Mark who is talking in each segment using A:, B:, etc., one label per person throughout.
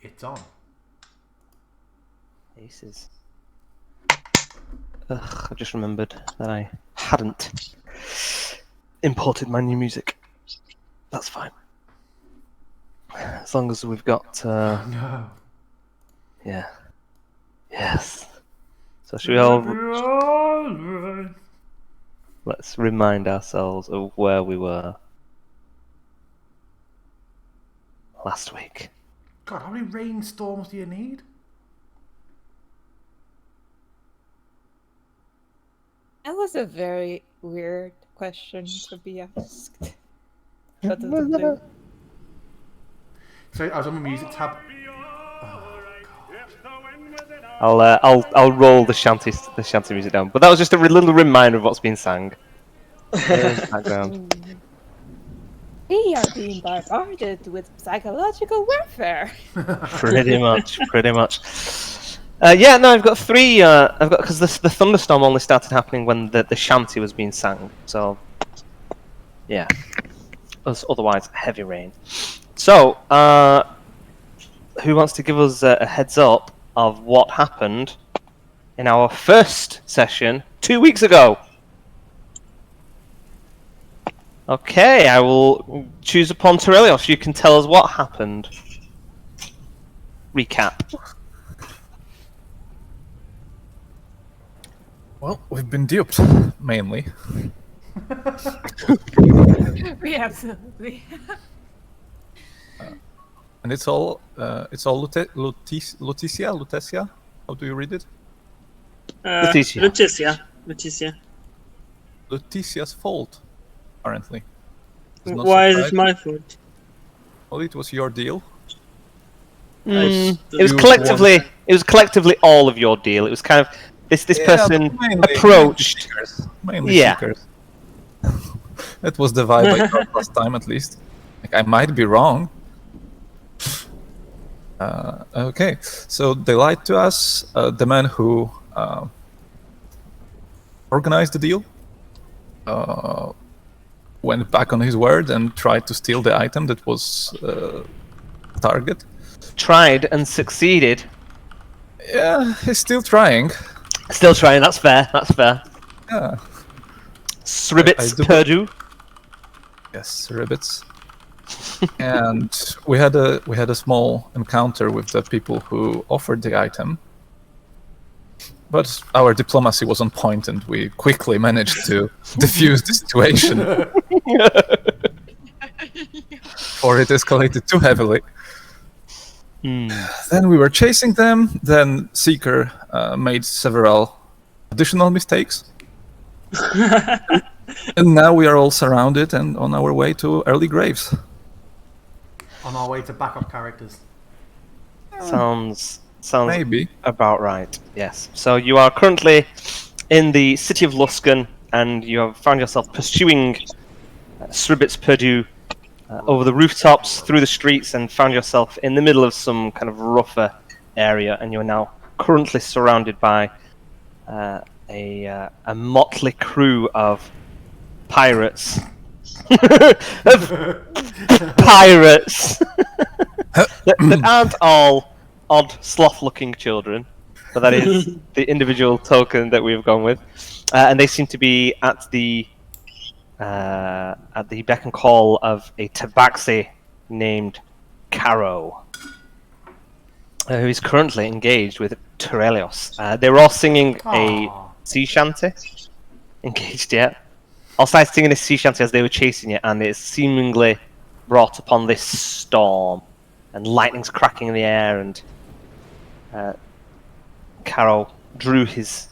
A: It's on.
B: Aces. I've just remembered that I hadn't imported my new music. That's fine. As long as we've got...
A: No.
B: Yeah. Yes. So should we all... Let's remind ourselves of where we were last week.
A: God, how many rainstorms do you need?
C: That was a very weird question to be asked. Out of the blue.
A: So I was on the music tab.
B: I'll roll the shanty music down. But that was just a little reminder of what's being sang. Background.
C: We are being bombarded with psychological warfare.
B: Pretty much. I've got three. Because the thunderstorm only started happening when the shanty was being sang. So, yeah. Otherwise, heavy rain. So, who wants to give us a heads up of what happened in our first session 2 weeks ago? Okay, I will choose upon Torelios. You can tell us what happened. Recap.
D: Well, we've been duped, mainly.
C: We absolutely.
D: And it's all Lutetia? How do you read it?
B: Leticia.
D: Lutetia's fault, apparently. It's not
E: Why is it
D: surprising.
E: my fault?
D: Well, it was your deal.
B: It was collectively all of your deal. It was kind of this person approached.
D: Mainly
B: Yeah.
D: seekers. That was the vibe I got last time, at least. Like, I might be wrong. Okay, so they lied to us. The man who organized the deal went back on his word and tried to steal the item that was target.
B: Tried and succeeded.
D: Yeah, he's still trying.
B: Still trying. That's fair.
D: Yeah.
B: Sribbits
D: do-
B: Purdue.
D: Yes, rabbits. And we had a small encounter with the people who offered the item. But our diplomacy was on point, and we quickly managed to defuse the situation. Or it escalated too heavily. Then we were chasing them. Then Seeker made several additional mistakes. And now we are all surrounded and on our way to early graves.
A: On our way to backup characters.
B: Sounds
D: Maybe.
B: about right. Yes. So you are currently in the city of Luskan, and you have found yourself pursuing Sribbits Purdue over the rooftops, through the streets, and found yourself in the middle of some kind of rougher area. And you are now currently surrounded by a motley crew of pirates. Pirates that aren't all odd, sloth-looking children, but that is the individual token that we've gone with, and they seem to be at the beck and call of a tabaxi named Caro, who is currently engaged with Torelios. They were all singing a sea shanty. Engaged yet? All started singing a sea shanty as they were chasing it, and it's seemingly brought upon this storm, and lightning's cracking in the air, and Carol drew his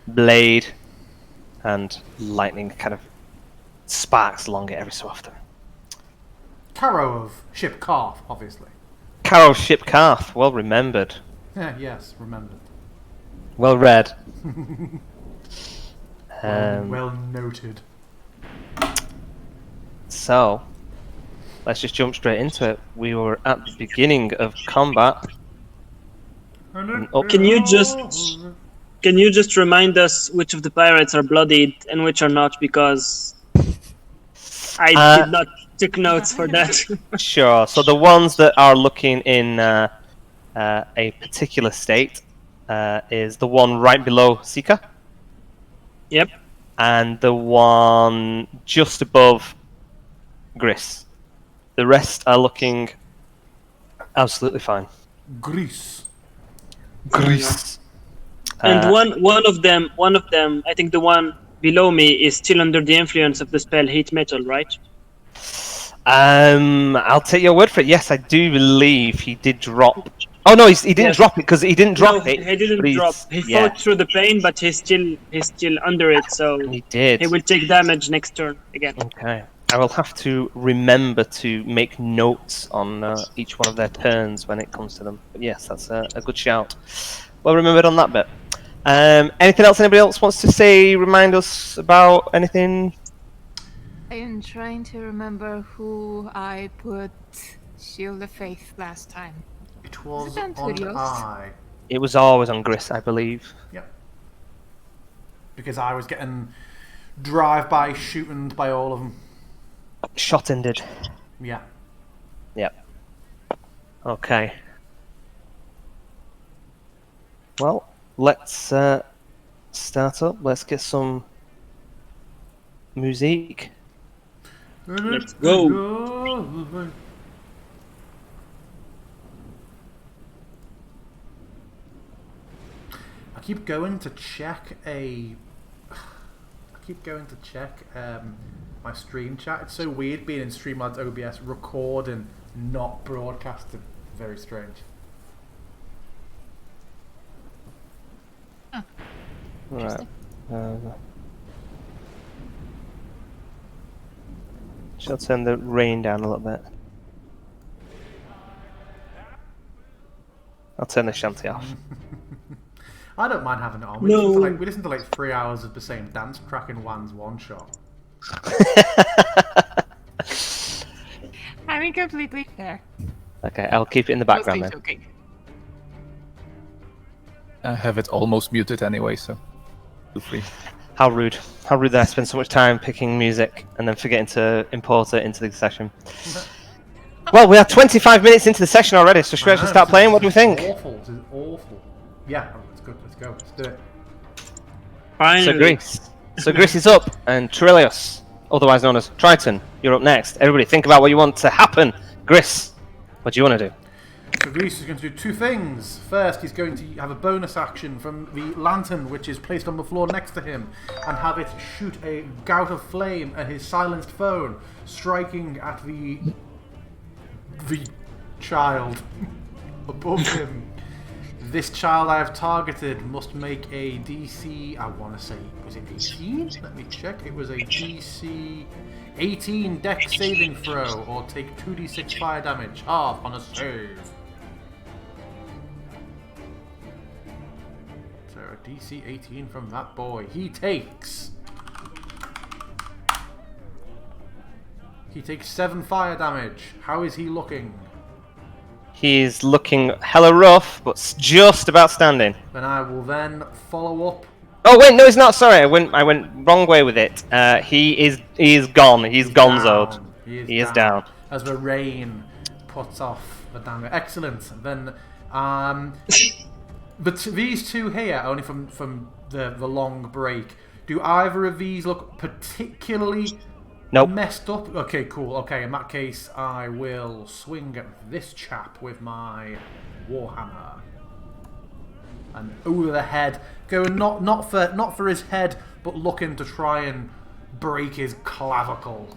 B: blade, and lightning kind of sparks along it every so often.
A: Caro of Ship Calf, obviously.
B: Caro Ship Carth, well remembered.
A: Yeah, yes, remembered.
B: Well read.
A: Well noted.
B: So, let's just jump straight into it. We were at the beginning of combat.
E: Can you just remind us which of the pirates are bloodied and which are not, because I did not take notes for that.
B: Sure. So the ones that are looking in a particular state is the one right below Seeker,
E: Yep.
B: and the one just above Gris. The rest are looking absolutely fine.
A: Grease.
B: Gris.
E: And one of them, I think the one below me is still under the influence of the spell Heat Metal, right?
B: I'll take your word for it. Yes, I do believe he did drop. Oh no, he didn't
E: Yes.
B: drop it because he didn't drop
E: No,
B: it.
E: he didn't
B: but he's-
E: drop. He
B: yeah,
E: fought through the pain, but he's still under it, so
B: he did.
E: he will take damage next turn again.
B: Okay. I will have to remember to make notes on each one of their turns when it comes to them. But yes, that's a good shout. Well remembered on that bit. Anything else anybody else wants to say? Remind us about anything?
F: I am trying to remember who I put Shield of Faith last time.
A: It was
F: it
A: on
F: Anturios?
A: I.
B: It was always on Gris, I believe.
A: Yep. Because I was getting drive-by shooting by all of them.
B: Shot ended.
A: Yeah.
B: Yep. Okay. Well, let's start up. Let's get some music.
E: Let's go.
A: I keep going to check my stream chat. It's so weird being in Streamlabs OBS, recording, not broadcasting. Very strange.
B: Right. Shall turn the rain down a little bit. I'll turn the shanty off.
A: I don't mind having it on.
E: No.
A: We listened to like 3 hours of the same dance track in Wan's one shot.
F: I mean, completely fair.
B: Okay, I'll keep it in the background
F: Mostly
B: then.
F: joking.
D: I have it almost muted anyway, so feel free.
B: How rude. How rude that I spend so much time picking music and then forgetting to import it into the session. Well, we are 25 minutes into the session already, so should we actually start playing? What do we think?
A: Awful. This is awful. Yeah, it's good. Let's go. Let's do it.
E: Finally.
B: So Gris is up, and Trelios, otherwise known as Triton, you're up next. Everybody think about what you want to happen. Gris, what do you want to do?
A: So Grease is going to do two things. First, he's going to have a bonus action from the lantern, which is placed on the floor next to him, and have it shoot a gout of flame at his silenced phone, striking at the child above him. This child I have targeted must make a DC, I want to say, was it 18? Let me check. It was a DC 18 dex saving throw, or take 2d6 fire damage, half on a save. So a DC 18 from that boy. He takes 7 fire damage. How is he looking?
B: He's looking hella rough, but just about standing.
A: Then I will then follow up.
B: Oh wait, no, he's not. Sorry, I went wrong way with it. He is gone. He's gonzoed.
A: Down.
B: He is down.
A: As the rain puts off the damage. Excellent. Then, but these two here, only from the long break, do either of these look particularly
B: Nope.
A: messed up? Okay, cool. Okay, in that case, I will swing at this chap with my warhammer. And over the head, going not for his head, but looking to try and break his clavicle.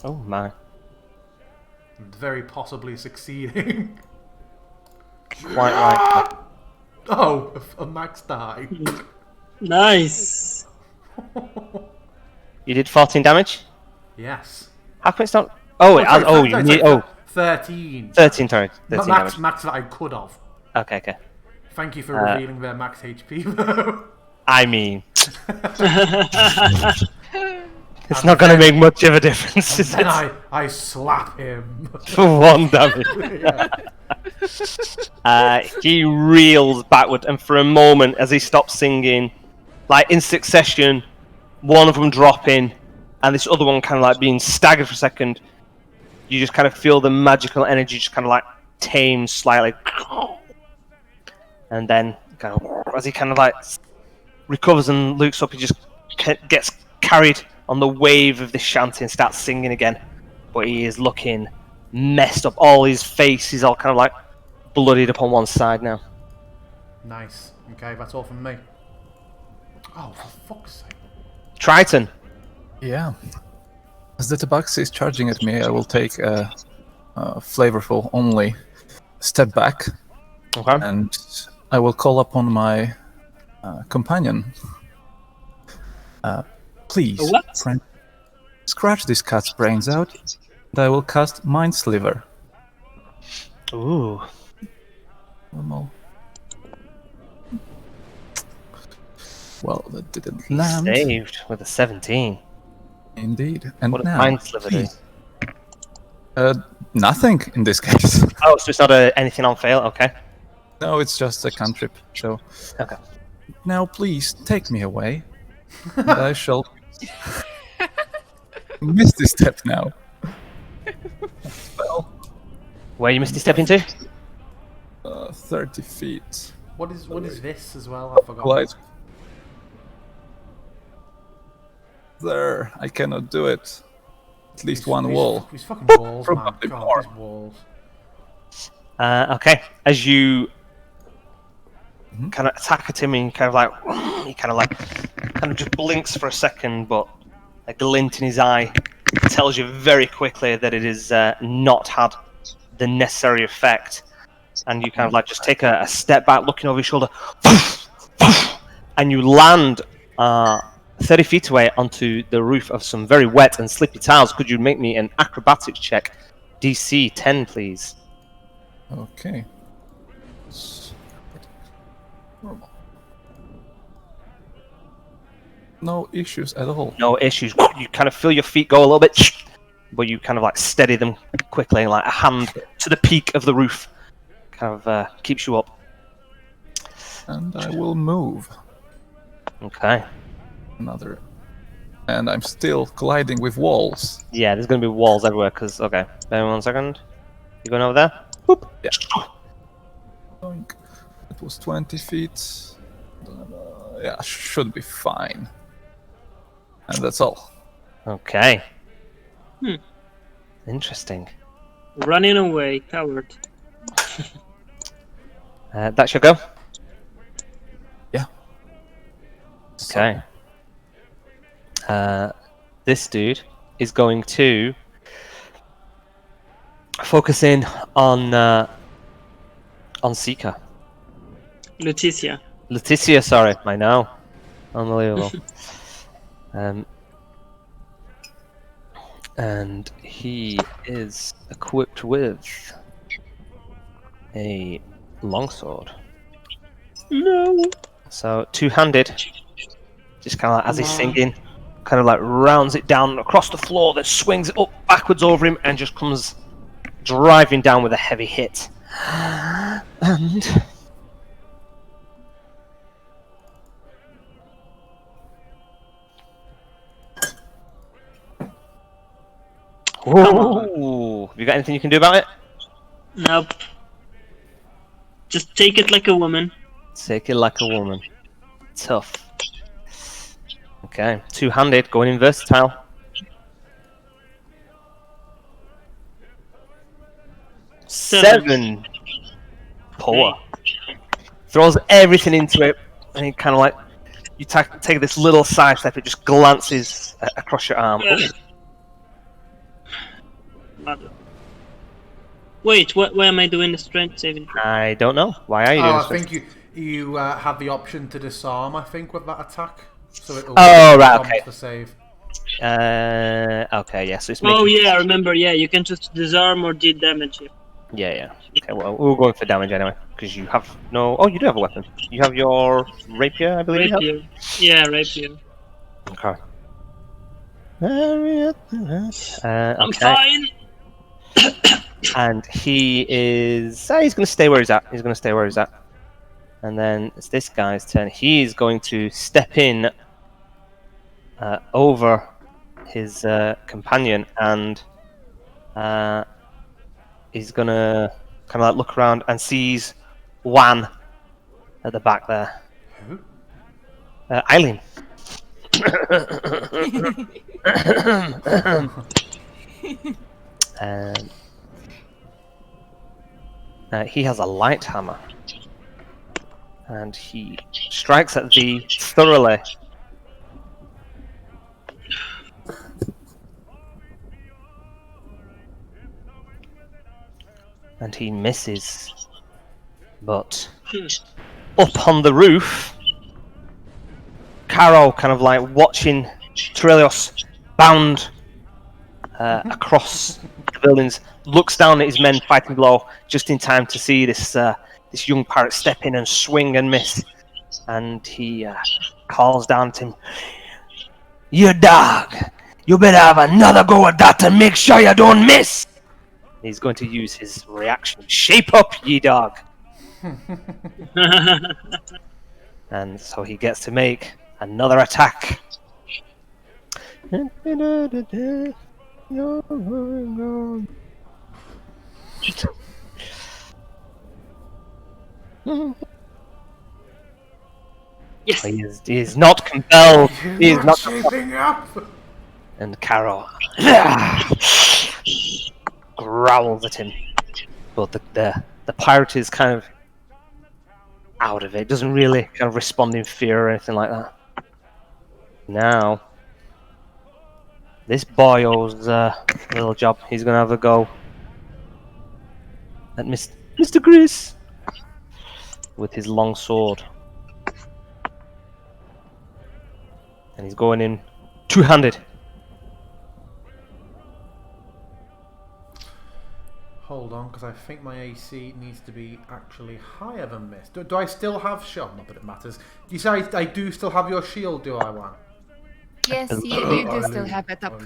B: Oh my.
A: And very possibly succeeding.
B: Quite right.
A: Oh, a max die.
E: Nice.
B: You did 14 damage?
A: Yes.
B: How come it's not? Oh, wait,
A: sorry,
B: you need. Oh,
A: 13.
B: 13, sorry. 13 damage.
A: Max that I could have.
B: Okay.
A: Thank you for revealing their max HP, though.
B: I mean, it's not going to make much of a difference, is
A: And
B: it?
A: I slap him.
B: For 1 damage. He reels backward, and for a moment, as he stops singing, like in succession, one of them dropping, and this other one kind of like being staggered for a second. You just kind of feel the magical energy just kind of like tame slightly, and then kind of, as he kind of like recovers and looks up, he just gets carried on the wave of this shanty and starts singing again. But he is looking messed up. All his face is all kind of like bloodied up on one side now.
A: Nice. Okay, that's all from me. Oh, for fuck's sake.
B: Triton.
D: Yeah. As the tabaxi is charging at me, I will take a flavorful only step back,
B: Okay.
D: and I will call upon my companion. Please,
E: A what?
D: friend, scratch this cat's brains out, and I will cast Mind Sliver.
B: Ooh.
D: Normal. Well, that didn't land.
B: Saved with a 17.
D: Indeed. And
B: What does
D: now,
B: Mind Sliver do?
D: please. Nothing in this case.
B: Oh, so it's not anything on fail? Okay.
D: No, it's just a cantrip. So
B: Okay.
D: now, please take me away, and I shall misty step now. Well,
B: Where you misty step into?
D: 30 feet.
A: What is this as well? I forgot.
D: Glide. There, I cannot do it. At least one wall.
A: These fucking walls, man.
D: Probably
A: God,
D: more.
A: these walls.
B: Okay. As you kind of attack at him, and kind of just blinks for a second, but a glint in his eye tells you very quickly that it has not had the necessary effect. And you kind of like just take a step back, looking over your shoulder, and you land 30 feet away onto the roof of some very wet and slippy tiles. Could you make me an acrobatics check? DC 10, please.
D: Okay. No issues at all.
B: No issues. You kind of feel your feet go a little bit, but you kind of like steady them quickly, and like a hand to the peak of the roof kind of keeps you up.
D: And I will move
B: Okay.
D: another. And I'm still colliding with walls.
B: Yeah, there's going to be walls everywhere, because... Okay, bear with me 1 second. You going over there? Boop.
D: Yeah. It was 20 feet. Yeah, should be fine. And that's all.
B: Okay.
E: Hmm.
B: Interesting.
E: Running away, coward.
B: That's your go?
D: Yeah.
B: Okay. This dude is going to focus in on Seeker.
E: Leticia.
B: Sorry, I know. Unbelievable. And he is equipped with a longsword.
E: No.
B: So two-handed, just kind of like, as he's singing, kind of like rounds it down across the floor, then swings it up backwards over him, and just comes driving down with a heavy hit. And ooh, have you got anything you can do about it?
E: Nope. Just take it like a woman.
B: Take it like a woman. Tough. Okay, two-handed, going in versatile. Seven. Poor. Throws everything into it, and he kind of like you take this little side step. It just glances across your arm.
E: Ugh. Mother. Wait, why am I doing the strength saving?
B: I don't know. Why are you doing
A: Oh,
B: this?
A: I think you have the option to disarm. I think with that attack, so it'll
B: Oh, right,
A: prompt
B: okay.
A: the save.
B: Okay, yeah. So it's
E: Oh
B: making...
E: yeah, I remember. Yeah, you can just disarm or deal damage. Yeah.
B: Yeah. Okay, well, we're going for damage anyway, because you have no... Oh, you do have a weapon. You have your rapier, I believe you
E: Rapier. Yeah, rapier.
B: have? Okay.
E: I'm
B: Okay.
E: fine.
B: And he is... he's going to stay where he's at. He's going to stay where he's at. And then it's this guy's turn. He's going to step in over his companion, and he's going to kind of like look around and sees Wan at the back there.
A: Who?
B: Eileen. um, he has a light hammer, and he strikes at thee thoroughly. And he misses. But up on the roof, Caro, kind of like watching Torelios bound across the buildings, looks down at his men fighting below just in time to see this young pirate step in and swing and miss. And he calls down to him, "You dog! You better have another go at that to make sure you don't miss!" He's going to use his reaction. "Shape up, ye dog!" And so he gets to make another attack.
E: Yes.
B: He is not compelled. He is not.
A: shaping up.
B: And Caro growls at him, but the pirate is kind of out of it. Doesn't really kind of respond in fear or anything like that. Now, this boyo's little job. He's gonna have a go at Mr. Gris with his long sword, and he's going in two-handed.
A: Hold on, because I think my AC needs to be actually higher than this. Do I still have shield? Not that it matters. You say I do still have your shield, do I, Juan?
F: Yes, you do still have it up.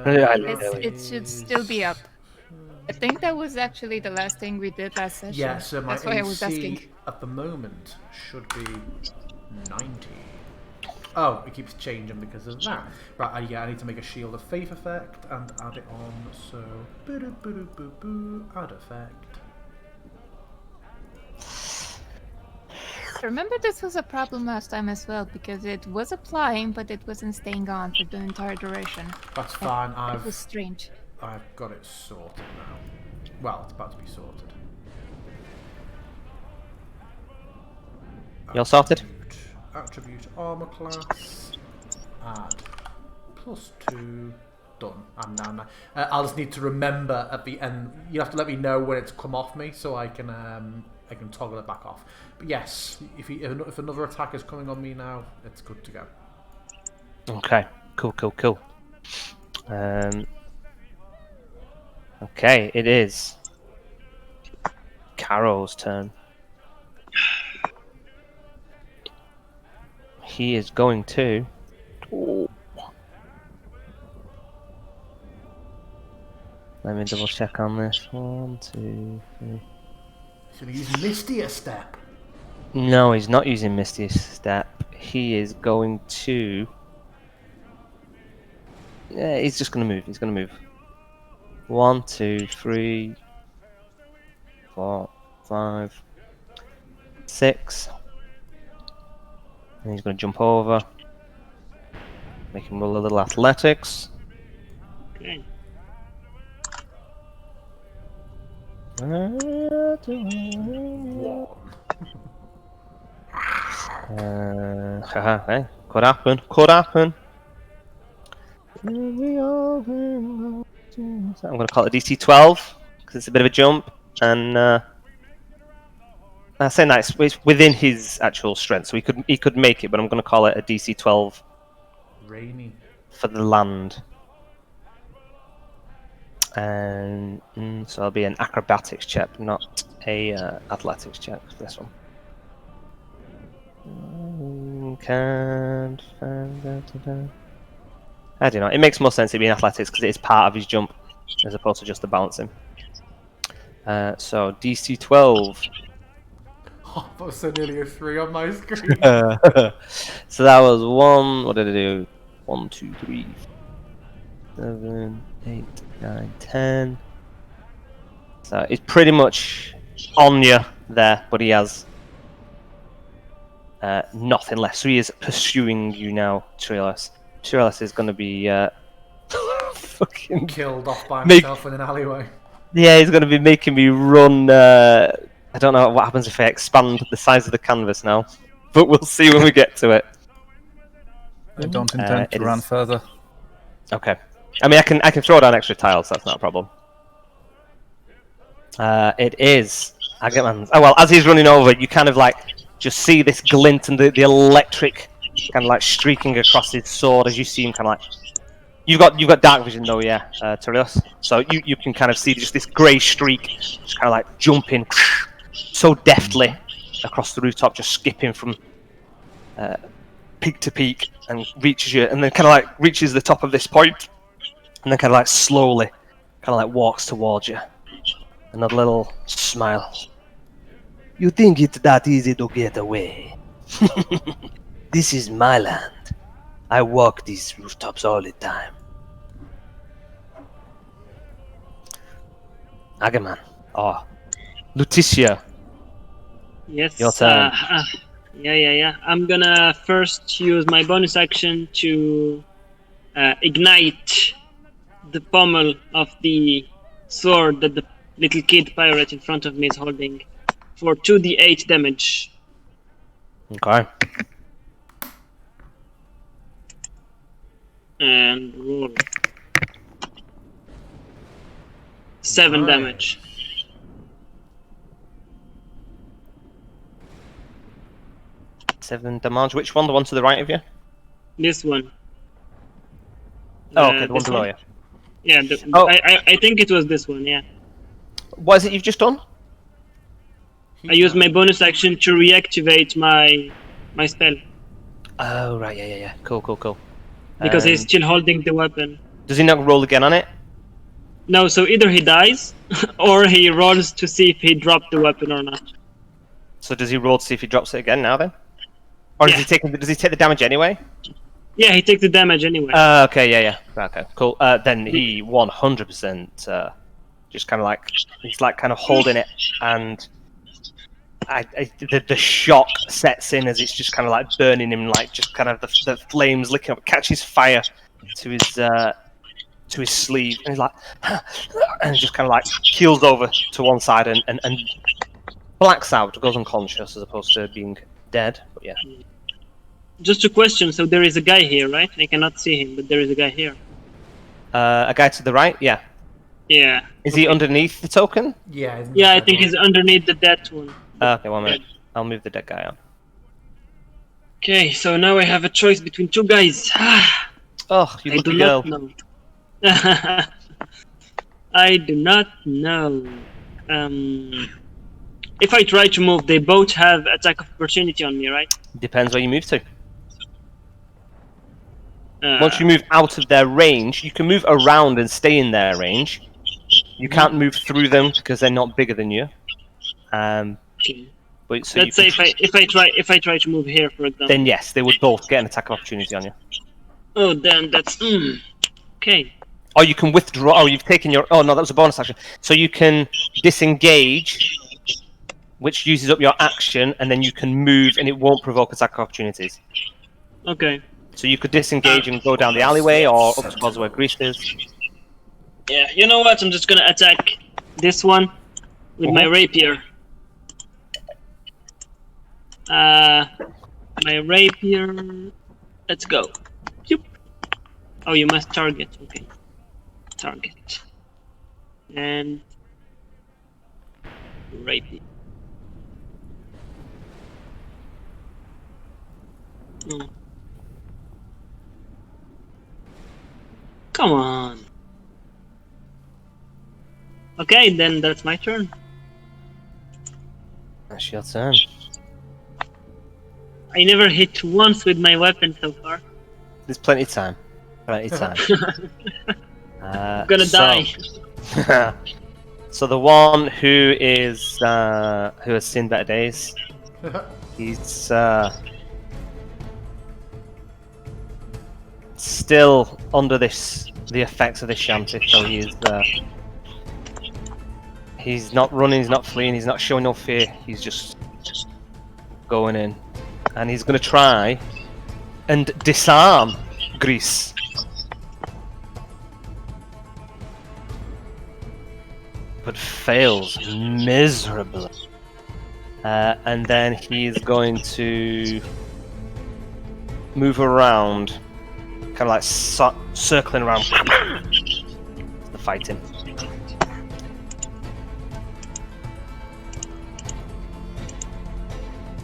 F: It should still be up. I think that was actually the last thing we did last session.
A: Yeah, so my
F: That's why I was asking.
A: AC at the moment should be 90. Oh, it keeps changing because of that. Right, yeah, I need to make a Shield of Faith effect and add it on. So, add effect.
F: Remember, this was a problem last time as well, because it was applying, but it wasn't staying on for the entire duration.
A: That's fine.
F: It was strange.
A: I've got it sorted now. Well, it's about to be sorted.
B: You're sorted?
A: Attribute armor class. Add +2. Done. I'm now. I'll just need to remember at the end. You have to let me know when it's come off me, so I can toggle it back off. But yes, if another attack is coming on me now, it's good to go.
B: Okay. Cool. Okay, it is Caro's turn. He is going to. Let me double check on this. 1, 2, 3.
A: He's going to use Mistier Step.
B: No, he's not using Misty's Step. He is going to. Yeah, he's just going to move. He's going to move. 1, 2, 3, 4, 5, 6. And he's going to jump over. Make him roll a little athletics.
E: Okay.
B: Hey, could happen. I'm going to call it a DC 12 because it's a bit of a jump, and I say nice. It's within his actual strength, so he could make it, but I'm going to call it a DC 12.
A: Rainy.
B: For the land. And so it'll be an acrobatics check, not a athletics check for this one. I don't know. It makes more sense to be in athletics because it is part of his jump as opposed to just to balance him. So DC 12.
A: Oh, that was so nearly a 3 on my screen.
B: So that was 1. What did I do? 1, 2, 3, 7, 8, 9, 10. So it's pretty much on you there, but he has Nothing left. So he is pursuing you now, Trilas. Trilas is going to be fucking
A: Killed off by
B: Make-
A: himself in an alleyway.
B: Yeah, he's going to be making me run. I don't know what happens if I expand the size of the canvas now, but we'll see when we get to it.
D: I don't intend
B: it
D: to run
B: is-
D: further.
B: Okay. I mean, I can throw down extra tiles. That's not a problem. It is Agatman's. Oh well, as he's running over, you kind of like just see this glint and the electric kind of like streaking across his sword as you see him kind of like. You've got dark vision though, yeah, Terios. So you can kind of see just this grey streak, just kind of like jumping so deftly across the rooftop, just skipping from peak to peak, and reaches you, and then kind of like reaches the top of this point, and then kind of like slowly, kind of like walks towards you. Another little smile. You think it's that easy to get away? This is my land. I walk these rooftops all the time. Agaman. Oh. Lutetia.
E: Yes.
B: Your turn.
E: Yeah. I'm gonna first use my bonus action to ignite the pommel of the sword that the little kid pirate in front of me is holding for 2d8 damage.
B: Okay.
E: And roll 7
A: Nice.
E: damage.
B: Seven damage. Which one? The one to the right of you?
E: This one.
B: Oh, okay, the one
E: this
B: below you.
E: Yeah,
B: Oh.
E: I think it was this one, yeah.
B: What is it you've just done?
E: I used my bonus action to reactivate my spell.
B: Oh, right, yeah. Cool.
E: Because he's still holding the weapon.
B: Does he not roll again on it?
E: No, so either he dies, or he rolls to see if he dropped the weapon or not.
B: So does he roll to see if he drops it again now then? Or
E: Yeah.
B: does he take the damage anyway?
E: Yeah, he takes the damage anyway.
B: Okay, yeah. Okay, cool. Then he 100% just kind of like, he's like kind of holding it, and the shock sets in as it's just kind of like burning him, like just kind of the flames licking up, catches fire to his sleeve, and he's like, and just kind of like keels over to one side and blacks out, goes unconscious as opposed to being dead. But yeah.
E: Just a question, so there is a guy here, right? I cannot see him, but there is a guy here.
B: A guy to the right, yeah.
E: Yeah.
B: Is he underneath the token?
A: Yeah. isn't
E: Yeah, I
A: it?
E: think he's underneath the dead one.
B: Okay, 1 minute. I'll move the dead guy on.
E: Okay, so now I have a choice between two guys.
B: Oh, you
E: I
B: lucky
E: do
B: girl.
E: not know. I do not know. If I try to move, they both have attack of opportunity on me, right?
B: Depends where you move to. Once you move out of their range, you can move around and stay in their range. You can't move through them because they're not bigger than you.
E: Okay.
B: But so
E: Let's
B: you
E: say
B: can,
E: if I try to move here, for example.
B: then yes, they would both get an attack of opportunity on you.
E: Oh, then that's okay.
B: Or you can withdraw. Oh, you've taken your. Oh no, that was a bonus action. So you can disengage, which uses up your action, and then you can move, and it won't provoke attack of opportunities.
E: Okay.
B: So you could disengage and go down the alleyway, or up towards where Grease is.
E: Yeah. You know what? I'm just gonna attack this one with my rapier. My rapier. Let's go. Yoop. Oh, you must target. Okay. Target. And rapier. Oh. Come on. Okay, then that's my turn.
B: That's your turn.
E: I never hit once with my weapon so far.
B: There's plenty of time. Plenty of time.
E: I'm gonna die.
B: So the one who has seen better days, he's still under the effects of this shanty. So he's not running, he's not fleeing, he's not showing no fear. He's just going in. and he's going to try and disarm Grease. But fails miserably. And then he's going to move around, kind of like circling around to fight him.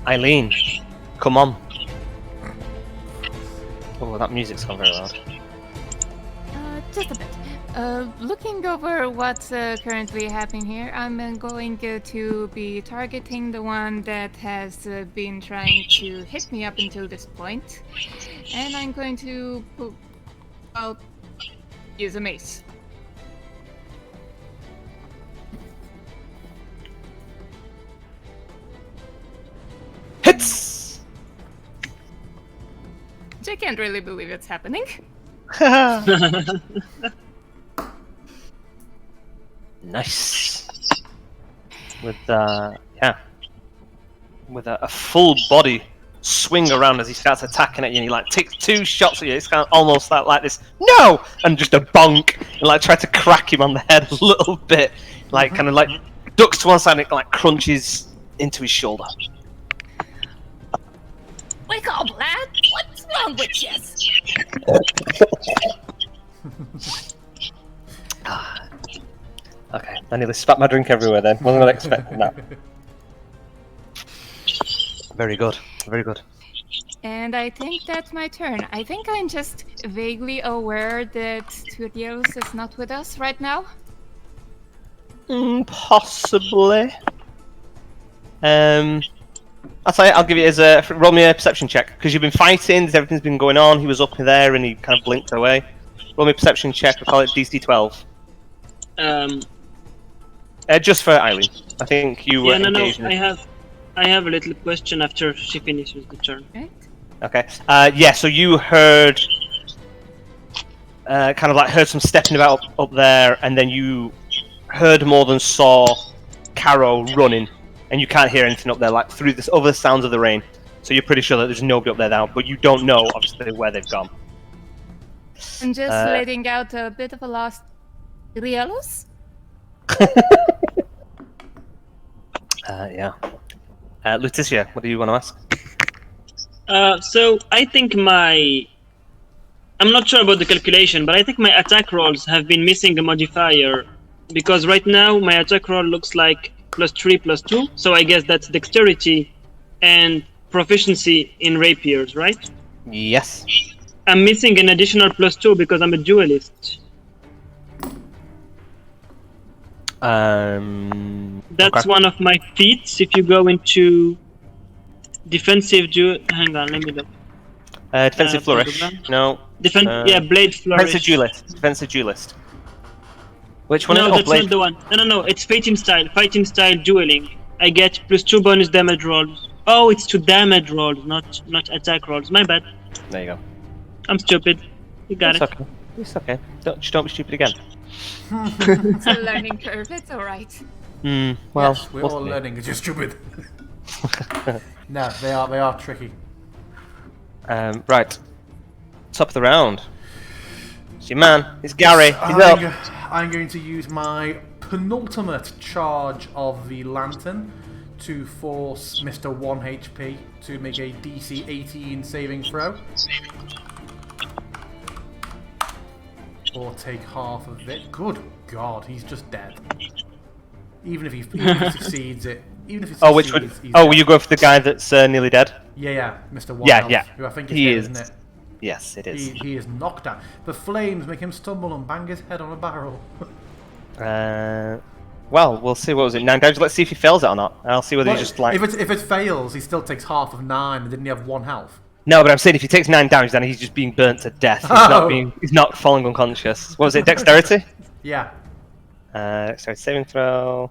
B: Eileen, come on. Oh, that music's gone very loud.
F: Just a bit. Looking over what's currently happening here, I'm going to be targeting the one that has been trying to hit me up until this point. And I'm going to use a mace.
B: Hits!
F: Which I can't really believe it's happening.
B: Nice. With with a full body swing around as he starts attacking at you, and he like takes 2 shots at you. It's kind of almost like this, no, and just a bonk, and like try to crack him on the head a little bit, like kind of like ducks to one side and it like crunches into his shoulder.
F: Wake up, lad! What's wrong with you?
B: Okay, I nearly spat my drink everywhere then. Wasn't really expecting that. Very good, very good.
F: And I think that's my turn. I think I'm just vaguely aware that Turios is not with us right now.
B: Possibly. I'll tell you, I'll give you as a roll me a perception check because you've been fighting. Everything's been going on. He was up there and he kind of blinked away. Roll me a perception check. We'll call it DC 12. Just for Eileen. I think you were engaged.
E: I have a little question after she finishes the turn.
F: Right?
B: Okay. Yeah. So you heard, kind of like heard some stepping about up there, and then you heard more than saw Caro running, and you can't hear anything up there, like through this over the sounds of the rain. So you're pretty sure that there's nobody up there now, but you don't know obviously where they've gone.
F: I'm just letting out a bit of a lost Rielos.
B: Yeah. Letitia, what do you want to ask?
E: So I think I'm not sure about the calculation, but I think my attack rolls have been missing a modifier, because right now my attack roll looks like +3, +2, so I guess that's dexterity and proficiency in rapiers, right?
B: Yes.
E: I'm missing an additional +2 because I'm a duelist. That's
B: okay.
E: one of my feats. If you go into defensive hang on, let me look.
B: Defensive flourish. No.
E: Blade flourish.
B: Defensive duelist. Which one?
E: No,
B: is
E: that's
B: blade?
E: not the one. No. It's fighting style. Fighting style dueling. I get +2 bonus damage rolls. Oh, it's to damage rolls, not attack rolls. My bad.
B: There you go.
E: I'm stupid. You got
B: It's
E: it.
B: okay. It's okay. Don't be stupid again.
F: It's a learning curve, it's alright.
B: Well,
A: Yes, we're all learning because you're stupid. No, they are tricky.
B: Right. Top of the round. It's your man. It's Gary. He's up.
A: I'm going to use my penultimate charge of the lantern to force Mr. 1 HP to make a DC 18 saving throw. Or take half of it. Good God, he's just dead. Even if he succeeds it. Even if he succeeds,
B: Which would?
A: he's
B: Will
A: dead.
B: you go for the guy that's nearly dead?
A: Yeah, Mr. 1
B: Yeah,
A: Health,
B: yeah.
A: who I think is
B: He
A: dead,
B: is.
A: isn't it?
B: Yes, it is.
A: He is knocked out. The flames make him stumble and bang his head on a barrel.
B: Well, we'll see. What was it? 9 damage. Let's see if he fails it or not. I'll see whether he just like.
A: If it fails, he still takes half of 9, and didn't he have 1 health?
B: No, but I'm saying if he takes 9 damage, then he's just being burnt to death. He's not falling unconscious. What was it? Dexterity?
A: Yeah.
B: Dexterity saving throw.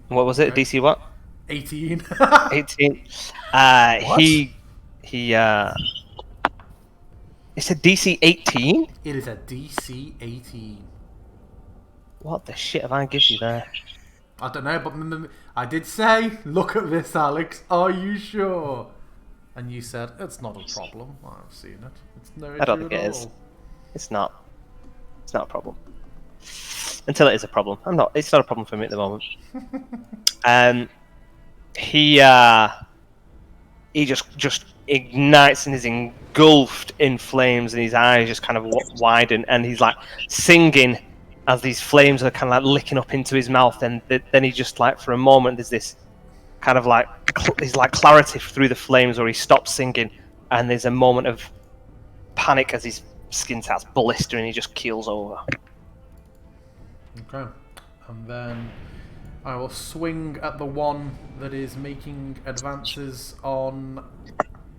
B: What was it?
A: Okay.
B: DC what?
A: 18.
B: 18.
D: What?
B: It's a DC 18?
A: It is a DC 18.
B: What the shit have I given you there?
A: I don't know, but I did say, look at this, Alex. Are you sure? And you said, it's not a problem. I've seen it. It's no issue
B: I don't think
A: at
B: it
A: all.
B: is. It's not. It's not a problem. Until it is a problem. It's not a problem for me at the moment. He just ignites and is engulfed in flames, and his eyes just kind of widen, and he's like singing as these flames are kind of like licking up into his mouth, and then he just like for a moment there's this kind of like there's like clarity through the flames where he stops singing, and there's a moment of panic as his skin starts blistering, he just keels over.
A: Okay. And then I will swing at the one that is making advances on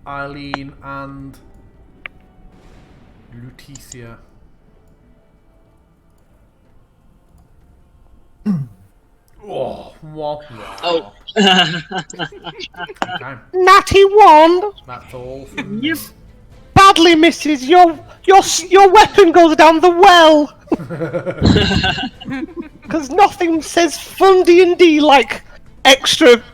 A: Eileen and Lutetia. Oh, wah, wah.
E: Oh.
A: Okay.
B: Natty one!
A: That's all from me.
E: Yep.
B: Badly misses, your weapon goes down the well! Because nothing says fun D&D like extra bad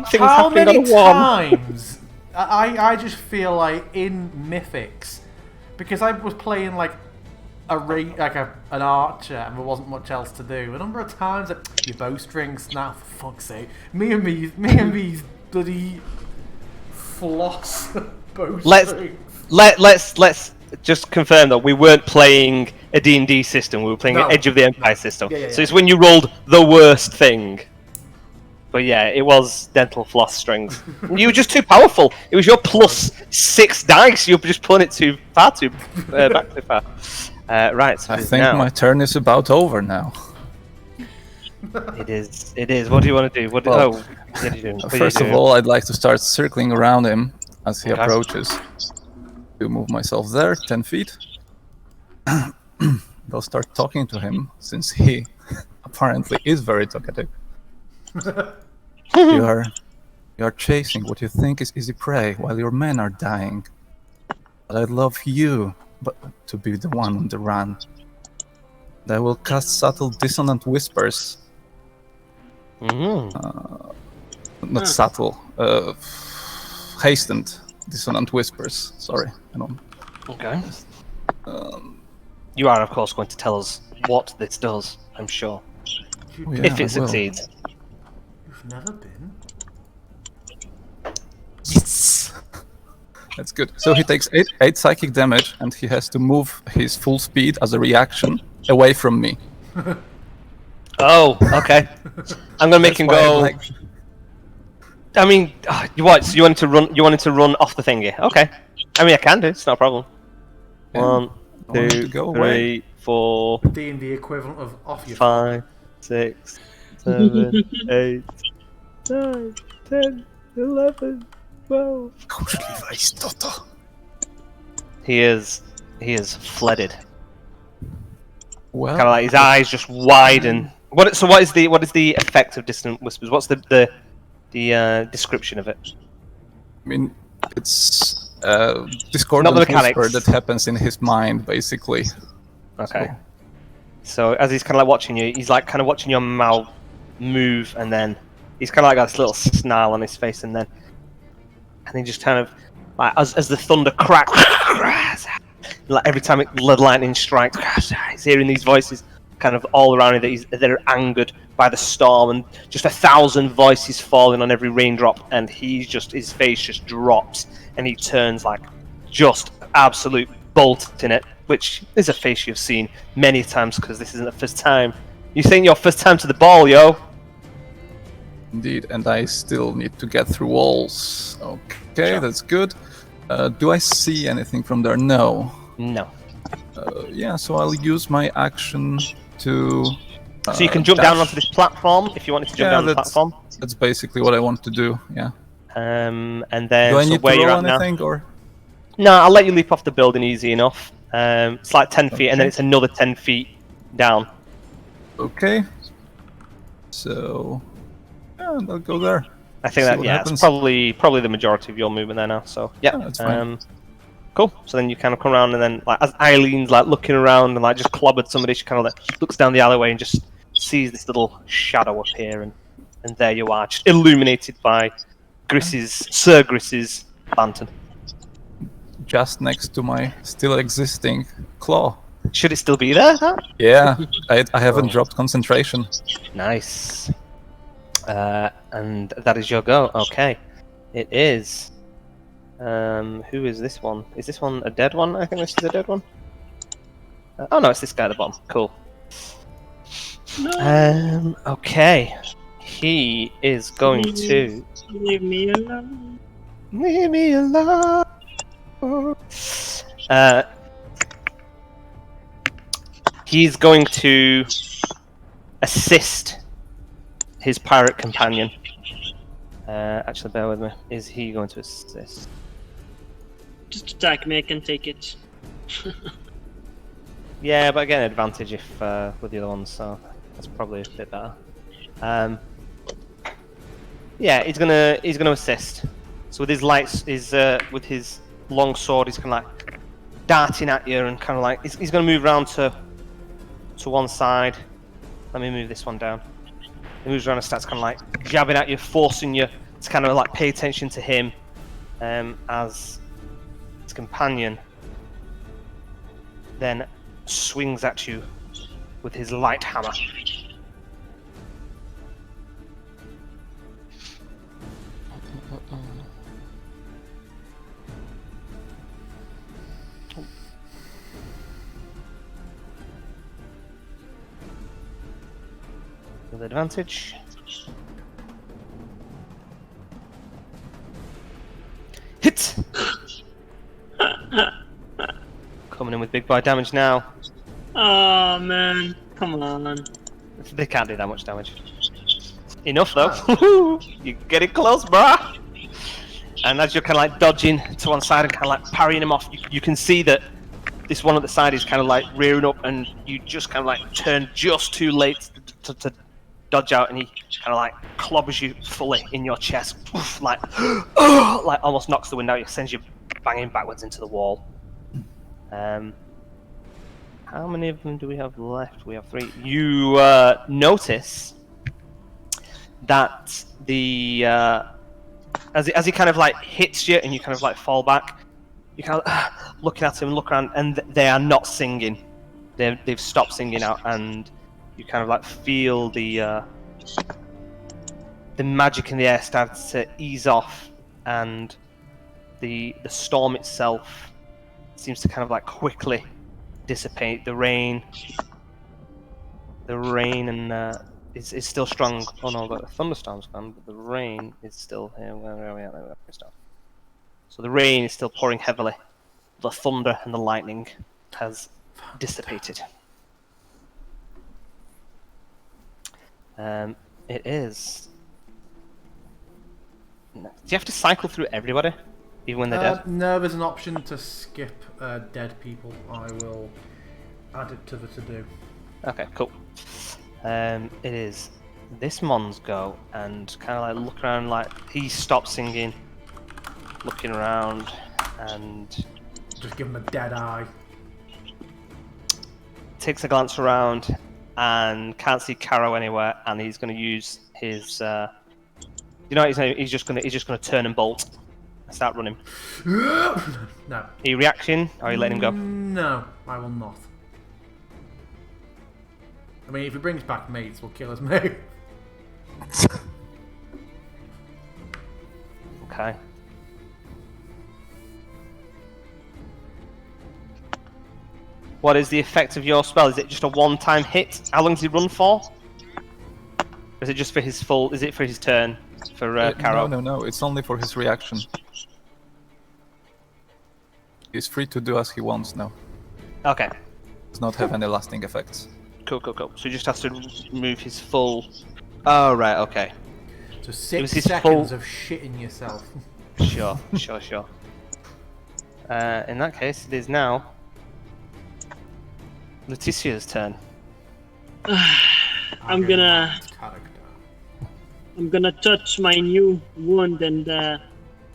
B: things
A: How
B: happening
A: many
B: on a one.
A: times? I just feel like in Mythics, because I was playing like an archer and there wasn't much else to do. A number of times that your bowstring snap, for fuck's sake. Me and these bloody floss bowstrings.
B: Let's just confirm that we weren't playing a D&D system. We were playing
A: No.
B: an Edge of the Empire system.
A: Yeah.
B: So it's when you rolled the worst thing. But yeah, it was dental floss strings. You were just too powerful. It was your +6 dice. You were just pulling it back too far. Right. So
D: I think
B: now,
D: my turn is about over now.
B: It is. What do you want to do? What
D: Well,
B: are you doing?
D: First of all, I'd like to start circling around him as he
B: Okay.
D: approaches. To move myself there, 10 feet. I'll start talking to him, since he apparently is very talkative. You are chasing what you think is easy prey while your men are dying. But I'd love you to be the one on the run. I will cast subtle dissonant whispers. Not subtle, hastened dissonant whispers. Sorry, I don't.
B: Okay. You are, of course, going to tell us what this does. I'm sure.
D: Oh, yeah,
B: If
D: I
B: it
D: will.
B: succeeds.
A: You've never been?
D: Yes! That's good. So he takes 8 psychic damage, and he has to move his full speed as a reaction away from me.
B: Oh, okay. I'm gonna make him
D: That's why
B: go.
D: I like-
B: I mean, you what? So you wanted to run? You wanted to run off the thingy? Okay. I mean, I can do. It's not a problem.
D: Yeah.
B: 1,
D: I want him
B: 2,
D: to go away.
B: 3, 4,
A: D&D equivalent of off your
B: 5, 6, 7, 8, 9, 10, 11, 12. He is flooded.
D: Well,
B: Kind of like his eyes just widen. What is the effect of dissonant whispers? What's the description of it?
D: I mean, it's discordant
B: Not the
D: whisper
B: mechanics.
D: that happens in his mind, basically.
B: Okay. So as he's kind of like watching you, he's like kind of watching your mouth move, and then he's kind of like got this little snarl on his face, and he just kind of like as the thunder cracks, like every time the lightning strikes, he's hearing these voices kind of all around him that are angered by the storm, and just 1,000 voices falling on every raindrop, and his face just drops, and he turns like just absolute bolt in it, which is a face you've seen many times because this isn't the first time. You think your first time to the ball, yo?
D: Indeed, and I still need to get through walls. Okay,
B: Sure.
D: that's good. Do I see anything from there? No.
B: No.
D: Yeah, so I'll use my action to.
B: So you can jump down
D: dash.
B: onto this platform if you wanted to jump down the platform.
D: That's basically what I want to do. Yeah.
B: And then
D: Do I
B: so
D: need
B: where
D: to
B: you're
D: roll
B: at now.
D: anything, or?
B: No, I'll let you leap off the building easy enough. It's like 10 feet, and then
D: Okay.
B: it's another 10 feet down.
D: Okay. So. Yeah, I'll go there.
B: I think
D: See
B: that
D: what
B: it's
D: happens.
B: probably the majority of your movement there now. So yeah,
D: Yeah, that's fine.
B: cool. So then you kind of come around, and then like as Eileen's like looking around and like just clobbered somebody, she kind of like looks down the alleyway and just sees this little shadow appear, and there you are, just illuminated by Sir Griss's lantern.
D: Just next to my still existing claw.
B: Should it still be there? Huh?
D: Yeah, I haven't
B: Oh.
D: dropped concentration.
B: Nice. And that is your go. Okay. It is. Who is this one? Is this one a dead one? I think this is a dead one. Oh no, it's this guy at the bottom. Cool.
E: No.
B: Okay. He is going to
E: Leave me alone.
B: leave me alone. He's going to assist his pirate companion. Actually, bear with me. Is he going to assist?
E: Just attack me, I can take it.
B: Yeah, but I get an advantage if with the other ones, so that's probably a bit better. Yeah, he's gonna assist. So with his with his long sword, he's kind of like darting at you, and kind of like he's gonna move around to one side. Let me move this one down. He moves around and starts kind of like jabbing at you, forcing you to kind of like pay attention to him, as his companion then swings at you with his light hammer. With advantage. Hit! Coming in with big boy damage now.
E: Oh man, come on.
B: They can't do that much damage. Enough though. You get it close, brah. And as you're kind of like dodging to one side and kind of like parrying him off, you can see that this one at the side is kind of like rearing up, and you just kind of like turn just too late to dodge out, and he kind of like clobbers you fully in your chest, oof, like almost knocks the wind out. It sends you banging backwards into the wall. How many of them do we have left? We have 3. You notice that the as he kind of like hits you and you kind of like fall back, you kind of looking at him and look around, and they are not singing. They've stopped singing out, and you kind of like feel the magic in the air starts to ease off, and the storm itself seems to kind of like quickly dissipate. The rain and is still strong. Oh no, the thunderstorm's gone, but the rain is still here. Where are we at? There we are. So the rain is still pouring heavily. The thunder and the lightning has dissipated. It is. Do you have to cycle through everybody, even when they're dead?
A: No, there's an option to skip dead people. I will add it to the to-do.
B: Okay, cool. It is this mon's go, and kind of like look around, like he stops singing, looking around, and
A: Just give him a dead eye.
B: takes a glance around and can't see Caro anywhere, and he's going to use his. You know what he's saying? He's just gonna turn and bolt and start running.
A: No.
B: Are you reaction, or are you letting him go?
A: No, I will not. I mean, if he brings back mates, we'll kill his mate.
B: Okay. What is the effect of your spell? Is it just a one-time hit? How long does he run for? Or is it just for his full? Is it for his turn? For Caro?
D: No. It's only for his reaction. He's free to do as he wants now.
B: Okay.
D: Does not have any lasting effects.
B: Cool. So he just has to move his full. Oh right. Okay.
A: So
B: was
A: 6
B: his
A: seconds
B: full-
A: of shitting yourself.
B: Sure. In that case, it is now Letitia's turn.
E: I'm gonna touch my new wound and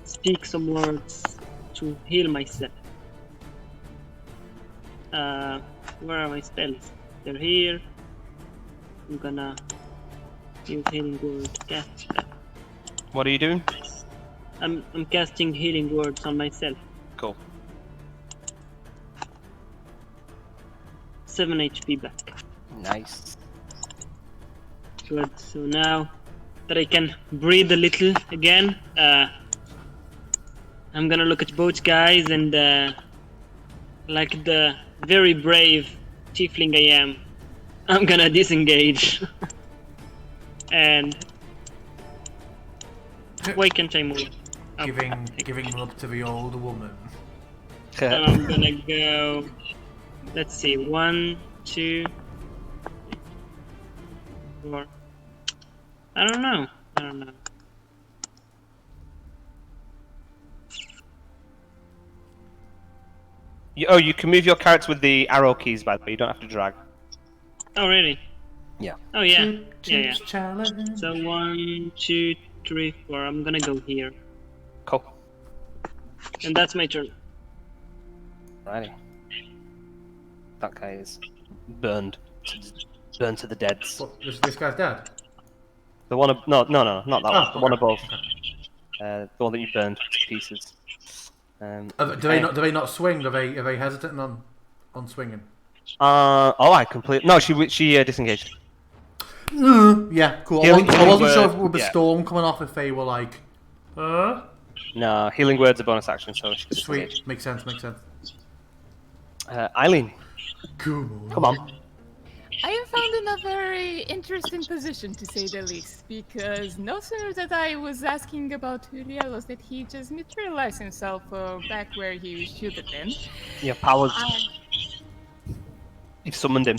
E: speak some words to heal myself. Where are my spells? They're here. I'm gonna use healing word. Cast spell.
B: What are you doing?
E: I'm casting healing words on myself.
B: Cool.
E: 7 HP back.
B: Nice.
E: Good. So now that I can breathe a little again, I'm gonna look at both guys and, like the very brave tiefling I am, I'm gonna disengage. And why can't I move? Oh,
A: Giving love to the old woman.
E: and I'm gonna go. Let's see, 1, 2, 4. I don't know.
B: You can move your character with the arrow keys, by the way. You don't have to drag.
E: Oh, really?
B: Yeah.
E: Oh, yeah. Yeah.
A: Challenge.
E: So 1, 2, 3, 4. I'm gonna go here,
B: Cool.
E: and that's my turn.
B: Righty. That guy is burned to the deads.
A: What, this guy's dead?
B: The one no, not that
A: Oh,
B: one. The one
A: okay.
B: above. The one that you burned to pieces.
A: Do they not swing? Are they hesitant on swinging?
B: I completely no. She disengaged.
A: Yeah, cool.
B: Healing
A: I wasn't sure if
B: word,
A: with the
B: yeah.
A: storm coming off if they were like,
B: No, healing word's a bonus action, so she
A: sweet.
B: disengaged.
A: Makes sense.
B: Eileen,
A: Cool.
B: come on.
F: I am found in a very interesting position, to say the least, because no sooner that I was asking about Uriel that he just materialized himself back where he should have been.
B: Your powers. You've summoned him.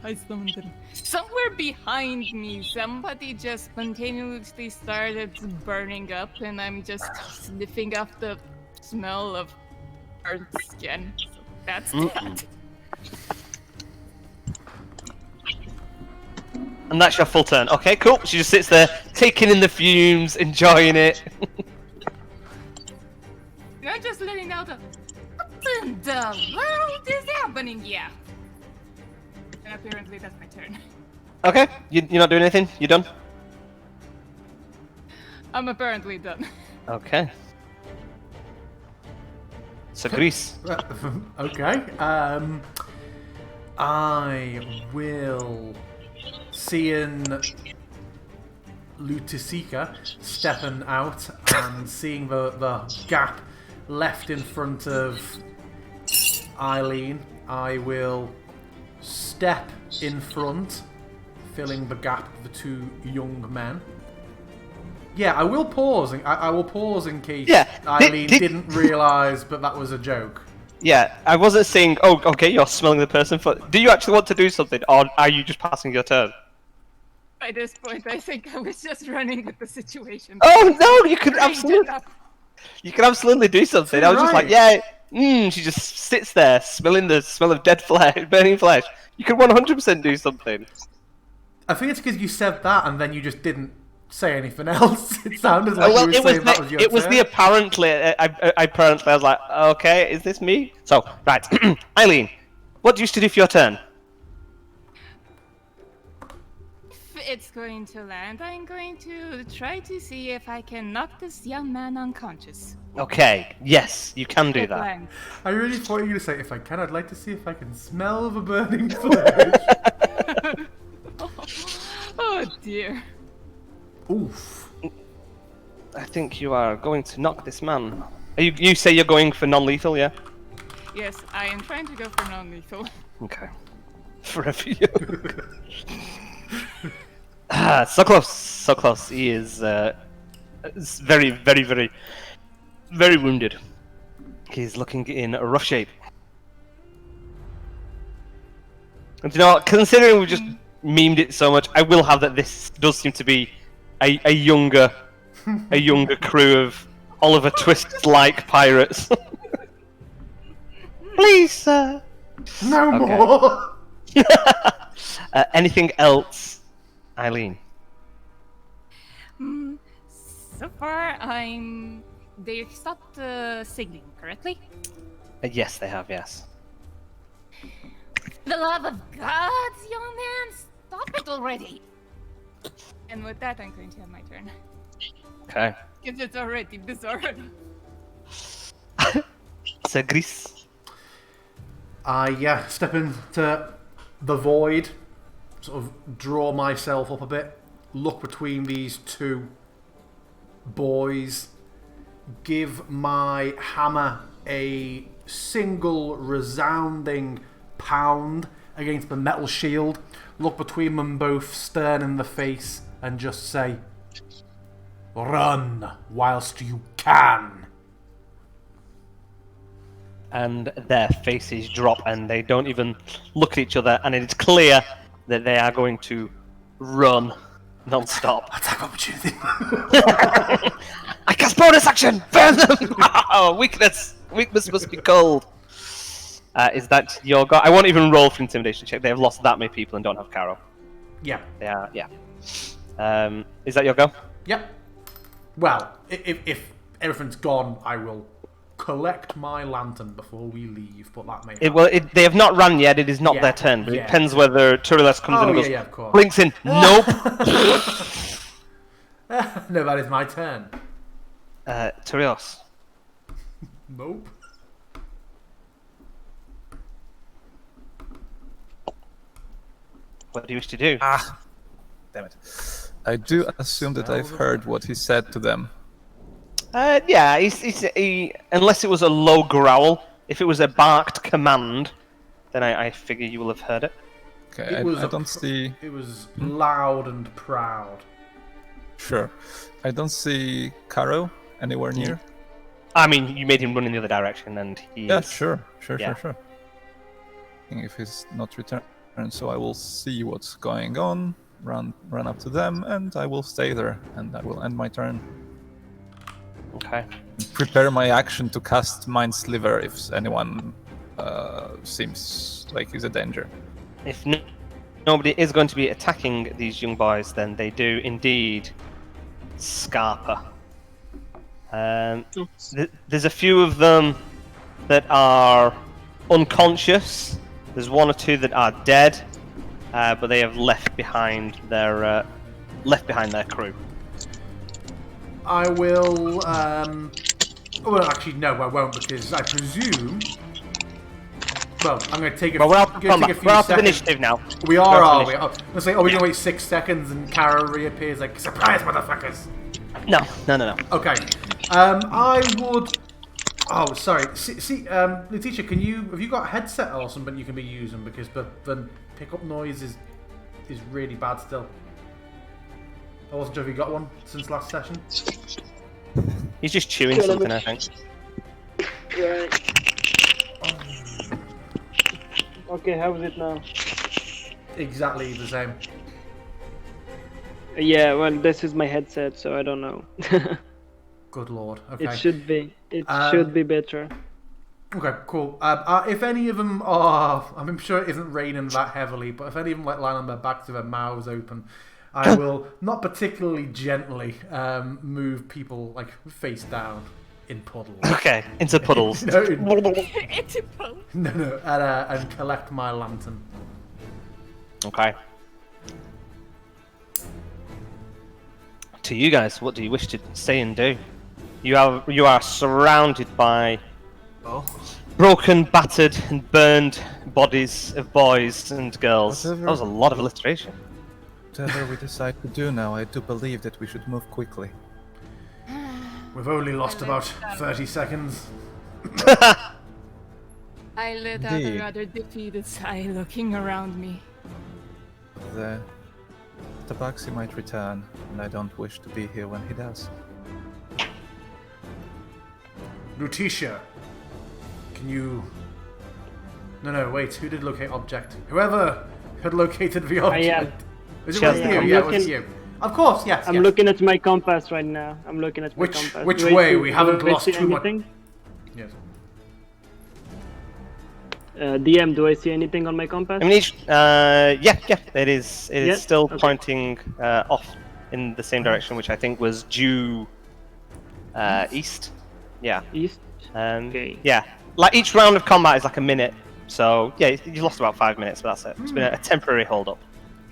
F: I summoned him. Somewhere behind me, somebody just spontaneously started burning up, and I'm just sniffing off the smell of burnt skin. So that's that.
B: And that's your full turn. Okay, cool. She just sits there, taking in the fumes, enjoying it.
F: And I'm just letting out a what in the world is happening here? And apparently that's my turn.
B: Okay, you're not doing anything? You done?
F: I'm apparently done.
B: Okay. So, Grease.
A: Okay. I will, seeing Lutisika stepping out and seeing the gap left in front of Eileen, I will step in front, filling the gap of the two young men. Yeah, I will pause. I will pause in case Eileen didn't realise, but that was a joke.
B: Yeah, I wasn't saying, oh, okay, you're smelling the person. Do you actually want to do something, or are you just passing your turn?
F: By this point, I think I was just running with the situation.
B: Oh no, you could
F: Strange
B: absolutely do something. I was just like, yeah, she just sits there smelling the smell of dead flesh, burning flesh. You could 100% do something.
A: I think it's because you said that and then you just didn't say anything else. It sounded like you were saying that was your turn.
B: It was the apparently. I apparently was like, okay, is this me? So, right, Eileen, what do you used to do for your turn?
F: If it's going to land, I'm going to try to see if I can knock this young man unconscious.
B: Okay, yes, you can do
F: It
B: that.
F: lands.
A: I really thought you were going to say, if I can, I'd like to see if I can smell the burning flesh.
F: Oh dear.
A: Oof.
B: I think you are going to knock this man. You say you're going for non-lethal, yeah?
F: Yes, I am trying to go for non-lethal.
B: Okay. Forever you. So close, so close. He is very, very, very, very wounded. He's looking in a rough shape. And you know what? Considering we just memed it so much, I will have that this does seem to be a younger crew of Oliver Twist-like pirates. Please, sir.
A: No more.
B: Anything else, Eileen?
F: So far, They've stopped signaling, correctly?
B: Yes, they have. Yes.
F: The love of God, young man, it already. And with that, I'm going to have my turn.
B: Okay.
F: Because it's already bizarre.
B: So Gris.
A: I step into the void, sort of draw myself up a bit, look between these two boys, give my hammer a single resounding pound against the metal shield, look between them both stern in the face, and just say, "Run whilst you can."
B: And their faces drop and they don't even look at each other, and it's clear that they are going to run non-stop.
A: Attack opportunity.
B: I cast bonus action! Burn them! Oh, weakness! Weakness must be cold. Is that your go? I won't even roll for intimidation check. They have lost that many people and don't have Caro.
A: Yeah.
B: They are, yeah. Is that your go?
A: Yep. Well, if everything's gone, I will collect my lantern before we leave, but that may happen.
B: They have not run yet. It is not
A: Yeah,
B: their turn, but
A: yeah.
B: it depends whether Turilas comes in and goes,
A: yeah, of course.
B: blinks in. Nope.
A: No, that is my turn.
B: Turilas.
A: Nope.
B: What do you wish to do?
D: Damn it. I do assume that I've heard what he said to them.
B: Yeah, he, unless it was a low growl, if it was a barked command, then I figure you will have heard it.
D: Okay,
A: It was
D: I don't see...
A: It was loud and proud.
D: Sure. I don't see Caro anywhere near.
B: I mean, you made him run in the other direction, and he.
D: Yeah, sure.
B: Yeah.
D: If he's not returned, so I will see what's going on, run up to them, and I will stay there, and I will end my turn.
B: Okay.
D: Prepare my action to cast Mind Sliver if anyone seems like he's a danger.
B: If nobody is going to be attacking these young boys, then they do indeed Scarper. There's a few of them that are unconscious. There's one or two that are dead, but they have left behind their crew.
A: I will. Well, actually, no, I won't, because I presume. Well, I'm going to take a.
B: Well, we're out
A: I'm
B: of
A: gonna
B: combat.
A: take a few
B: We're out of
A: seconds.
B: initiative now.
A: We
B: We're
A: are,
B: out
A: are
B: of
A: we?
B: initiative.
A: I'm going to say, we're going to wait 6 seconds, and Kara reappears like, "Surprise, motherfuckers!"
B: No.
A: Okay. I would. Oh, sorry. See, Letitia, have you got a headset or something you can be using, because the pickup noise is really bad still. I wasn't sure if you got one since last session.
B: He's just chewing something, I think.
E: Right. Okay, how is it now?
A: Exactly the same.
E: Yeah, well, this is my headset, so I don't know.
A: Good lord. Okay.
E: It should be. It should be better.
A: Okay, cool. If any of them are, I'm sure it isn't raining that heavily, but if any of them lie on their backs with their mouths open, I will not particularly gently move people like face down in puddles.
B: Okay, into puddles.
A: No,
F: It's a pole.
A: no, and collect my lantern.
B: Okay. To you guys, what do you wish to say and do? You are surrounded by broken, battered, and burned bodies of boys and girls.
D: Whatever.
B: That was a lot of alliteration.
D: Whatever we decide to do now, I do believe that we should move quickly.
A: We've only lost about 30 seconds.
F: I let out a
D: Indeed.
F: rather defeated sigh looking around me.
D: The Tabaxi might return, and I don't wish to be here when he does.
A: Lutetia, can you... No, wait, who did locate object? Whoever had located the object. Is it
B: Chelsea.
A: you?
E: I'm
A: Yeah, it
E: looking-
A: was you. Of course, yes.
E: I'm
A: yes.
E: looking at my compass right now. I'm looking at my
A: Which-
E: compass.
A: which
E: Do I
A: way?
E: see-
A: We haven't
E: do I
A: lost
E: see
A: too much-
E: anything?
A: Yes.
E: DM, do I see anything on my compass?
B: I mean, it is
E: Yeah?
B: still
E: Okay.
B: pointing off in the same direction, which I think was due east. Yeah.
E: East? Okay.
B: Yeah. Like each round of combat is like a minute, so yeah, you lost about 5 minutes, but that's it. It's been a temporary hold up.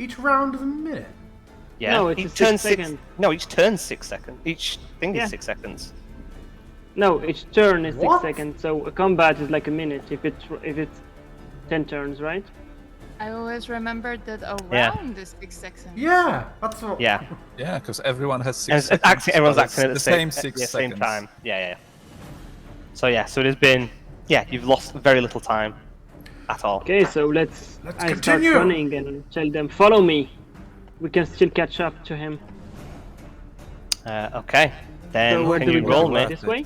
A: Each round is a minute.
B: Yeah.
E: No, it's
B: each
E: a 6
B: turn
E: second.
B: No, each turn's 6 seconds. Each thing
E: Yeah.
B: is 6 seconds.
E: No, each turn is
A: What?
E: 6 seconds. So a combat is like a minute if it's 10 turns, right?
F: I always remembered that a
B: Yeah.
F: round is 6 seconds.
A: Yeah, that's what.
B: Yeah.
D: Yeah, because everyone has 6
B: And
D: seconds.
B: everyone's
D: but it's
B: acting at the same,
D: 6
B: the same
D: seconds.
B: time. Yeah. So it has been. Yeah, you've lost very little time at all.
E: Okay, so let's I
A: continue.
E: start running and tell them follow me. We can still catch up to him.
B: Okay. Then
E: So where
B: can
E: do we
B: you
E: go?
B: roll me?
E: This way?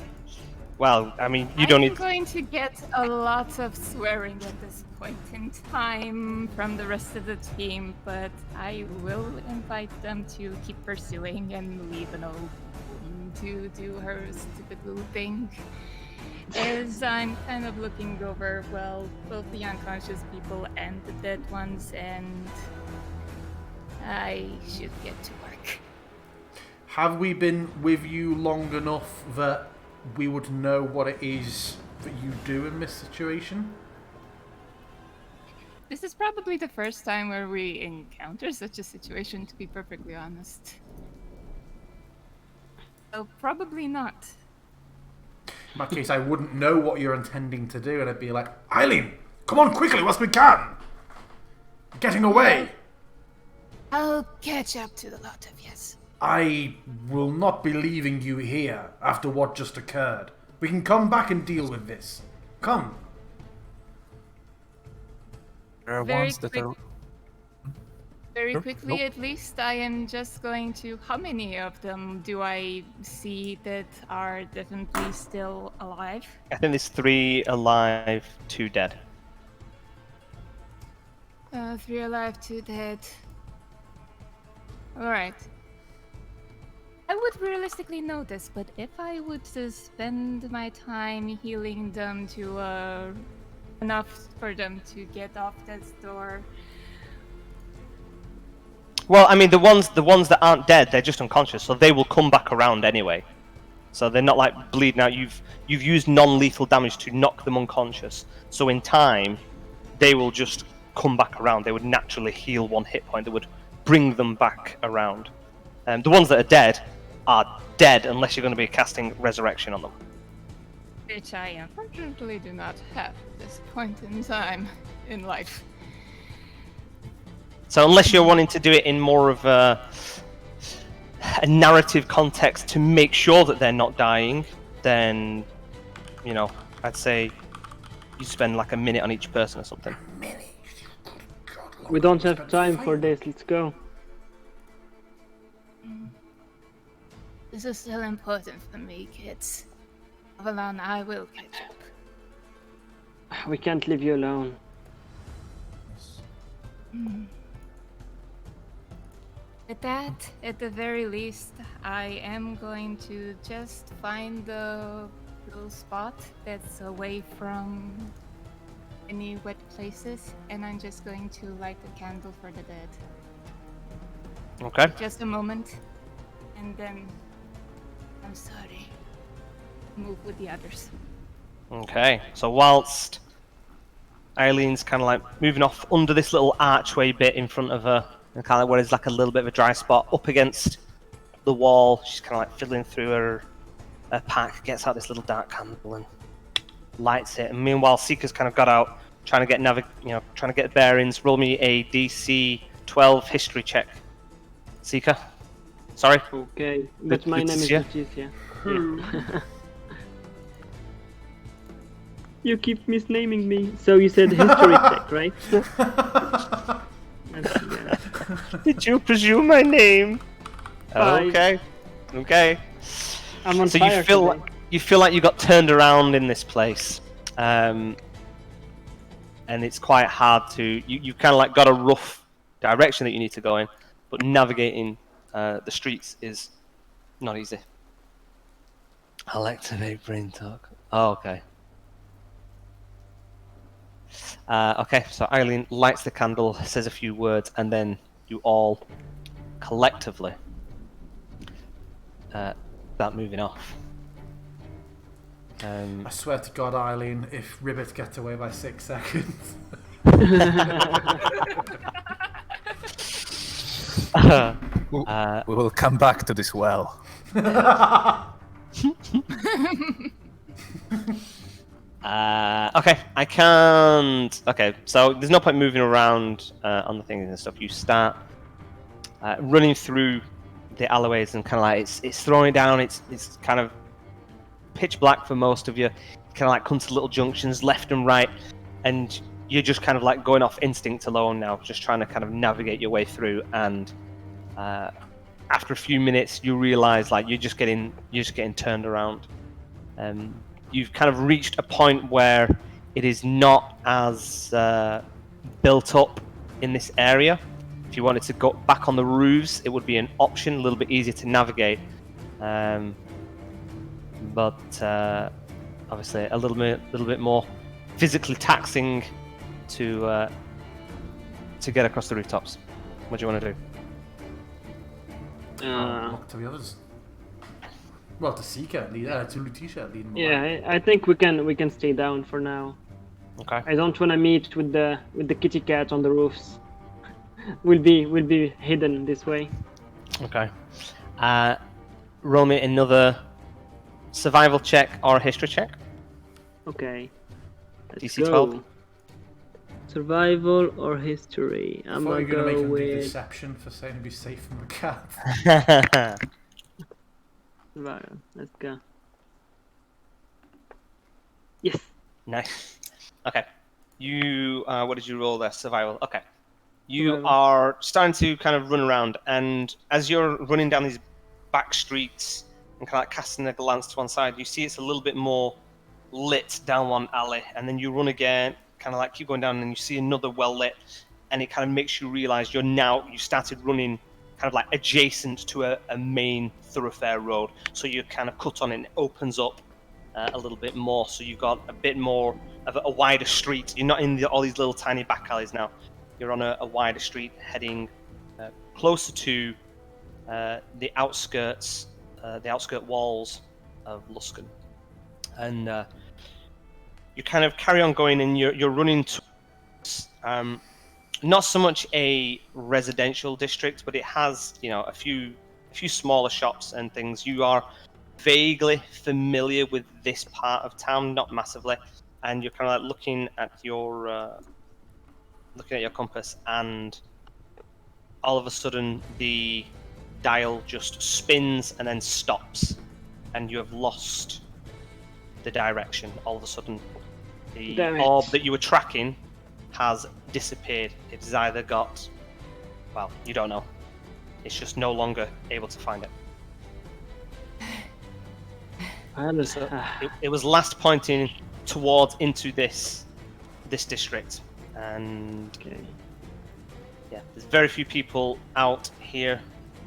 B: Well, I mean, you don't
F: I'm
B: need.
F: going to get a lot of swearing at this point in time from the rest of the team, but I will invite them to keep pursuing and leave an old woman to do her stupid little thing. As I'm kind of looking over, well, both the unconscious people and the dead ones, and I should get to work.
A: Have we been with you long enough that we would know what it is that you do in this situation?
F: This is probably the first time where we encounter such a situation, to be perfectly honest. So probably not.
A: In that case, I wouldn't know what you're intending to do, and I'd be like, Eileen, come on quickly, whilst we can! Getting away!
F: I'll catch up to the lot of yes.
A: I will not be leaving you here after what just occurred. We can come back and deal with this. Come.
D: There are
F: Very
D: ones that
F: quick-
D: are.
F: Very
D: Sure.
F: quickly,
D: Nope.
F: at least, I am just going to. How many of them do I see that are definitely still alive?
B: I think there's 3 alive, 2 dead.
F: 3 alive, 2 dead. Alright. I would realistically know this, but if I would spend my time healing them to enough for them to get off that door.
B: Well, I mean, the ones that aren't dead, they're just unconscious, so they will come back around anyway. So they're not like bleeding out. You've used non-lethal damage to knock them unconscious. So in time, they will just come back around. They would naturally heal 1 hit point that would bring them back around. The ones that are dead unless you're going to be casting resurrection on them.
F: Which I unfortunately do not have at this point in time in life.
B: So unless you're wanting to do it in more of a narrative context to make sure that they're not dying, then, I'd say you spend like a minute on each person or something.
E: We don't have time for this. Let's go.
F: This is still important for me, kids. Avalon, I will catch up.
E: We can't leave you alone.
F: At that, at the very least, I am going to just find the little spot that's away from any wet places, and I'm just going to light a candle for the dead.
B: Okay.
F: Just a moment, and then I'm sorry. Move with the others.
B: Okay. So whilst Eileen's kind of like moving off under this little archway bit in front of her, and kind of where there's like a little bit of a dry spot up against the wall, she's kind of like fiddling through her pack, gets out this little dark candle and lights it. And meanwhile, Seeker's kind of got out, trying to get trying to get bearings. Roll me a DC 12 history check. Seeker. Sorry.
E: Okay, but my
B: good to
E: name is
B: see ya.
E: Leticia. Yeah. You keep misnaming me. So you said history check, right? Yeah.
B: Did you presume my name?
E: Five.
B: Okay.
E: I'm on
B: So
E: fire today.
B: you feel like you got turned around in this place, and it's quite hard to. You kind of like got a rough direction that you need to go in, but navigating the streets is not easy. I'll activate brain talk. Oh, okay. Okay, so Eileen lights the candle, says a few words, and then you all collectively start moving off.
A: I swear to God, Eileen, if Ribbit gets away by 6 seconds.
D: We
B: Uh,
D: we will come back to this well.
B: Okay, I can't. Okay, so there's no point moving around on the things and stuff. You start running through the alleyways and kind of like it's throwing down. It's kind of pitch black for most of you. Kind of like come to little junctions left and right, and you're just kind of like going off instinct alone now, just trying to kind of navigate your way through. And after a few minutes, you realize like you're just getting turned around. You've kind of reached a point where it is not as built up in this area. If you wanted to go back on the roofs, it would be an option, a little bit easier to navigate. But obviously a little bit more physically taxing to get across the rooftops. What do you want to do?
A: Look to the others. Well, to Seeker, to Lutetia, lead them away.
E: Yeah, I think we can stay down for now.
B: Okay.
E: I don't want to meet with the kitty cat on the roofs. We'll be hidden this way.
B: Okay. Roll me another survival check or a history check.
E: Okay. Let's
B: DC
E: go.
B: 12.
E: Survival or history?
A: I
E: I'm
A: thought
E: gonna
A: you were going to
E: go
A: make them do
E: with
A: deception for saying to be safe from the cat.
E: survival. Let's go. Yes.
B: Nice. Okay. You, what did you roll there? Survival. Okay. You
E: Survival.
B: are starting to kind of run around, and as you're running down these back streets and kind of like casting a glance to one side, you see it's a little bit more lit down one alley, and then you run again, kind of like keep going down, and you see another well lit, and it kind of makes you realize you started running kind of like adjacent to a main thoroughfare road, so you kind of cut on it and it opens up a little bit more, so you've got a bit more of a wider street. You're not in all these little tiny back alleys now. You're on a wider street heading closer to the outskirt walls of Luskan. And you kind of carry on going, and you're running towards not so much a residential district, but it has a few smaller shops and things. You are vaguely familiar with this part of town, not massively, and you're kind of like looking at your compass, and all of a sudden the dial just spins and then stops, and you have lost the direction. All of a sudden the
E: Damn it.
B: orb that you were tracking has disappeared. It's either got, well, you don't know, it's just no longer able to find it. So it was last pointing towards into this district, and
E: Okay.
B: yeah, there's very few people out here.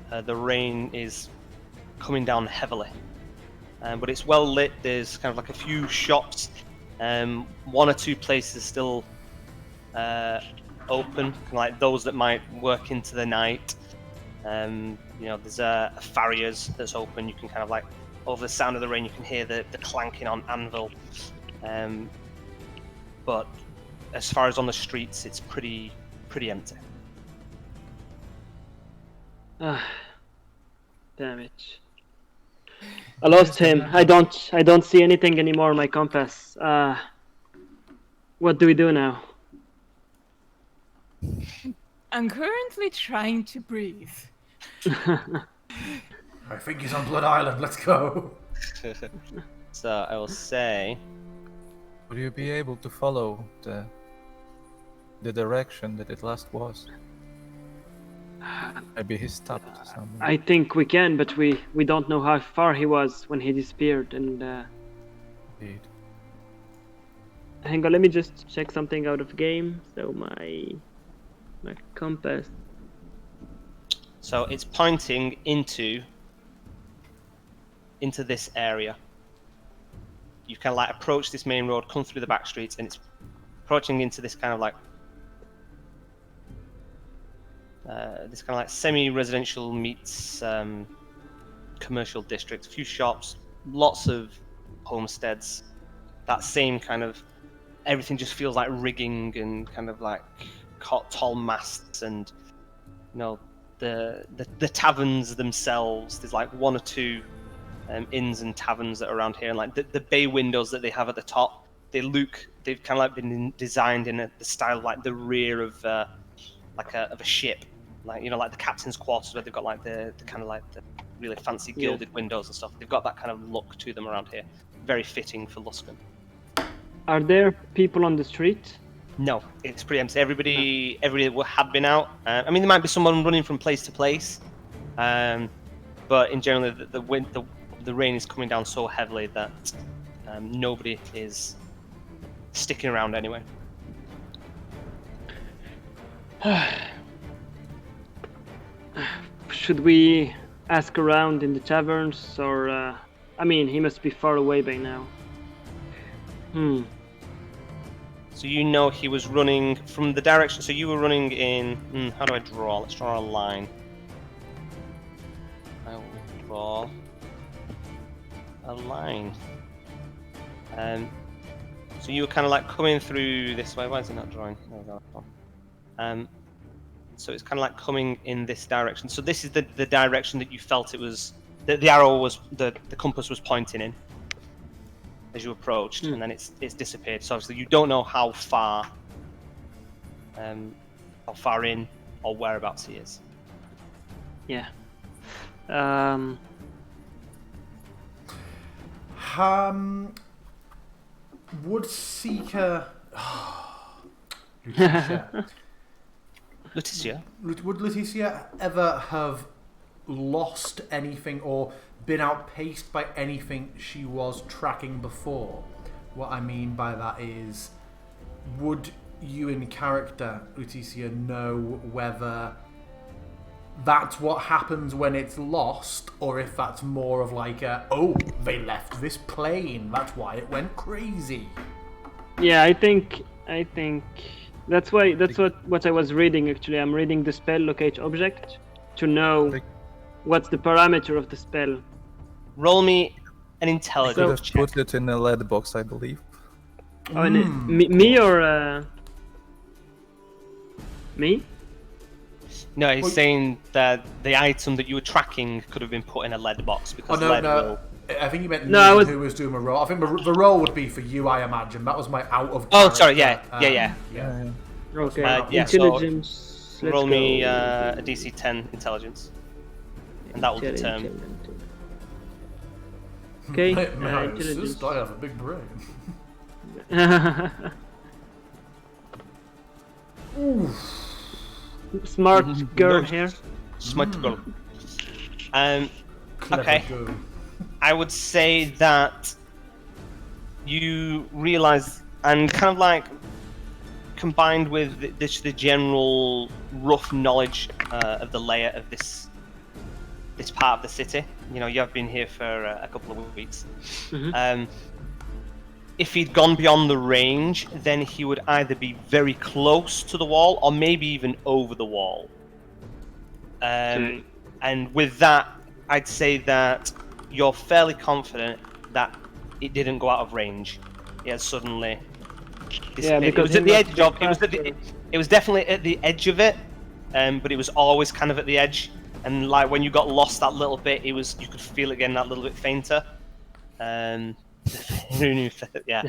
B: The rain is coming down heavily, but it's well lit. There's kind of like a few shops, one or two places still open, kind of like those that might work into the night. There's a farrier's that's open. You can kind of like, over the sound of the rain, you can hear the clanking on anvil. But as far as on the streets, it's pretty empty.
E: Damn it. I lost him. I don't see anything anymore on my compass. What do we do now?
F: I'm currently trying to breathe.
A: I think he's on Blood Island, let's go.
B: So I will say,
D: Will you be able to follow the direction that it last was? Maybe he stopped somewhere.
E: I think we can, but we don't know how far he was when he disappeared. And
D: Indeed.
E: hang on, let me just check something out of game. So my compass.
B: so it's pointing into this area. You kind of like approach this main road, come through the back streets, and it's approaching into this kind of like semi-residential meets commercial district. A few shops, lots of homesteads. That same kind of, everything just feels like rigging and kind of like tall masts, and the taverns themselves. There's like one or two inns and taverns that are around here, and like the bay windows that they have at the top, they've kind of like been designed in the style of like the rear of like of a ship, like like the captain's quarters where they've got like the kind of like the really fancy gilded windows and stuff. They've got that kind of look to them around here. Very fitting for Luskan.
E: Are there people on the street?
B: No, it's pretty empty. Everybody had been out. I mean, there might be someone running from place to place, but in general, the rain is coming down so heavily that nobody is sticking around anyway.
E: Should we ask around in the taverns, or I mean, he must be far away by now.
B: So he was running from the direction. So you were running in. How do I draw? Let's draw a line. I will draw a line. So you were kind of like coming through this way. Why is it not drawing? There we go. So it's kind of like coming in this direction. So this is the direction that you felt it was. The arrow was the compass was pointing in as you approached, and then it's disappeared. So obviously you don't know how far in or whereabouts he is.
E: Yeah.
A: Would Seeker...
B: Leticia?
A: Would Leticia ever have lost anything or been outpaced by anything she was tracking before? What I mean by that is, would you in character, Leticia, know whether that's what happens when it's lost, or if that's more of like they left this plane, that's why it went crazy?
E: Yeah, I think that's what I was reading actually. I'm reading the spell locate object to know what's the parameter of the spell.
B: Roll me an
D: I
B: intelligence
D: could have
B: check.
D: put it in a lead box, I believe.
E: Oh, and me or me?
B: No, he's saying that the item that you were tracking could have been put in a lead box because lead will...
A: I think you meant
E: No,
A: who was doing a roll. I think the roll would be for you, I imagine. That was my out of
B: Oh, sorry,
A: character,
B: yeah.
E: Okay.
B: Yeah, so
E: Intelligence. Let's
B: Roll me
E: go.
B: a DC 10 intelligence, and that will determine.
E: Okay.
A: May I
E: Intelligence.
A: insist? I have a big brain.
E: Smart girl here.
B: Smart girl.
A: Clever
B: Okay.
A: girl.
B: I would say that you realize, and kind of like combined with the general rough knowledge of the layout of this part of the city. You have been here for a couple of weeks. If he'd gone beyond the range, then he would either be very close to the wall or maybe even over the wall. And with that, I'd say that you're fairly confident that it didn't go out of range. It has suddenly disappeared. It was at the edge of it was definitely at the edge of it, but it was always kind of at the edge. And like when you got lost that little bit, you could feel it getting that little bit fainter. Yeah.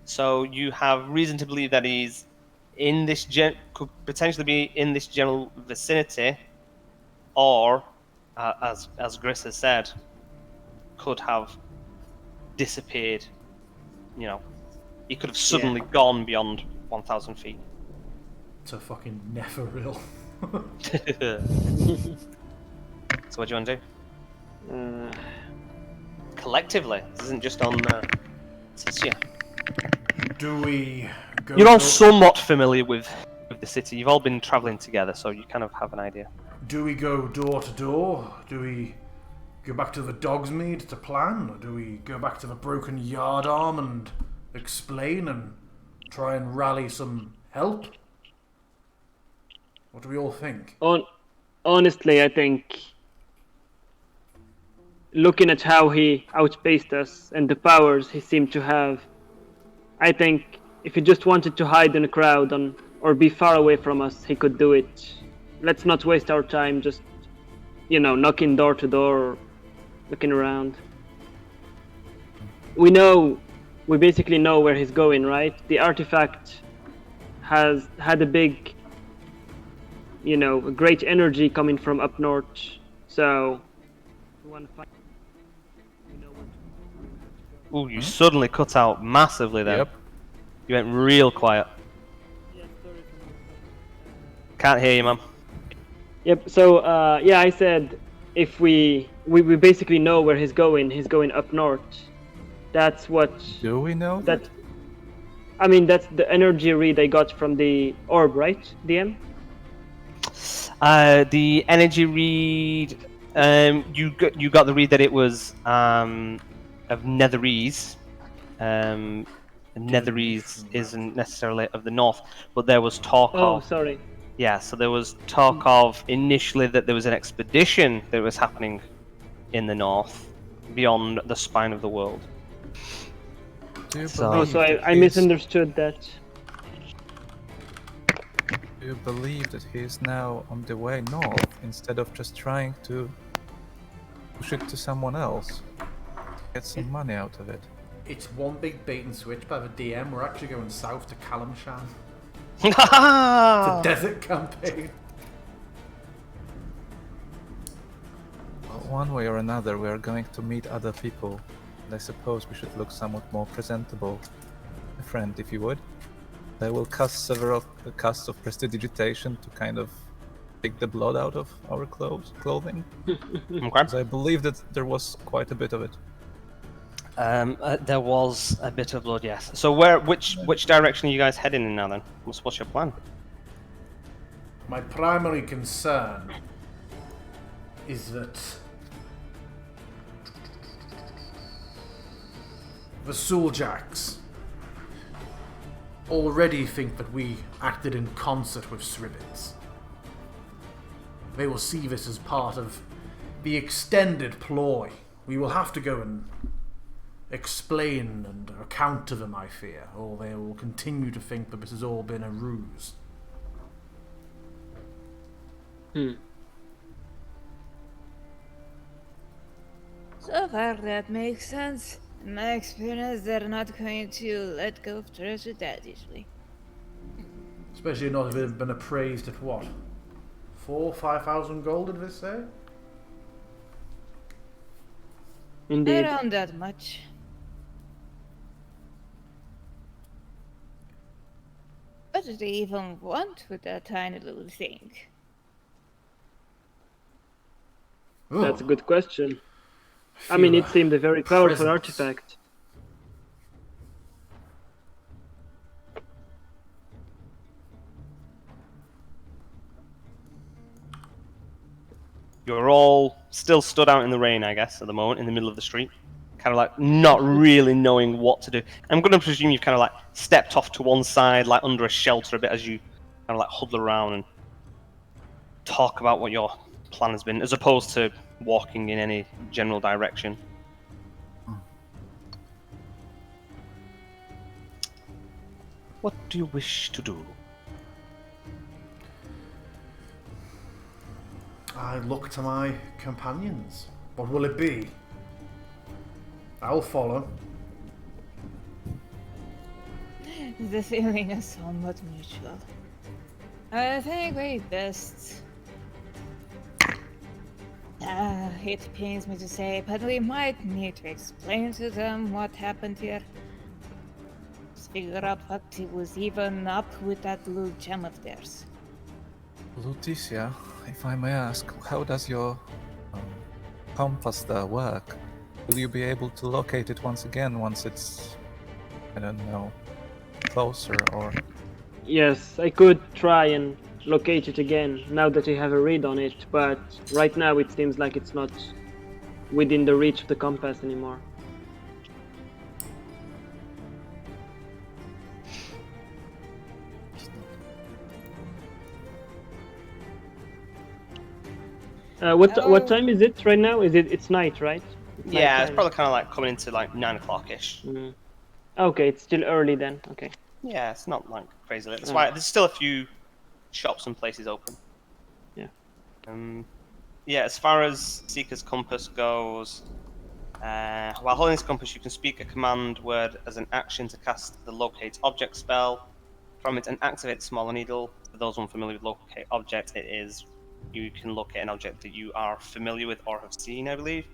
B: So you have reason to believe that he's in this could potentially be in this general vicinity, or as Gris has said, could have disappeared. He could have suddenly gone beyond 1,000 feet.
A: To fucking never real.
B: So what do you want to do? Collectively, this isn't just on Titia.
A: Do we go...
B: You're all somewhat familiar with the city. You've all been travelling together, so you kind of have an idea.
A: Do we go door to door? Do we go back to the Dogsmead to plan? Or do we go back to the Broken Yardarm and explain and try and rally some help? What do we all think?
E: Honestly, I think looking at how he outpaced us and the powers he seemed to have, I think if he just wanted to hide in a crowd on or be far away from us, he could do it. Let's not waste our time just, knocking door to door, or looking around. We basically know where he's going, right? The artifact has had a big, a great energy coming from up north. So, we want to find.
B: Ooh, you suddenly cut out massively there.
D: Yep.
B: You went real quiet. Can't hear you, man.
E: Yep. So, I said if we basically know where he's going up north. That's what.
D: Do we know that?
E: I mean, that's the energy read I got from the orb, right, DM?
B: The energy read, you got the read that it was of Netherese. Netherese isn't necessarily of the north, but there was talk
E: Oh,
B: of.
E: sorry.
B: Yeah, so there was talk of initially that there was an expedition that was happening in the north, beyond the spine of the world.
D: Do you
B: So-
D: believe
E: So
D: that
E: I
D: he's-
E: misunderstood that.
D: Do you believe that he is now on the way north instead of just trying to push it to someone else? Get some money out of it.
A: It's one big bait and switch by the DM. We're actually going south to Kalamshan.
B: Ah!
A: The desert campaign.
D: One way or another, we are going to meet other people, and I suppose we should look somewhat more presentable. My friend, if you would. I will cast several casts of prestidigitation to kind of take the blood out of our clothing.
B: Okay.
D: Because I believe that there was quite a bit of it.
B: There was a bit of blood, yes. So which direction are you guys heading in now then? What's your plan?
A: My primary concern is that the Suljaks already think that we acted in concert with Sribbits. They will see this as part of the extended ploy. We will have to go and explain and account to them, I fear, or they will continue to think that this has all been a ruse.
C: So far, that makes sense. In my experience, they're not going to let go of treasure that easily.
A: Especially not if they've been appraised at what? 4,000-5,000 gold, did they say?
E: Indeed.
C: Around that much. What do they even want with that tiny little thing?
E: That's a
A: Ugh.
E: good question. I mean, it seemed a very powerful
A: presence.
E: artifact.
B: You're all still stood out in the rain, I guess, at the moment, in the middle of the street. Kind of like not really knowing what to do. I'm going to presume you've kind of like stepped off to one side, like under a shelter a bit as you kind of like huddle around and talk about what your plan has been, as opposed to walking in any general direction. What do you wish to do?
A: I look to my companions. What will it be? I'll follow.
C: The feeling is somewhat mutual. I think we best. It pains me to say, but we might need to explain to them what happened here. Let's figure out what was even up with that little gem of theirs.
D: Lutetia, if I may ask, how does your compass there work? Will you be able to locate it once again once it's, I don't know, closer or...
E: Yes, I could try and locate it again now that I have a read on it, but right now it seems like it's not within the reach of the compass anymore. What time is it right now? It's night, right? It's
B: Yeah, it's
E: nighttime.
B: probably kind of like coming into like 9 o'clock ish.
E: Okay, it's still early then. Okay.
B: Yeah, it's not like crazy lit. That's why there's still a few shops and places open.
E: Yeah.
B: Yeah, as far as Seeker's Compass goes, while holding this compass, you can speak a command word as an action to cast the Locate Object spell from it and activate the smaller needle. For those unfamiliar with Locate Object, it is you can locate an object that you are familiar with or have seen, I believe.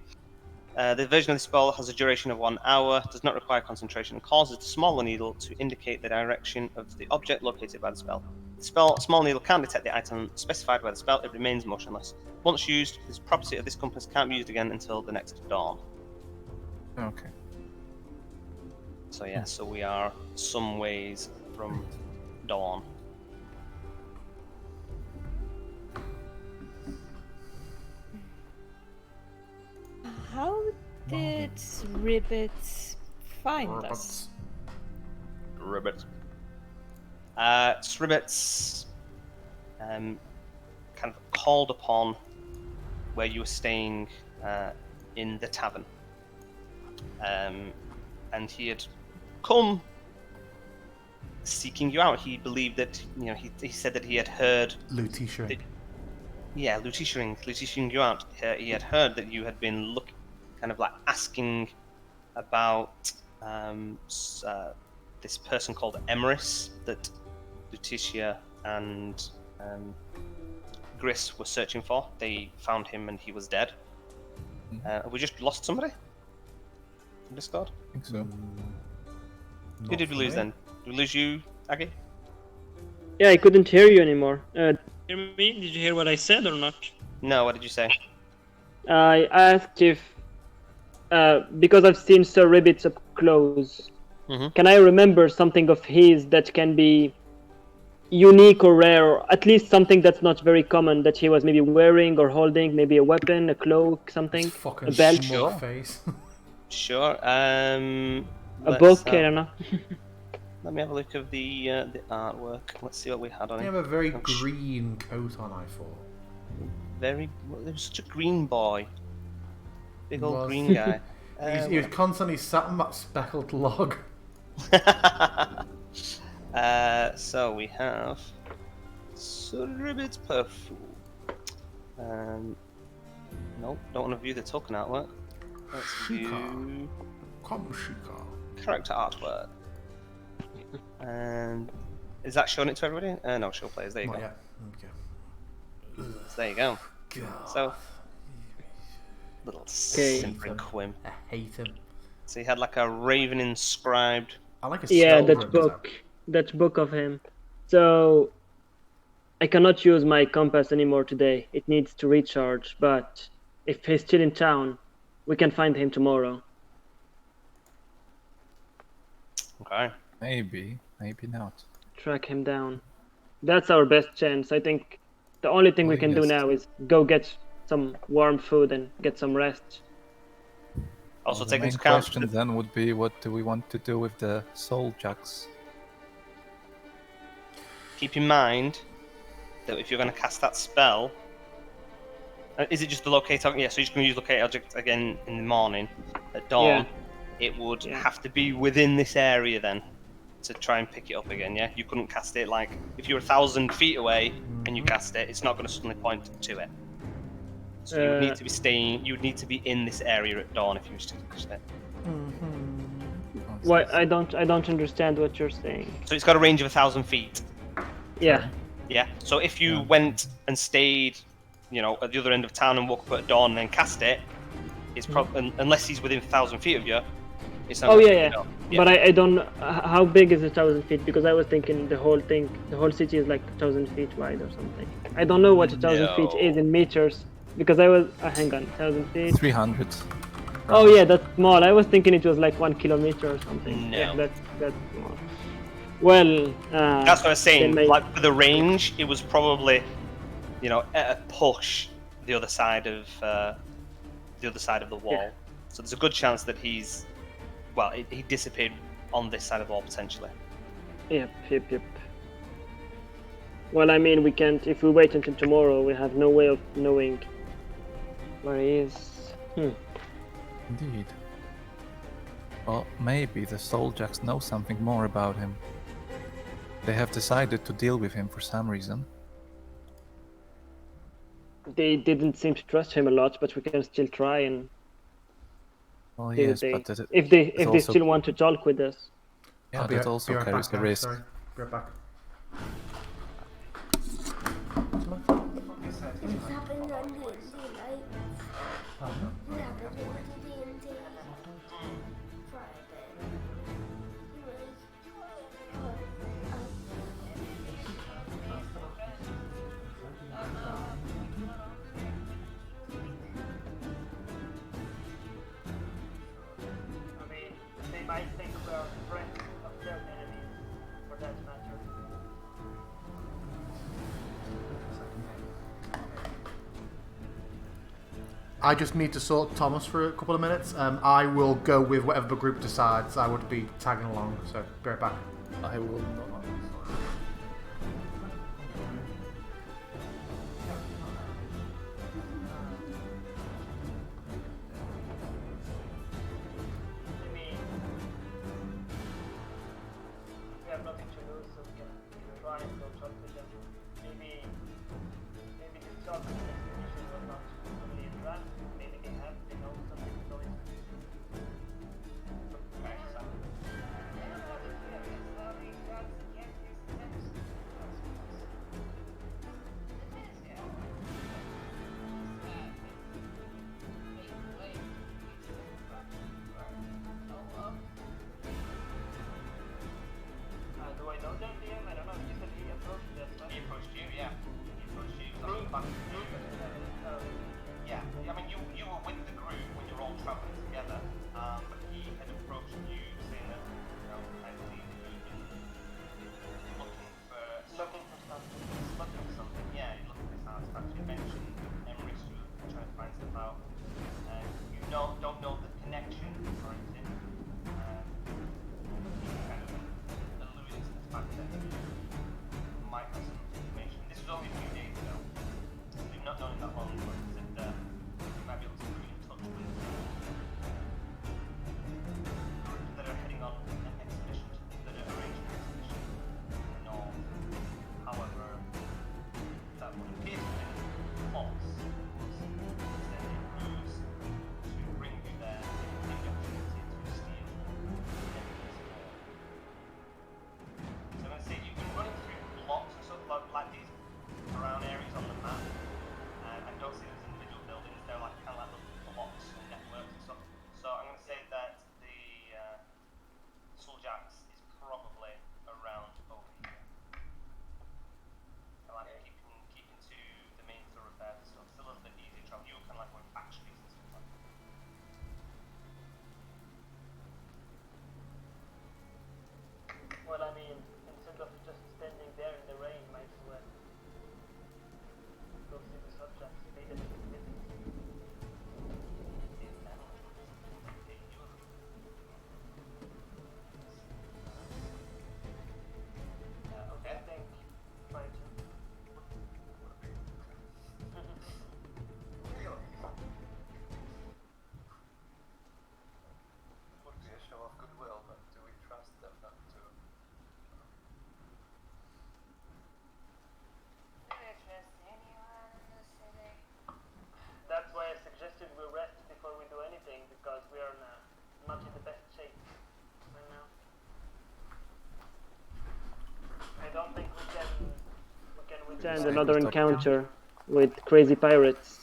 B: The version of the spell has a duration of 1 hour, does not require concentration, and causes the smaller needle to indicate the direction of the object located by the spell. The small needle can't detect the item specified by the spell, it remains motionless. Once used, this property of this compass can't be used again until the next dawn.
D: Okay.
B: So yeah, so we are some ways from dawn.
C: How did Ribbit find us?
B: Ribbit. Ribbits kind of called upon where you were staying in the tavern. And he had come seeking you out. He believed that, he said that he had heard...
A: Lutisha.
B: Lutisha you out. He had heard that you had been asking about this person called Emeris that Lutisha and Gris were searching for. They found him and he was dead. Have we just lost somebody? In Discord?
D: I think so.
B: Who did we lose then? Did we lose you, Aggie?
E: Yeah, I couldn't hear you anymore. Hear me? Did you hear what I said or not?
B: No, what did you say?
E: I asked if, because I've seen Sir Ribbits up close, can I remember something of his that can be unique or rare, or at least something that's not very common that he was maybe wearing or holding, maybe a weapon, a cloak, something,
A: His fucking
E: a belt,
A: smug face.
B: Sure.
E: a book, I don't know.
B: Let me have a look of the artwork. Let's see what we had on
A: He
B: it.
A: had a very green coat on, I thought.
B: There was such a green boy. Big
A: He
B: old
A: was.
B: green guy.
A: He was constantly sat on that speckled log.
B: So we have Sir Ribbit's perfume. Nope, don't want to view the token artwork. Let's view
A: Come, Shika.
B: character artwork. And is that showing it to everybody? No, show players. There you
A: Not
B: go.
A: yet. Okay.
B: So there you go.
A: God.
B: So little simpering quim.
A: I hate him.
B: So he had like a raven inscribed.
A: I like a
E: Yeah,
A: spell
E: that
A: book.
E: book. That book of him. So I cannot use my compass anymore today. It needs to recharge, but if he's still in town, we can find him tomorrow.
B: Okay.
D: Maybe not.
E: Track him down. That's our best chance. I think the only thing we can do
D: Yes.
E: now is go get some warm food and get some rest.
B: Also
D: The
B: take
D: main
B: into account.
D: question then would be, what do we want to do with the soul jacks?
B: Keep in mind that if you're going to cast that spell, is it just the locate object? Yeah, so you're just going to use locate object again in the morning at dawn.
E: Yeah.
B: It would
E: Yeah.
B: have to be within this area then to try and pick it up again. Yeah, you couldn't cast it like if you're 1,000 feet away and you cast it, it's not going to suddenly point to it. So you would need to be staying. You would need to be in this area at dawn if you wish to cast it.
E: Why? I don't understand what you're saying.
B: So it's got a range of 1,000 feet.
E: Yeah.
B: Yeah. So if you went and stayed, at the other end of town and woke up at dawn and then cast it, it's probably unless he's within 1,000 feet of you, it's not.
E: Oh
B: gonna
E: yeah,
B: pick it
E: yeah.
B: up.
E: But I don't. How big is 1,000 feet? Because I was thinking the whole city is like 1,000 feet wide or something. I don't know what 1,000 feet is in meters because I was. Hang on, 1,000 feet.
D: 300.
E: Oh yeah, that's small. I was thinking it was like 1 kilometer or something.
B: No.
E: Yeah, that's small. Well,
B: That's what I was saying.
E: then
B: Like for the range, it was probably, at a push, the other side of the wall.
E: Yeah.
B: So there's a good chance that he disappeared on this side of the wall potentially.
E: Yep. Well, I mean, we can't. If we wait until tomorrow, we have no way of knowing where he is.
D: Indeed. Well, maybe the soul jacks know something more about him. They have decided to deal with him for some reason.
E: They didn't seem to trust him a lot, but we can still try and
D: Well,
E: see
D: yes,
E: what
D: but
E: if they
D: also,
E: still want to talk with us.
D: yeah,
A: I'll
D: that also
A: be right
D: carries
A: back,
D: the
A: guys.
D: risk.
A: Sorry, be right back.
G: It's happened on D&D, right? It happened on D&D for a bit. He was,
E: I mean, they might think we are friends of their enemies, for that matter.
A: I just need to sort Thomas for a couple of minutes. I will go with whatever the group decides. I would be tagging along, so be right back.
D: I will not.
E: I mean, we have nothing to lose, so we can try and go talk with them. Maybe this talk with the expedition was not only a trap. Maybe they know something going. Do I know them, DM? I don't know. You said he approached us, right?
H: He approached you, yeah. He approached you. Yeah. I mean, you were with the group when you were all traveling together, but he had approached you saying that, I believe you've been looking for something. Yeah, you're looking for this artifact. You mentioned Emmerich, you were trying to find stuff out. You don't know the connection or anything. Kind of alluding to the fact that you might have some information. This was only a few days ago. We've not known that long, but he said that you might be able to put you in touch with groups that are heading on an expedition, that are arranging an expedition in the north. However, that would appear to be false. Was instead a ruse to bring you there in the opportunity to steal enemies more. So I'm going to say you've been running through blocks and stuff like these around areas on the map. I don't see those individual buildings. They're like kind of like little blocks and networks and stuff. So I'm going to say that the Souljax is probably around over here. I like keeping to the main thoroughfare and stuff. It's a little bit easier to travel. You were kind of like going back streets and stuff like that.
E: Well, I mean, instead of just standing there in the rain, might as well go see the subjects. They didn't visit. Okay, I think try to.
H: Would be a show of goodwill, but do we trust them not to?
E: That's why I suggested we rest before we do anything, because we are not in the best shape right now. I don't think we can withstand another encounter with crazy pirates.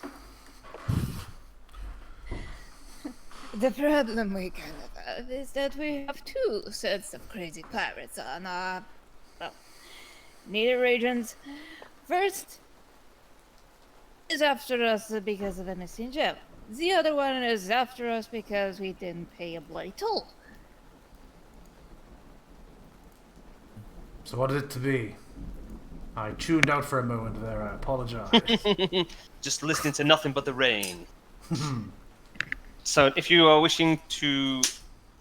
C: The problem we kind of have is that we have two sets of crazy pirates on our, well, neither regions. First is after us because of a missing gem. The other one is after us because we didn't pay a bloody toll.
A: So what is it to be? I tuned out for a moment there. I apologise.
B: Just listening to nothing but the rain. So if you are wishing to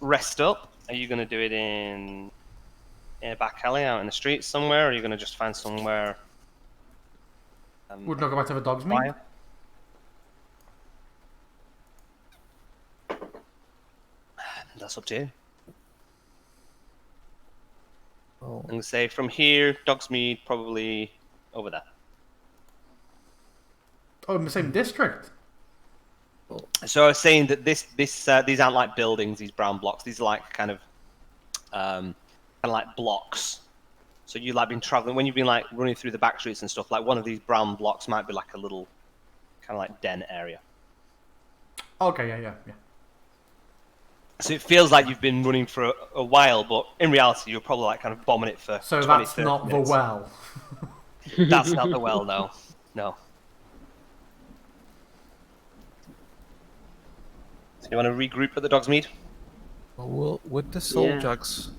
B: rest up, are you going to do it in a back alley out in the street somewhere, or are you going to just find somewhere?
A: Would not go back to have a dog's meat.
B: quiet? That's up to you.
D: Oh,
B: I'm gonna say from here, Dogsmead probably over there.
A: Oh, in the same district.
B: So I was saying that these aren't like buildings, these brown blocks. These are like kind of like blocks. So you've like been traveling when you've been like running through the back streets and stuff. Like one of these brown blocks might be like a little kind of like den area.
A: Okay, yeah.
B: So it feels like you've been running for a while, but in reality, you're probably like kind of bombing it for
A: So
B: 20,
A: that's
B: 30
A: not the
B: minutes.
A: well.
B: That's not the well, no. No. So you want to regroup at the Dogsmead?
D: well, would the Soljags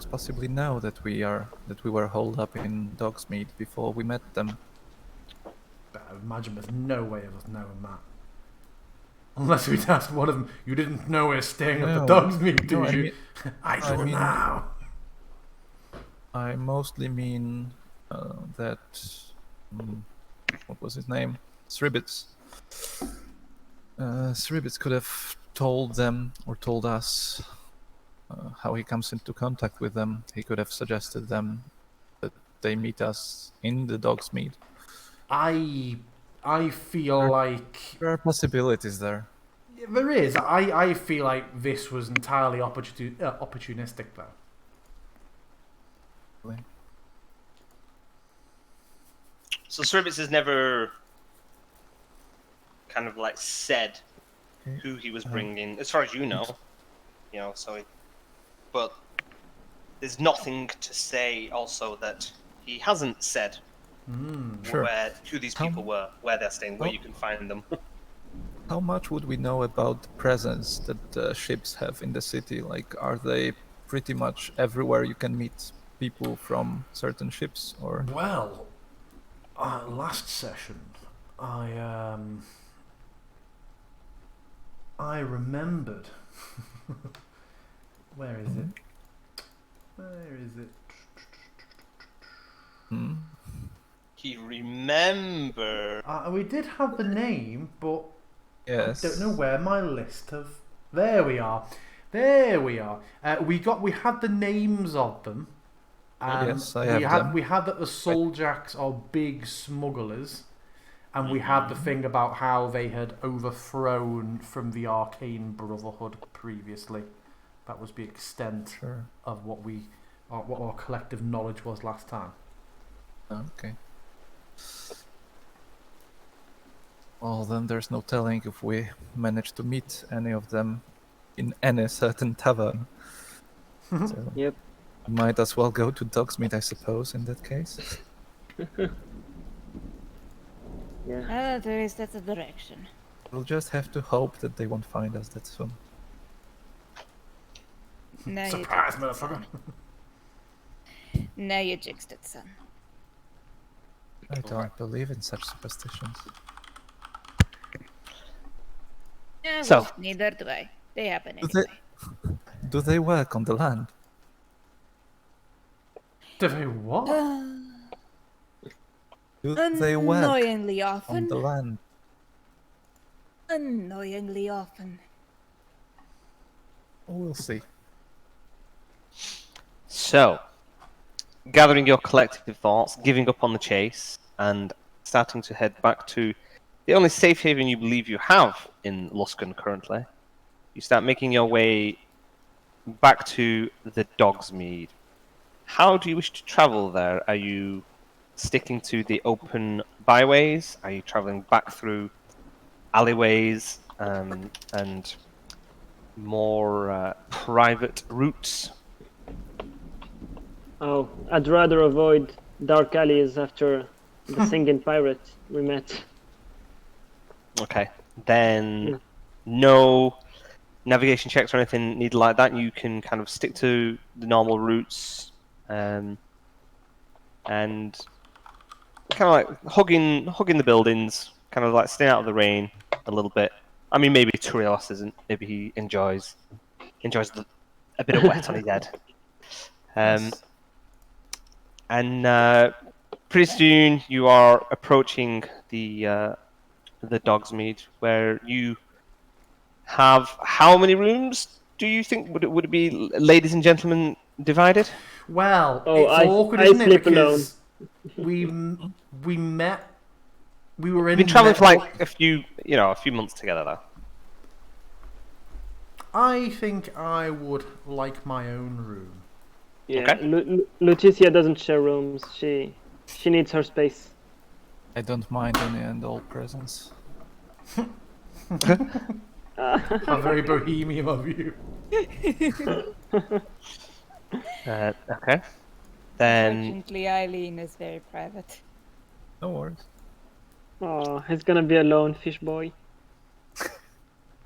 D: possibly know that we were holed up in Dogsmead before we met them?
A: But I imagine there's no way of us knowing that. Unless we'd asked one of them, you didn't know we're staying at the
D: No.
A: dog's meat, did
D: No, I
A: you?
D: mean-
A: I do
D: I mean-
A: now.
D: I mostly mean that what was his name? Sribbits. Sribbits could have told them or told us how he comes into contact with them. He could have suggested them that they meet us in the dog's meat.
A: I feel like
D: There are possibilities there.
A: there is. I feel like this was entirely opportunistic, though.
B: So Sribbits has never kind of like said who he was bringing, as far as you know. You know, so. But there's nothing to say also that he hasn't said
D: Sure.
B: who these people were, where they're staying, where you can find them.
D: How much would we know about the presence that ships have in the city? Like, are they pretty much everywhere you can meet people from certain ships, or?
A: Well, last session, I remembered. Where is it? Where is it?
B: He remember.
A: We did have the name, but
D: Yes.
A: I don't know where my list of. There we are. There we are. We had the names of them.
D: Yes, I have them.
A: We had that the Soljaks are big smugglers, and we had the thing about how they had overthrown from the Arcane Brotherhood previously. That was the extent of what our collective knowledge was last time.
D: Okay. Well, then there's no telling if we manage to meet any of them in any certain tavern. So
E: Yep.
D: we might as well go to Dogsmead, I suppose, in that case.
E: Yeah.
C: There is that direction.
D: We'll just have to hope that they won't find us that soon.
C: Now you
A: Surprise,
C: jinxed it, son.
A: motherfucker!
C: Now you jinxed it, son.
D: I don't believe in such superstitions.
C: Yeah,
B: So-
C: well, neither do I. They happen
D: Do they-
C: anyway.
D: Do they work on the land?
A: Do they what?
D: Do they work
C: Annoyingly
D: on
C: often.
D: the land?
C: Annoyingly often.
D: We'll see.
B: So, gathering your collective thoughts, giving up on the chase, and starting to head back to the only safe haven you believe you have in Luskan currently, you start making your way back to the Dogsmead. How do you wish to travel there? Are you sticking to the open byways? Are you traveling back through alleyways and more private routes?
E: Oh, I'd rather avoid dark alleys after the singing pirate we met.
B: Okay, then no navigation checks or anything needed like that. You can kind of stick to the normal routes and kind of like hugging the buildings, kind of like staying out of the rain a little bit. I mean, maybe Turios isn't. Maybe he enjoys a bit of wet on his head. And pretty soon you are approaching the Dogsmead, where you have how many rooms? Do you think would it be, ladies and gentlemen, divided?
A: Well,
E: Oh,
A: it's
E: I-
A: awkward,
E: I
A: isn't it?
E: sleep
A: Because we met. We were in.
B: We've been traveling for
A: Met-
B: like a few months together though.
A: I think I would like my own room.
E: Yeah,
B: Okay.
E: Lutetia doesn't share rooms. She needs her space.
D: I don't mind any and all presents.
A: How very bohemian of you.
B: Okay. Then
C: Unfortunately, Eileen is very private.
D: No worries.
E: Oh, he's gonna be alone, fish boy.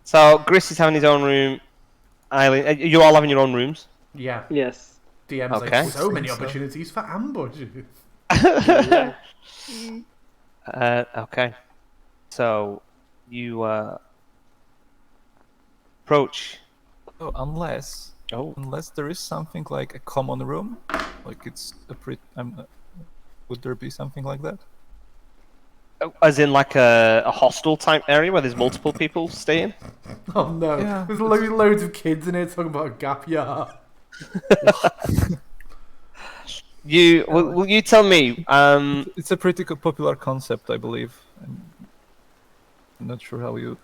B: so Gris is having his own room. Eileen, you all having your own rooms.
A: Yeah.
E: Yes.
A: DM's
B: Okay.
A: like so many
D: Think so.
A: opportunities for ambushes.
E: Yeah.
B: Okay. So you approach.
D: Oh, unless there is something like a common room, like it's a pretty. Would there be something like that?
B: As in like a hostel type area where there's multiple people staying?
A: Oh no,
D: Yeah.
A: there's loads of kids in here talking about a gap year.
B: Will you tell me?
D: It's a pretty popular concept, I believe. I'm not sure how you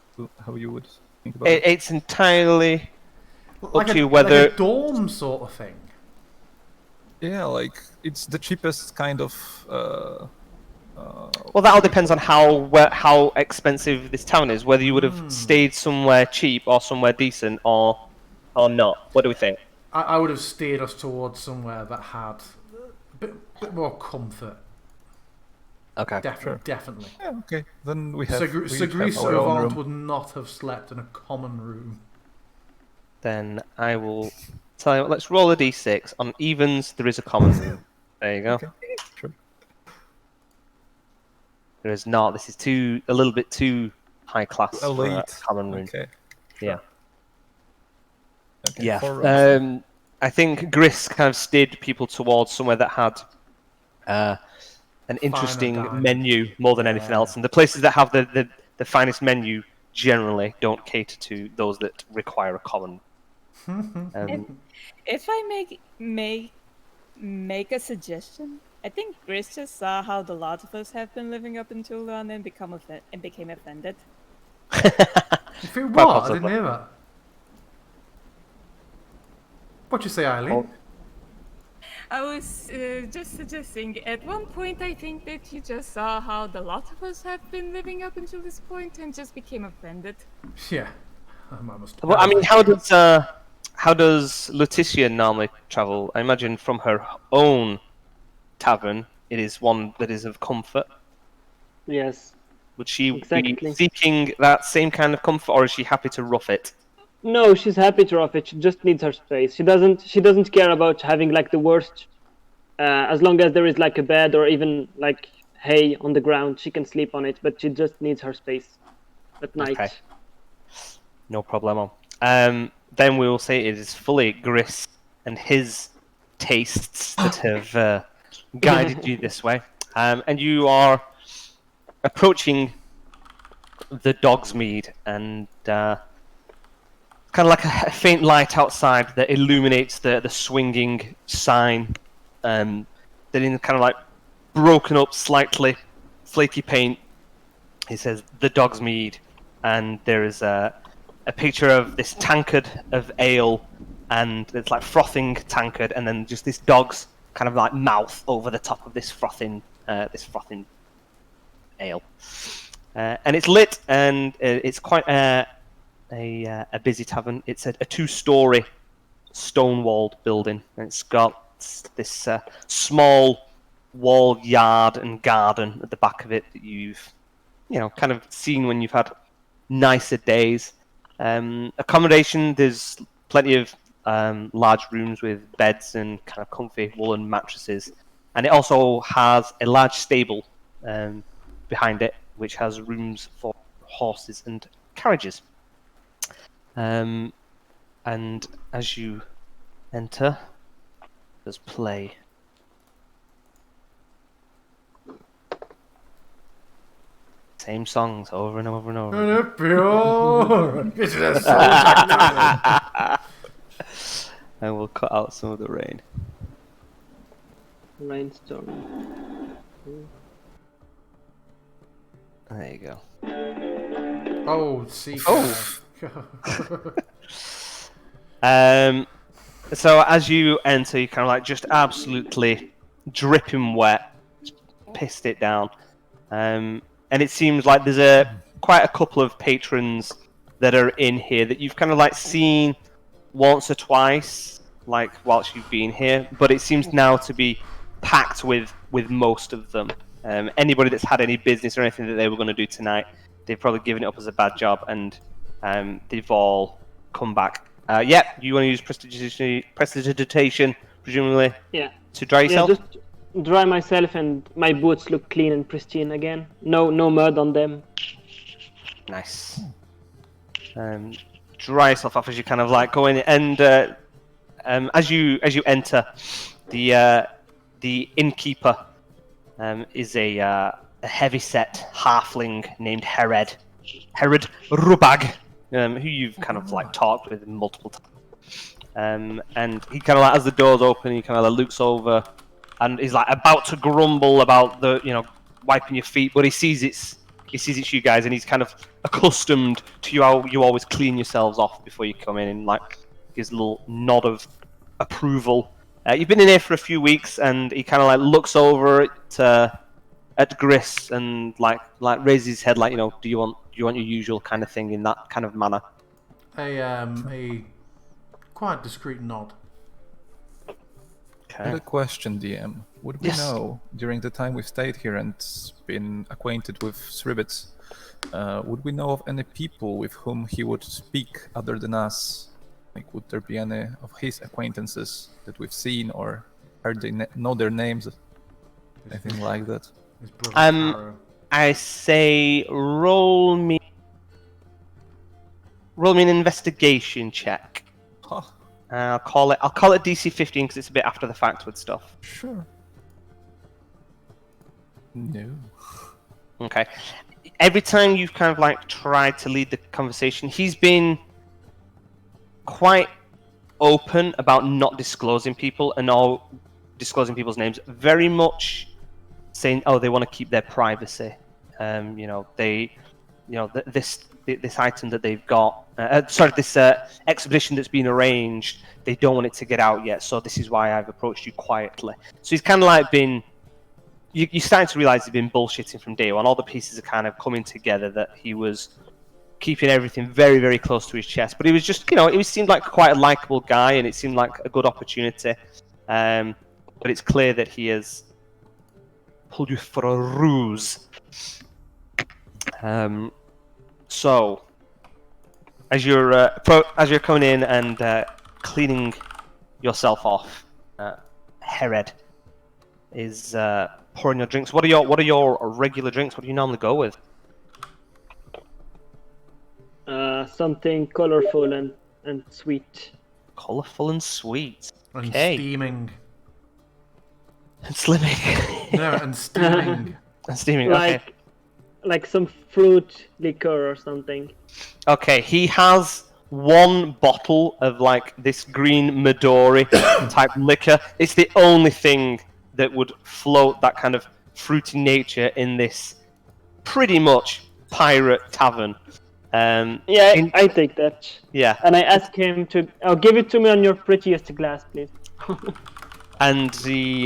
D: would think about it.
B: It's entirely
A: Like
B: to
A: a,
B: whether-
A: like a dorm sort of thing.
D: Yeah, like it's the cheapest kind of.
B: Well, that all depends on how expensive this town is. Whether you would have stayed somewhere cheap or somewhere decent, or not. What do we think?
A: I would have steered us towards somewhere that had a bit more comfort.
B: Okay.
A: Definitely.
D: Yeah, okay. Then we have. we each have
A: Gris
D: our own
A: Sauvant
D: room.
A: would not have slept in a common room.
B: Then I will tell you what. Let's roll a d6. On evens, there is a common room. There you go.
D: Okay. Sure.
B: There is not. This is a little bit too high class for a
D: Elite.
B: common room.
D: Okay.
B: Yeah.
D: Okay.
B: Yeah.
D: 4 rooms then.
B: I think Gris kind of steered people towards somewhere that had an interesting
A: dining.
B: menu more than anything
A: Yeah.
B: else, and the places that have the finest menu generally don't cater to those that require a common.
C: If I make a suggestion, I think Gris just saw how the lot of us have been living up until then and became offended.
A: If it
B: Quite
A: was, I
B: possibly.
A: didn't hear that. What you say, Eileen?
B: Oh.
F: I was just suggesting, at one point I think that you just saw how the lot of us have been living up until this point and just became offended.
A: Yeah. I must.
B: Well, I mean, how does Letitia normally travel? I imagine from her own tavern, it is one that is of comfort.
E: Yes.
B: Would she
E: Exactly.
B: be seeking that same kind of comfort, or is she happy to rough it?
E: No, she's happy to rough it. She just needs her space. She doesn't care about having like the worst. As long as there is like a bed or even like hay on the ground, she can sleep on it. But she just needs her space at night.
B: Okay. No problemo. Then we will say it is fully Gris and his tastes that have guided you this way. And you are approaching the Dog's Mead, and kind of like a faint light outside that illuminates the swinging sign. That in kind of like broken up, slightly flaky paint, it says the Dog's Mead, and there is a picture of this tankard of ale, and it's like frothing tankard, and then just this dog's kind of like mouth over the top of this frothing ale. And it's lit, and it's quite a busy tavern. It's a 2-story stone-walled building, and it's got this small walled yard and garden at the back of it that you've kind of seen when you've had nicer days. Accommodation, there's plenty of large rooms with beds and kind of comfy woolen mattresses, and it also has a large stable behind it, which has rooms for horses and carriages. And as you enter, there's play. Same songs over and over and over.
A: This is a soul.
B: And we'll cut out some of the rain.
E: Rainstorm.
B: There you go.
A: Oh, see.
B: So as you enter, you kind of like just absolutely dripping wet, pissed it down, and it seems like there's quite a couple of patrons that are in here that you've kind of like seen once or twice, like whilst you've been here, but it seems now to be packed with most of them. Anybody that's had any business or anything that they were going to do tonight, they've probably given it up as a bad job, and they've all come back. You want to use prestidigitation, presumably, to dry yourself?
E: Yeah, just dry myself, and my boots look clean and pristine again. No mud on them.
B: Nice. Dry yourself off as you kind of like go in, and as you enter, the innkeeper is a heavy-set halfling named Herod Rubag, who you've kind of like talked with multiple times. And he kind of like, as the doors open, he kind of like looks over, and he's like about to grumble about the wiping your feet, but he sees it's you guys, and he's kind of accustomed to how you always clean yourselves off before you come in, and like gives a little nod of approval. You've been in here for a few weeks, and he kind of like looks over at Gris and like raises his head, like, do you want your usual kind of thing in that kind of manner?
A: A quite discreet nod.
D: I have a question, DM. Would we know, during the time we've stayed here and been acquainted with Sribbits, would we know of any people with whom he would speak other than us? Like, would there be any of his acquaintances that we've seen or heard they know their names? Anything like that?
A: His brother Taro.
B: I say roll me an investigation check.
D: Huh.
B: I'll call it DC 15 because it's a bit after the fact with stuff.
D: Sure. No.
B: Okay. Every time you've kind of like tried to lead the conversation, he's been quite open about not disclosing people and all disclosing people's names. Very much saying, they want to keep their privacy. This item that they've got, this expedition that's been arranged, they don't want it to get out yet, so this is why I've approached you quietly. So he's kind of like been, you're starting to realise he's been bullshitting from day one. All the pieces are kind of coming together that he was keeping everything very, very close to his chest. But he was just, it seemed like quite a likeable guy, and it seemed like a good opportunity. But it's clear that he has pulled you for a ruse. So, as you're coming in and cleaning yourself off, Herod is pouring your drinks. What are your regular drinks? What do you normally go with?
E: Something colorful and sweet.
B: Colorful and sweet.
A: And
B: Okay.
A: steaming.
B: And slimming.
A: No, and steaming.
B: And steaming. Okay.
E: Like some fruit liquor or something.
B: Okay, he has one bottle of like this green Midori type liquor. It's the only thing that would float that kind of fruity nature in this pretty much pirate tavern.
E: I take that.
B: Yeah.
E: And I ask him to, give it to me on your prettiest glass, please.
B: And he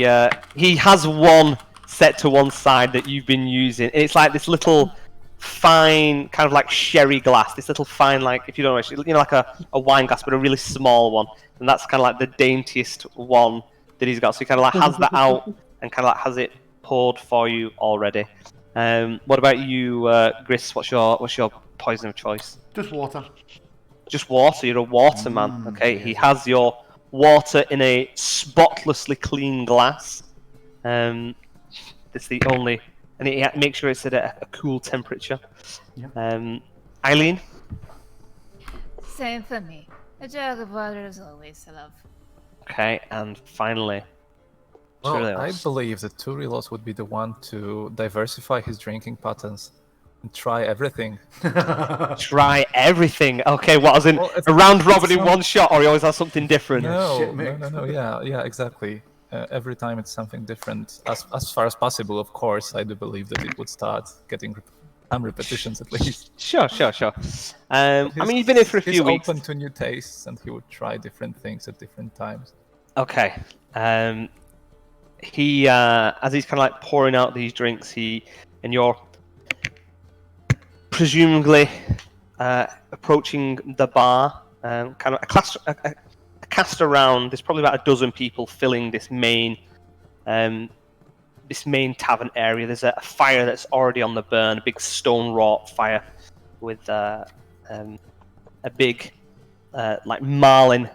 B: has one set to one side that you've been using. It's like this little fine, kind of like sherry glass. This little fine, like, if you don't know, like a wine glass, but a really small one. And that's kind of like the daintiest one that he's got. So he kind of like has that out and kind of like has it poured for you already. What about you, Gris? What's your poison of choice?
A: Just water.
B: Just water. You're a water man. Okay.
A: Yes.
B: He has your water in a spotlessly clean glass. It's the only, and he makes sure it's at a cool temperature.
A: Yeah.
B: Eileen?
F: Same for me. A jug of water is always a love.
B: Okay, and finally,
D: Well, I
B: Turilos.
D: believe that Turilos would be the one to diversify his drinking patterns and try everything.
B: Try everything. Okay, what, as in
D: Well,
B: a round robin
D: it's
B: in
D: not-
B: one shot, or he always has something different?
D: No,
A: Shit
D: no,
A: mix.
D: no, no, yeah, exactly. every time it's something different. As far as possible, of course, I do believe that it would start getting some repetitions at least.
B: Sure. I mean, you've been here for a
D: He's
B: few weeks.
D: open to new tastes, and he would try different things at different times.
B: Okay. He, as he's kind of like pouring out these drinks, and you're presumably approaching the bar, kind of a cast around. There's probably about a dozen people filling this main tavern area. There's a fire that's already on the burn, a big stone wrought fire with a big like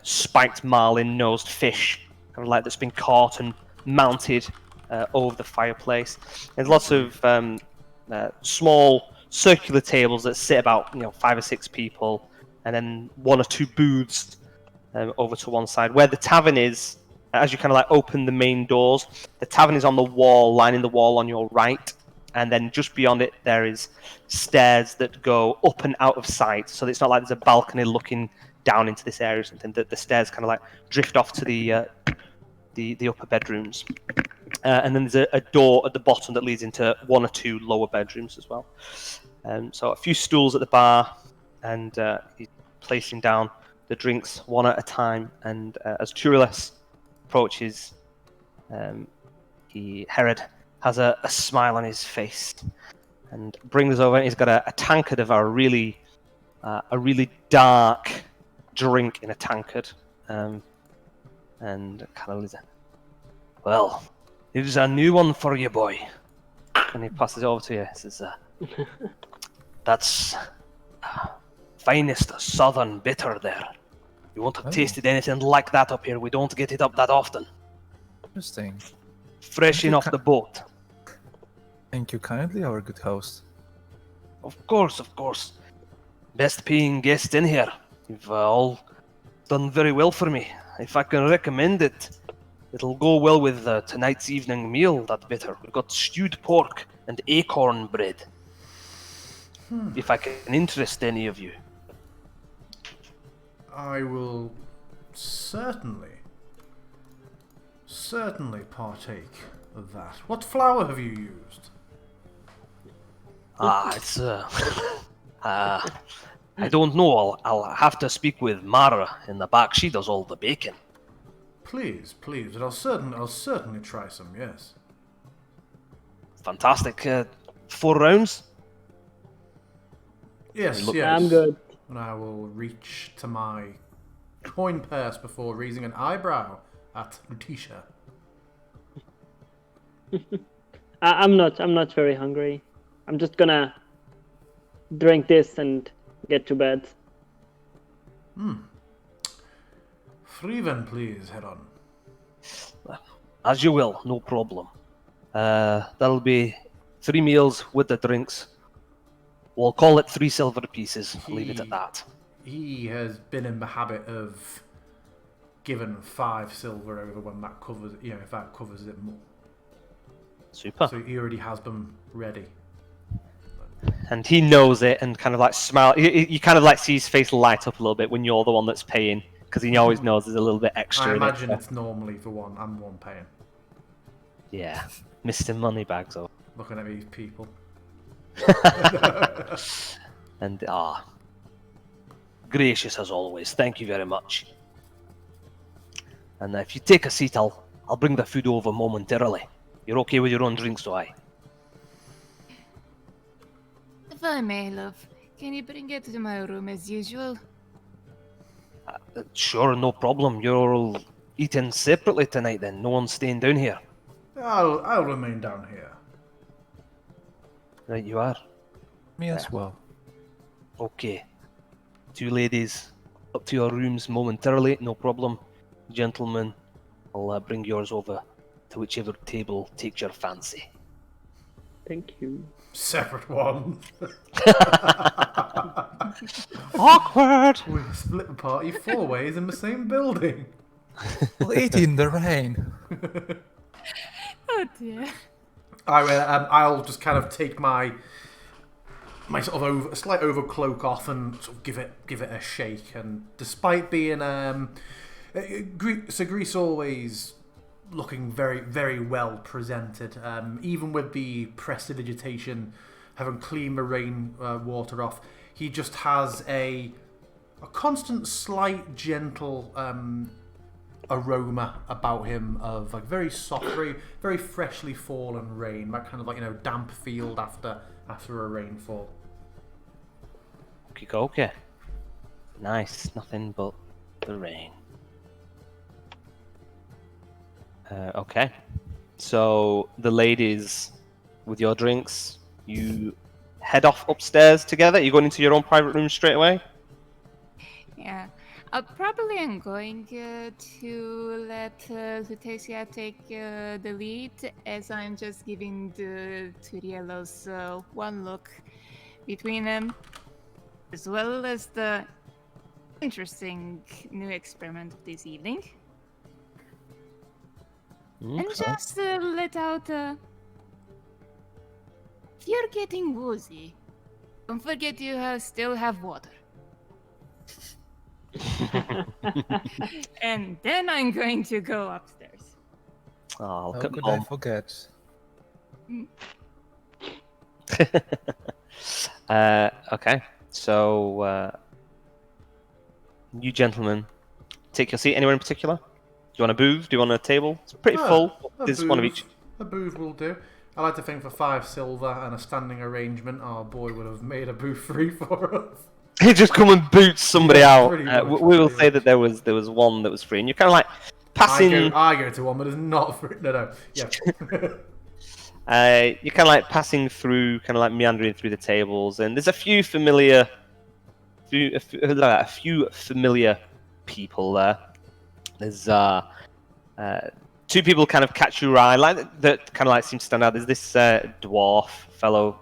B: spiked marlin nosed fish, kind of like that's been caught and mounted over the fireplace. There's lots of small circular tables that sit about 5 or 6 people, and then 1 or 2 booths over to one side. Where the tavern is, as you kind of like open the main doors, the tavern is on the wall, lining the wall on your right, and then just beyond it there is stairs that go up and out of sight. So it's not like there's a balcony looking down into this area or something. The stairs kind of like drift off to the upper bedrooms. And then there's a door at the bottom that leads into 1 or 2 lower bedrooms as well. So a few stools at the bar, and he's placing down the drinks one at a time. And as Turilas approaches, Herod has a smile on his face and brings over. And he's got a tankard of a really dark drink in a tankard, and kind of listen. Well, here's a new one for you, boy. And he passes it over to you. He says, "That's finest southern bitter there. You won't have tasted anything like that up here. We don't get it up that often.
D: Interesting.
B: Fresh in off the boat."
D: Thank you kindly, our good host.
B: Of course. Best paying guest in here. You've all done very well for me. If I can recommend it, it'll go well with tonight's evening meal, that bitter. We've got stewed pork and acorn bread. If I can interest any of you.
A: I will certainly partake of that. What flour have you used?
B: It's I don't know. I'll have to speak with Mara in the back. She does all the baking.
A: Please, but I'll certainly try some. Yes.
B: Fantastic. 4 rounds?
A: Yes.
E: I'm good.
A: And I will reach to my coin purse before raising an eyebrow at Lutetia.
E: I'm not very hungry. I'm just gonna drink this and get to bed.
A: Freeven, please, head on.
B: As you will, no problem. That'll be 3 meals with the drinks. We'll call it 3 silver pieces. Leave it at that.
A: He has been in the habit of giving 5 silver over when that covers, if that covers it more.
B: Super.
A: So he already has them ready.
B: And he knows it and kind of like smile. You kind of like see his face light up a little bit when you're the one that's paying, because he always knows there's a little bit extra
A: I
B: in it.
A: imagine it's normally the one I'm the one paying.
B: Yeah, Mr. Moneybags.
A: Looking at these people.
B: And gracious as always. Thank you very much. And if you take a seat, I'll bring the food over momentarily. You're okay with your own drinks, so I.
F: If I may, love, can you bring it to my room as usual?
B: Sure, no problem. You're all eating separately tonight then. No one's staying down here.
A: I'll remain down here.
B: Right, you are.
D: Me as well.
B: Okay. 2 ladies up to your rooms momentarily, no problem. Gentlemen, I'll bring yours over to whichever table takes your fancy.
E: Thank you.
A: Separate one.
B: Awkward!
A: We split the party 4 ways in the same building.
D: We'll eat in the rain.
F: Oh dear.
A: I'll just kind of take my sort of slight overcloak off and sort of give it a shake. And despite being Greece always looking very, very well presented. Even with the prestidigitation, having cleaned the rain water off, he just has a constant, slight, gentle aroma about him of like very soft, very, very freshly fallen rain. That kind of like damp field after a rainfall.
B: Okay. Nice. Nothing but the rain. Okay. So the ladies, with your drinks, you head off upstairs together. You're going into your own private room straight away.
F: Yeah. Probably I'm going to let Lutetia take the lead, as I'm just giving the Turielos one look between them, as well as the interesting new experiment of this evening. And just let out, if you're getting woozy, don't forget you still have water. And then I'm going to go upstairs.
B: Oh, look
D: How
B: at
D: could I
B: Mom.
D: forget?
B: Okay. So, you gentlemen, take your seat. Anywhere in particular? Do you want a booth? Do you want a table? It's pretty full. There's one of each.
A: A booth will do. I like to think for 5 silver and a standing arrangement, our boy would have made a booth free for us.
B: He just come and boots somebody
A: Yeah,
B: out.
A: pretty much,
B: We will
A: pretty
B: say
A: much.
B: that there was one that was free, and you're kind of like passing.
A: I go to one, but it's not free. No. Yeah.
B: You're kind of like passing through, kind of like meandering through the tables, and there's a few familiar people there. There's 2 people kind of catch your eye, like that kind of like seem to stand out. There's this dwarf fellow.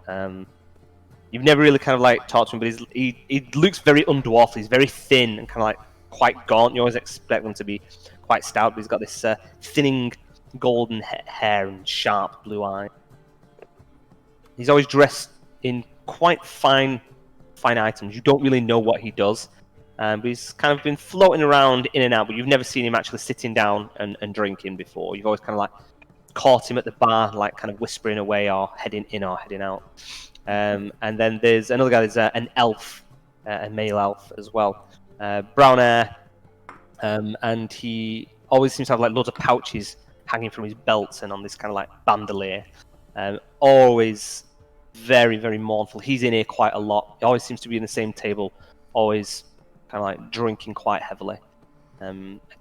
B: You've never really kind of like talked to him, but he looks very undwarfed. He's very thin and kind of like quite gaunt. You always expect them to be quite stout, but he's got this thinning golden hair and sharp blue eyes. He's always dressed in quite fine items. You don't really know what he does, but he's kind of been floating around in and out, but you've never seen him actually sitting down and drinking before. You've always kind of like caught him at the bar, like kind of whispering away or heading in or heading out. And then there's another guy, there's an elf, a male elf as well. Brown hair, and he always seems to have like loads of pouches hanging from his belts and on this kind of like bandolier. Always very, very mournful. He's in here quite a lot. He always seems to be in the same table, always kind of like drinking quite heavily. I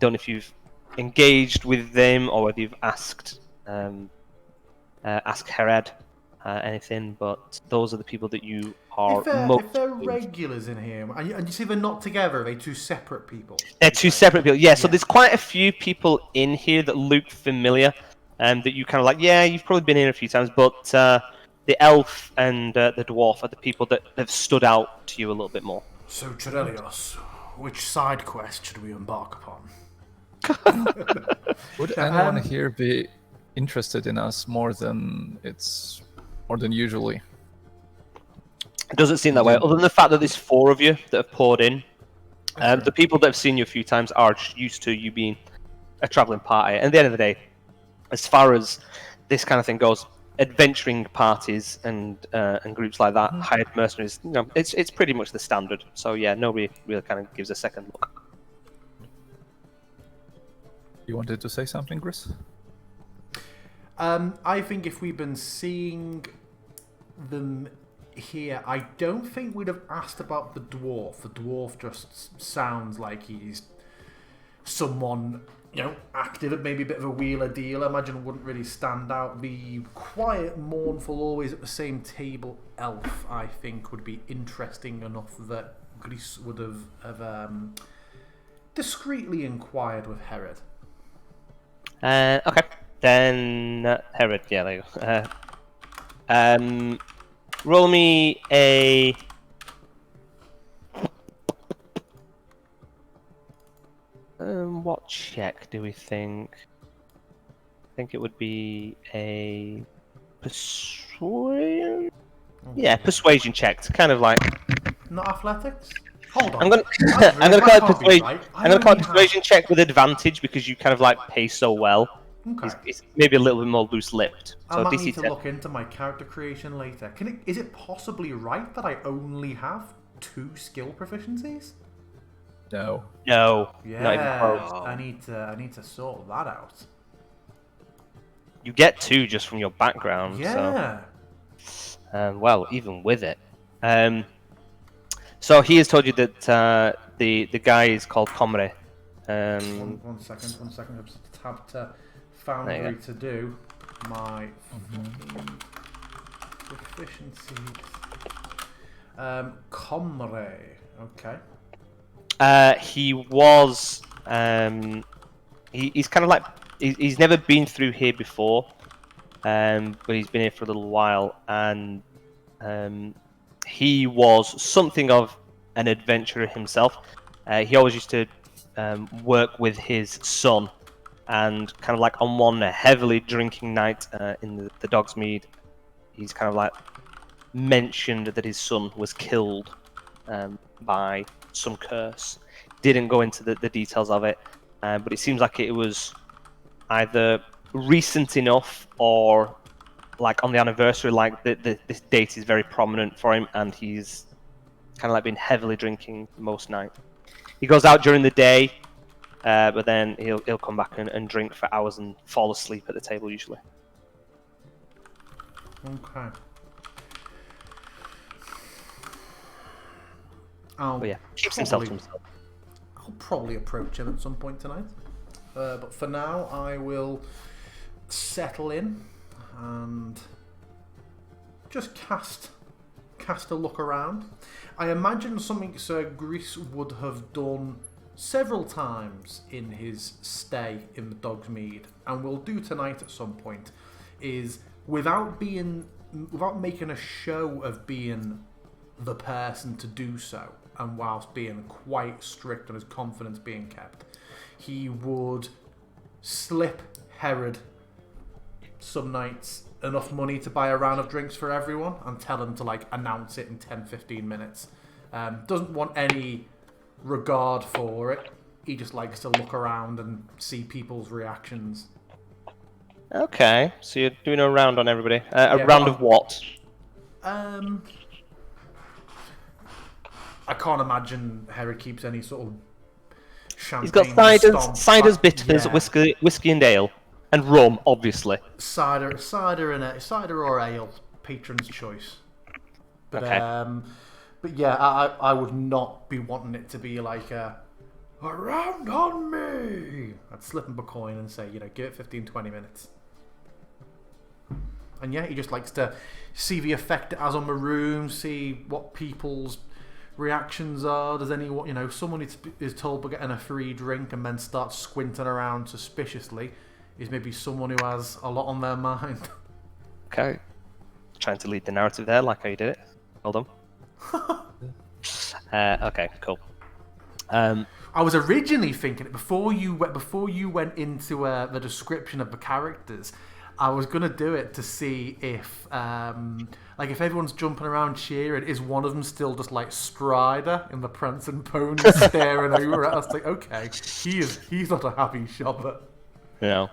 B: don't know if you've engaged with them or whether you've asked Herod anything, but those are the people that you are
A: If they're regulars in here, and you see they're not together, are they 2 separate people?
B: They're 2 separate people. Yeah, so there's quite a few people in here that look familiar, that you kind of like, yeah, you've probably been here a few times, but the elf and the dwarf are the people that have stood out to you a little bit more.
A: So, Trelelios, which side quest should we embark upon?
D: Would anyone here be interested in us more than usually?
B: It doesn't seem that way, other than the fact that there's 4 of you that have poured in. The people that have seen you a few times are just used to you being a travelling party. And at the end of the day, as far as this kind of thing goes, adventuring parties and groups like that, hired mercenaries, it's pretty much the standard. So yeah, nobody really kind of gives a second look.
D: You wanted to say something, Chris?
A: I think if we've been seeing them here, I don't think we'd have asked about the dwarf. The dwarf just sounds like he's someone, active, maybe a bit of a wheeler deal. I imagine wouldn't really stand out. The quiet, mournful, always at the same table elf, I think, would be interesting enough that Greece would have discreetly inquired with Herod.
B: Okay. Then Herod, yeah, there you go. Roll me a. What check do we think? I think it would be a persuasion. Yeah, persuasion check. To kind of like.
A: Not athletics. Hold on.
B: I'm gonna call it persuasion. I'm gonna call it persuasion check with advantage because you kind of like pay so well.
A: Okay.
B: He's maybe a little bit more loose-lipped.
A: I
B: So
A: might
B: DC
A: need to
B: 10.
A: look into my character creation later. Is it possibly right that I only have 2 skill proficiencies?
D: No.
B: No,
A: Yeah,
B: not even close.
A: I need to sort that out.
B: You get 2 just from your background.
A: Yeah.
B: So, well, even with it. So he has told you that the guy is called Comre.
A: One second. I just tab to
B: There
A: Foundry
B: you
A: to do my fucking proficiencies. Comre. Okay.
B: He was. He's kind of like he's never been through here before, but he's been here for a little while, and he was something of an adventurer himself. He always used to work with his son, and kind of like on one heavily drinking night in the Dog's Mead, he's kind of like mentioned that his son was killed by some curse. Didn't go into the details of it, but it seems like it was either recent enough or like on the anniversary, like this date is very prominent for him, and he's kind of like been heavily drinking most night. He goes out during the day, but then he'll come back and drink for hours and fall asleep at the table usually.
A: Okay.
B: But yeah, keeps himself to himself.
A: I'll probably approach him at some point tonight. But for now, I will settle in and just cast a look around. I imagine something Sir Grease would have done several times in his stay in the Dog's Mead, and will do tonight at some point, is without making a show of being the person to do so, and whilst being quite strict on his confidence being kept, he would slip Herod some nights enough money to buy a round of drinks for everyone and tell him to like announce it in 10-15 minutes. Doesn't want any regard for it. He just likes to look around and see people's reactions.
B: Okay, so you're doing a round on everybody. A round of what?
A: I can't imagine Herod keeps any sort of champagne.
B: He's got ciders, bitters, whiskey and ale, and rum, obviously.
A: Cider or ale, patron's choice. But
B: Okay.
A: but yeah, I would not be wanting it to be like a round on me. I'd slip him a coin and say, give it 15-20 minutes. And yeah, he just likes to see the effect it has on the room, see what people's reactions are. Does anyone, someone is told we're getting a free drink and then starts squinting around suspiciously, is maybe someone who has a lot on their mind.
B: Okay. Trying to lead the narrative there, like how you did it. Well done. Okay, cool.
A: I was originally thinking it before you went into the description of the characters. I was gonna do it to see if if everyone's jumping around cheering, is one of them still just like Strider in the Prance and Pony staring over at us? Like, okay, he's not a happy shopper.
B: Yeah,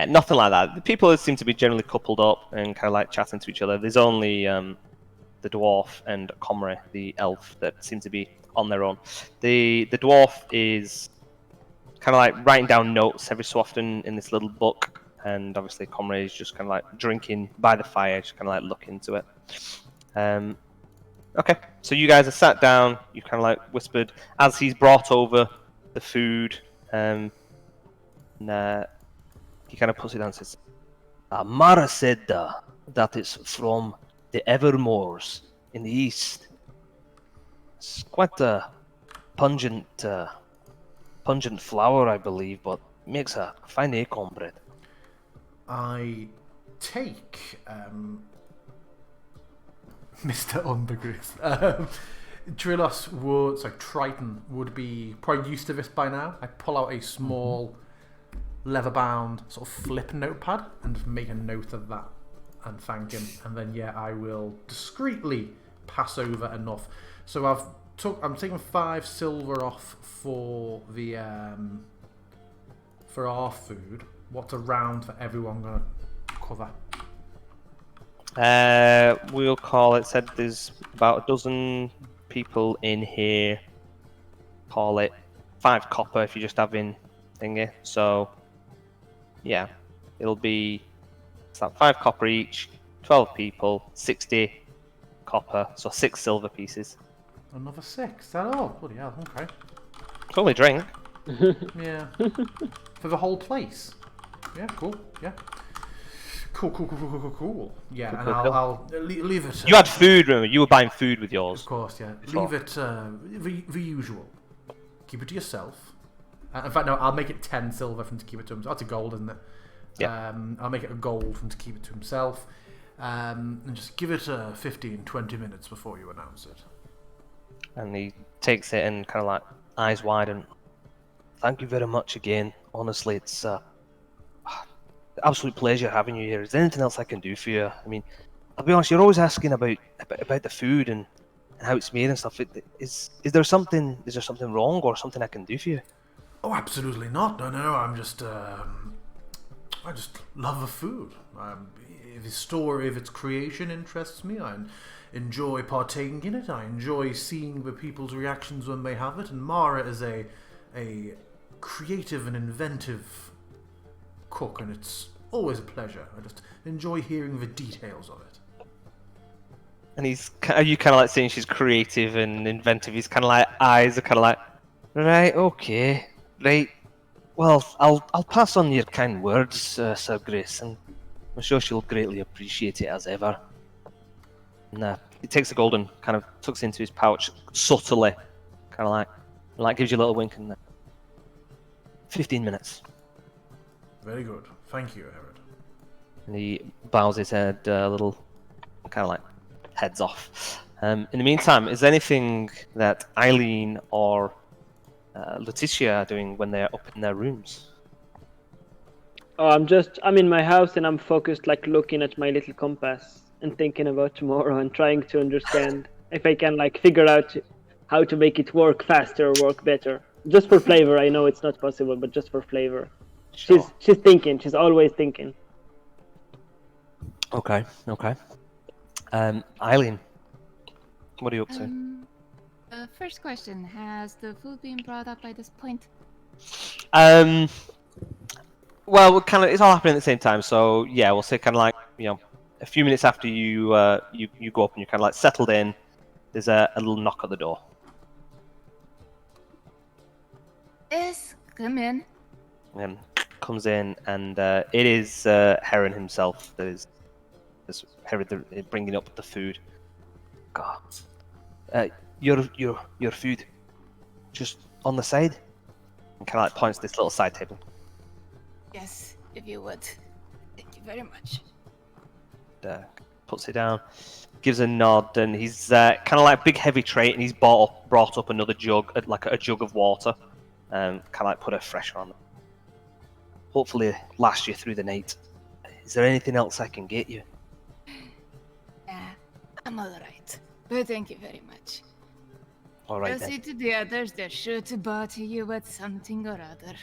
B: nothing like that. The people seem to be generally coupled up and kind of like chatting to each other. There's only the dwarf and Comre, the elf, that seem to be on their own. The dwarf is kind of like writing down notes every so often in this little book. And obviously, Comrade is just kind of like drinking by the fire, just kind of like looking into it. Okay, so you guys are sat down. You kind of like whispered as he's brought over the food. And he kind of puts it down and says, Mara said that it's from the Evermoors in the east. It's quite a pungent flower, I believe, but makes a fine acorn bread.
A: I take Mr. Undergriff. Triton would be probably used to this by now. I pull out a small leather-bound sort of flip notepad and just make a note of that and thank him. And then I will discreetly pass over enough. So I'm taking 5 silver off for the for our food. What's a round for everyone gonna cover?
B: We'll call it. Said there's about a dozen people in here. Call it 5 copper if you're just having thingy. So yeah, it'll be it's like 5 copper each. 12 people, 60 copper, so 6 silver pieces.
A: Another 6. Is that all? Bloody hell. Okay.
B: It's only drink.
A: Yeah. For the whole place. Yeah. Cool. Yeah. Cool. Yeah, and
B: Cool.
A: I'll leave it.
B: You had food, remember? You were buying food with yours.
A: Of course, yeah.
B: Before.
A: Leave it the usual. Keep it to yourself. In fact, no, I'll make it 10 silver for him to keep it to himself. That's a gold, isn't it?
B: Yeah.
A: I'll make it a gold for him to keep it to himself. And just give it 15, 20 minutes before you announce it.
B: And he takes it and kind of like eyes wide and thank you very much again. Honestly, it's absolute pleasure having you here. Is there anything else I can do for you? I mean, I'll be honest, you're always asking about the food and how it's made and stuff. Is there something wrong or something I can do for you?
A: Oh, absolutely not. No. I'm just I just love the food. If the story of its creation interests me, I enjoy partaking in it. I enjoy seeing the people's reactions when they have it. And Mara is a creative and inventive cook, and it's always a pleasure. I just enjoy hearing the details of it.
B: And are you kind of like saying she's creative and inventive? He's kind of like eyes are kind of like, right, okay, right. Well, I'll pass on your kind words, Sir Grace, and I'm sure she'll greatly appreciate it as ever. And he takes the gold and kind of tucks it into his pouch subtly, kind of like gives you a little wink and 15 minutes.
A: Very good. Thank you, Herod.
B: And he bows his head a little, kind of like heads off. In the meantime, is there anything that Eileen or Letitia are doing when they're up in their rooms?
E: Oh, I'm in my house and I'm focused, like looking at my little compass and thinking about tomorrow and trying to understand if I can like figure out how to make it work faster or work better. Just for flavor, I know it's not possible, but just for flavor.
B: Sure.
E: She's thinking. She's always thinking.
B: Okay. Eileen, what are you up to?
F: First question: has the food been brought up by this point?
B: Well, kind of, it's all happening at the same time. So yeah, we'll say kind of like a few minutes after you you go up and you're kind of like settled in. There's a little knock at the door.
F: Yes, come in.
B: Comes in and it is Heron himself that is Heron bringing up the food. God, your food, just on the side, and kind of like points to this little side table.
F: Yes, if you would. Thank you very much.
B: Puts it down, gives a nod, and he's kind of like big heavy tray, and he's brought up another jug, like a jug of water, kind of like put a fresher on it. Hopefully last you through the night. Is there anything else I can get you?
F: I'm alright. But thank you very much.
B: Alright
F: I'll
B: then.
F: see to the others, they're sure to bother you with something or other.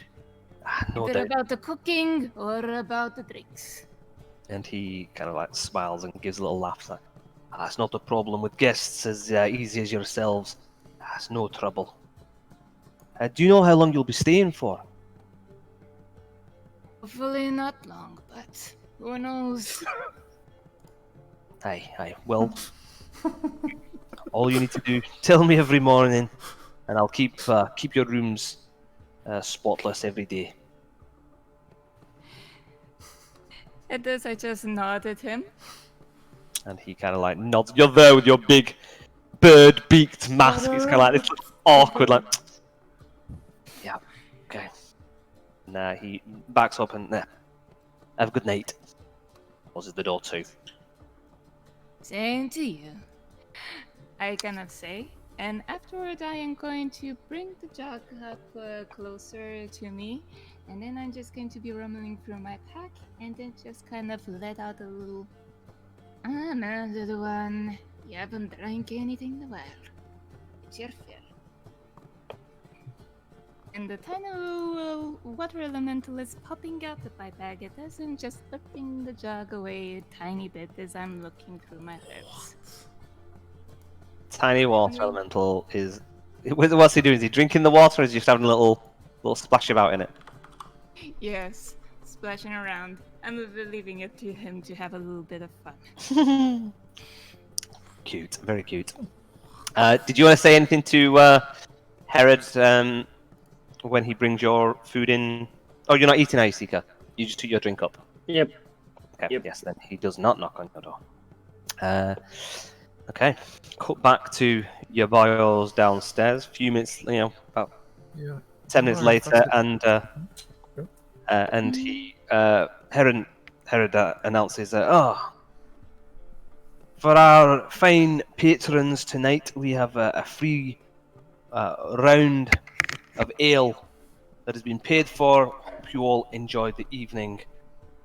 B: No
F: Either
B: doubt.
F: about the cooking or about the drinks.
B: And he kind of like smiles and gives a little laugh. Like, it's not a problem with guests as easy as yourselves. It's no trouble. Do you know how long you'll be staying for?
F: Hopefully not long, but who knows?
B: Aye. Well, all you need to do, tell me every morning, and I'll keep your rooms spotless every day.
F: At this, I just nod at him.
B: And he kind of like nods. You're there with your big bird-beaked mask. He's kind of like this awkward, like, yeah, okay. And he backs up and have a good night. Closes the door too.
F: Same to you. I cannot say. And afterward, I am going to bring the jug up closer to me. And then I'm just going to be rummaging through my pack and then just kind of let out a little. No, little one. You haven't drank anything in a while. It's your fill. And the tiny little water elemental is popping out of my bag. It isn't just flipping the jug away a tiny bit as I'm looking through my herbs.
B: Tiny water elemental is. What's he doing? Is he drinking the water, or is he just having a little splash about in it?
F: Yes, splashing around. I'm leaving it to him to have a little bit of fun.
B: Cute, very cute. Did you want to say anything to Herod when he brings your food in? Oh, you're not eating, are you, Seeker? You just took your drink up.
E: Yep.
B: Okay.
E: Yep.
B: Yes, then he does not knock on your door. Okay. Cut back to your boys downstairs. A few minutes, about
D: Yeah.
B: 10 minutes
D: Alright,
B: later,
D: that's it.
B: and he Herod announces that for our fine patrons tonight we have a free round of ale that has been paid for. Hope you all enjoy the evening.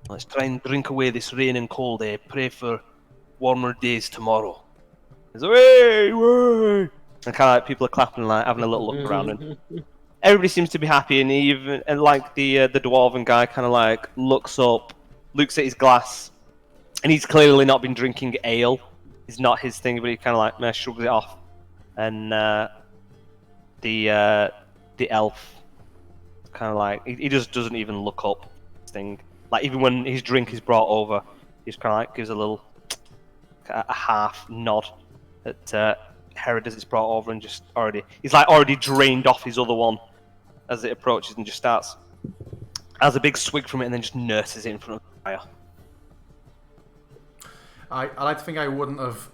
B: Let's try and drink away this rain and cold day. Pray for warmer days tomorrow. It's way, way. And kind of like people are clapping, like having a little look around, and everybody seems to be happy. And even like the dwarven guy kind of like looks up, looks at his glass, and he's clearly not been drinking ale. It's not his thing, but he kind of like shrugs it off. And the elf kind of like he just doesn't even look up. Thing like even when his drink is brought over, he just kind of like gives a half nod at Herod as it's brought over, and just he's already drained off his other one as it approaches, and just has a big swig from it, and then just nurses it in front of the fire.
A: I like to think I wouldn't have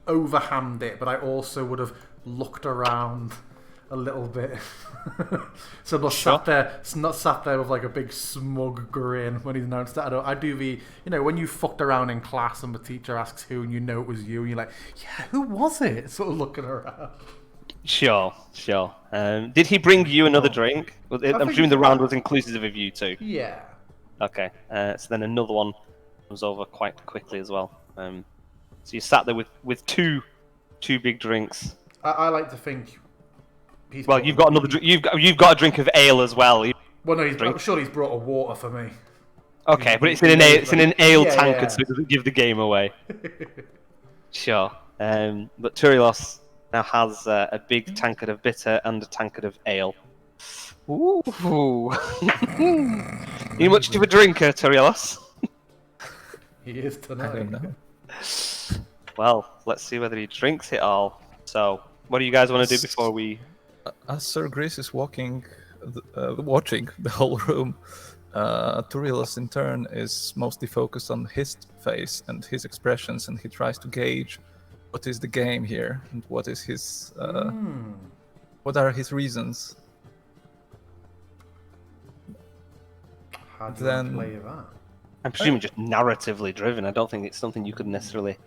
A: overhammed it, but I also would have looked around a little bit. So I'm not sat there with like a big smug grin when he's announced that. I do the, when you fucked around in class and the teacher asks who and you know it was you, and you're like, yeah, who was it? Sort of looking around. Sure.
B: Did he bring you another drink? I'm presuming the round was inclusive of you too.
A: Yeah.
B: Okay, so then another one comes over quite quickly as well. So you sat there with two big drinks.
A: I like to think.
B: You've got another. You've got a drink of ale as well.
A: Well, no, I'm sure he's brought a water for me.
B: Okay, but it's in an ale tankard, so it doesn't give the game away. Sure. But Turilos now has a big tankard of bitter and a tankard of ale. Ooh. You much of a drinker, Turilos?
A: He is tonight.
D: I don't know.
B: Well, let's see whether he drinks it all. So, what do you guys want to do before we...
D: As Sir Grace is watching the whole room, Turilos in turn is mostly focused on his face and his expressions, and he tries to gauge what is the game here and what is his what are his reasons.
A: How do you play that?
B: I'm presuming just narratively driven. I don't think it's something you could necessarily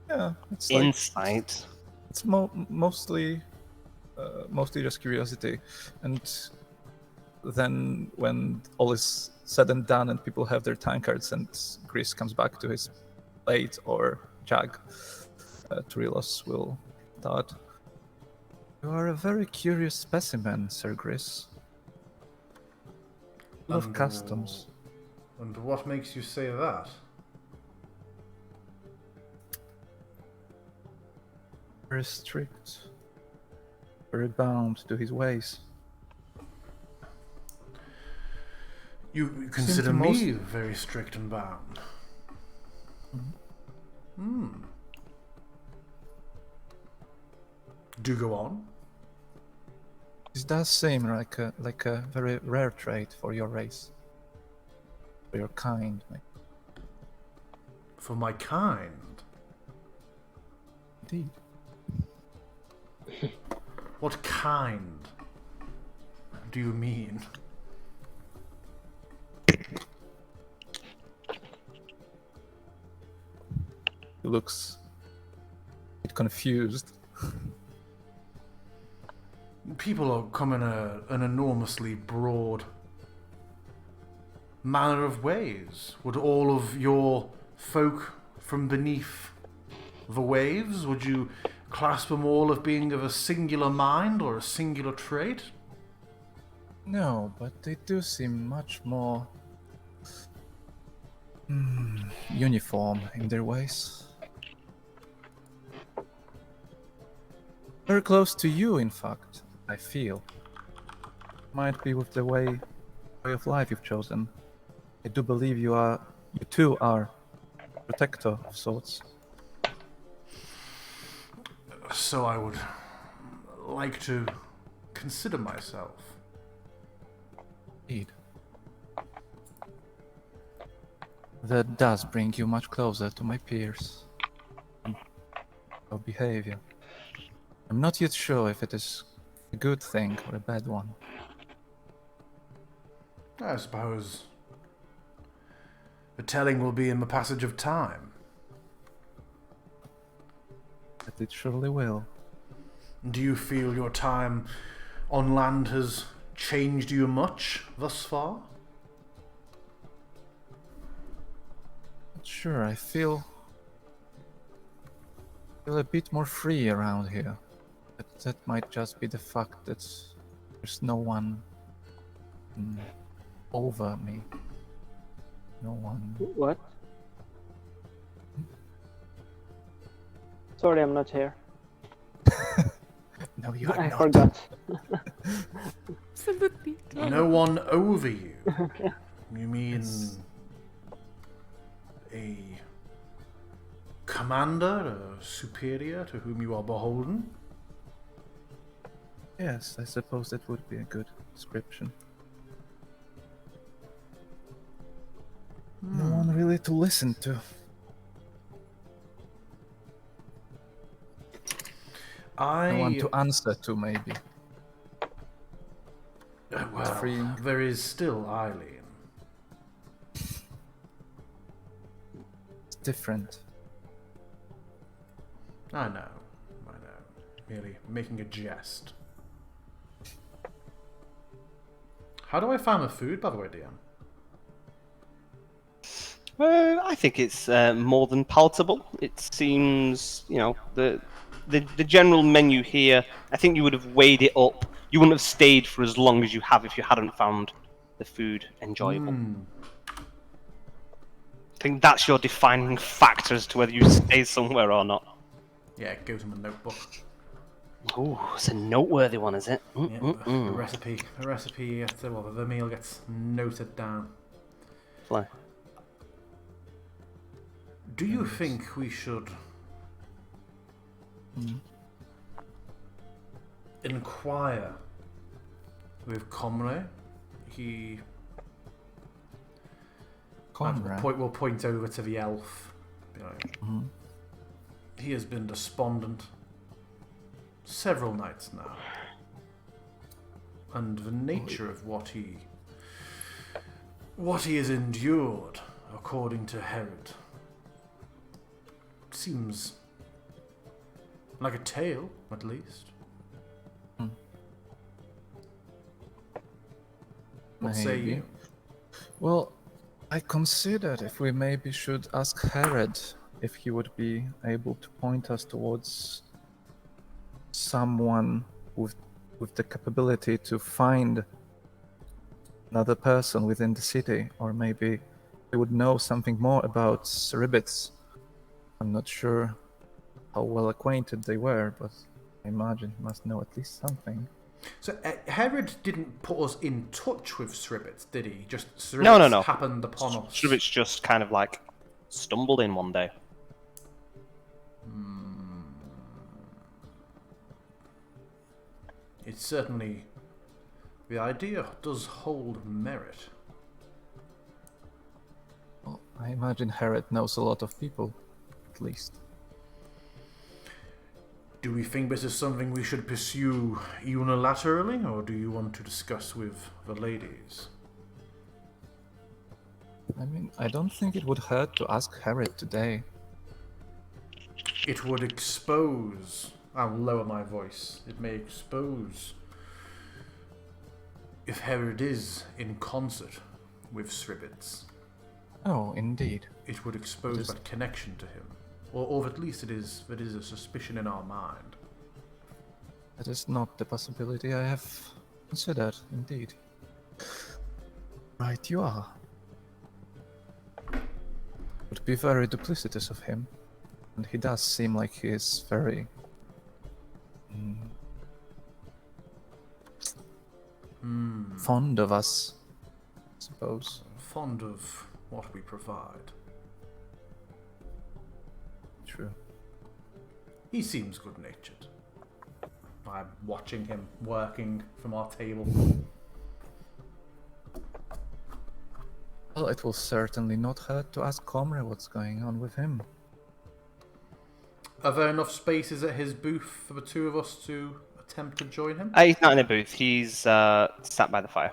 D: it's
B: insight.
D: It's mostly just curiosity, and then when all is said and done and people have their tankards and Gris comes back to his plate or jug, Turilos will start. You are a very curious specimen, Sir Gris. Love customs.
A: And what makes you say that?
D: Very strict. Very bound to his ways.
A: You consider me very strict and bound? Do go on.
D: This does seem like a very rare trait for your race. For your kind.
A: For my kind?
D: Indeed.
A: What kind do you mean?
D: He looks a bit confused.
A: People come in an enormously broad manner of ways. Would all of your folk from beneath the waves, would you clasp them all as being of a singular mind or a singular trait?
D: No, but they do seem much more uniform in their ways. Very close to you, in fact, I feel. Might be with the way of life you've chosen. I do believe you too are protector of sorts.
A: So I would like to consider myself.
D: Indeed. That does bring you much closer to my peers. And your behavior. I'm not yet sure if it is a good thing or a bad one.
A: I suppose the telling will be in the passage of time.
D: But it surely will.
A: Do you feel your time on land has changed you much thus far?
D: Not sure, I feel a bit more free around here. But that might just be the fact that there's no one over me. No one.
E: What? Sorry, I'm not here.
D: No, you are
E: I
D: not.
E: forgot.
F: Absolutely.
A: No one over you? You mean
D: Yes.
A: a commander, a superior to whom you are beholden?
D: Yes, I suppose that would be a good description. No one really to listen to. No one to answer to, maybe.
A: Well,
D: freeing.
A: there is still Eileen.
D: It's different.
A: I know. Merely making a jest. How do I find the food, by the way, DM?
B: I think it's more than palatable. It seems, the general menu here. I think you would have weighed it up. You wouldn't have stayed for as long as you have if you hadn't found the food enjoyable. I think that's your defining factor as to whether you stay somewhere or not.
A: Yeah, it goes in the notebook.
B: Oh, it's a noteworthy one, is it?
A: Yeah, the recipe. The meal gets noted down.
B: Fly.
A: Do you think we should inquire with Comrade? We'll point over to the elf. He has been despondent several nights now, and the nature of what he has endured, according to Herod, seems like a tale, at least. What say
D: Maybe.
A: you?
D: Well, I considered if we maybe should ask Herod if he would be able to point us towards someone with the capability to find another person within the city, or maybe he would know something more about Ceribits. I'm not sure how well acquainted they were, but I imagine he must know at least something.
A: So Herod didn't put us in touch with Ceribits, did he? Just Ceribits
B: No.
A: happened upon us.
B: Ceribits just kind of like stumbled in one day.
A: It's certainly... the idea does hold merit.
D: Well, I imagine Herod knows a lot of people, at least.
A: Do we think this is something we should pursue unilaterally, or do you want to discuss with the ladies?
D: I mean, I don't think it would hurt to ask Herod today.
A: It would expose... I'll lower my voice. It may expose if Herod is in concert with Ceribits.
D: Oh, indeed.
A: It would expose that connection to him. Or at least it is a suspicion in our mind.
D: That is not the possibility I have considered, indeed. Right, you are. Would be very duplicitous of him. And he does seem like he is very... fond of us, I suppose.
A: Fond of what we provide.
D: True.
A: He seems good-natured. I'm watching him working from our table.
D: Well, it will certainly not hurt to ask Comrade what's going on with him.
A: Are there enough spaces at his booth for the two of us to attempt to join him?
B: He's not in a booth. He's sat by the fire.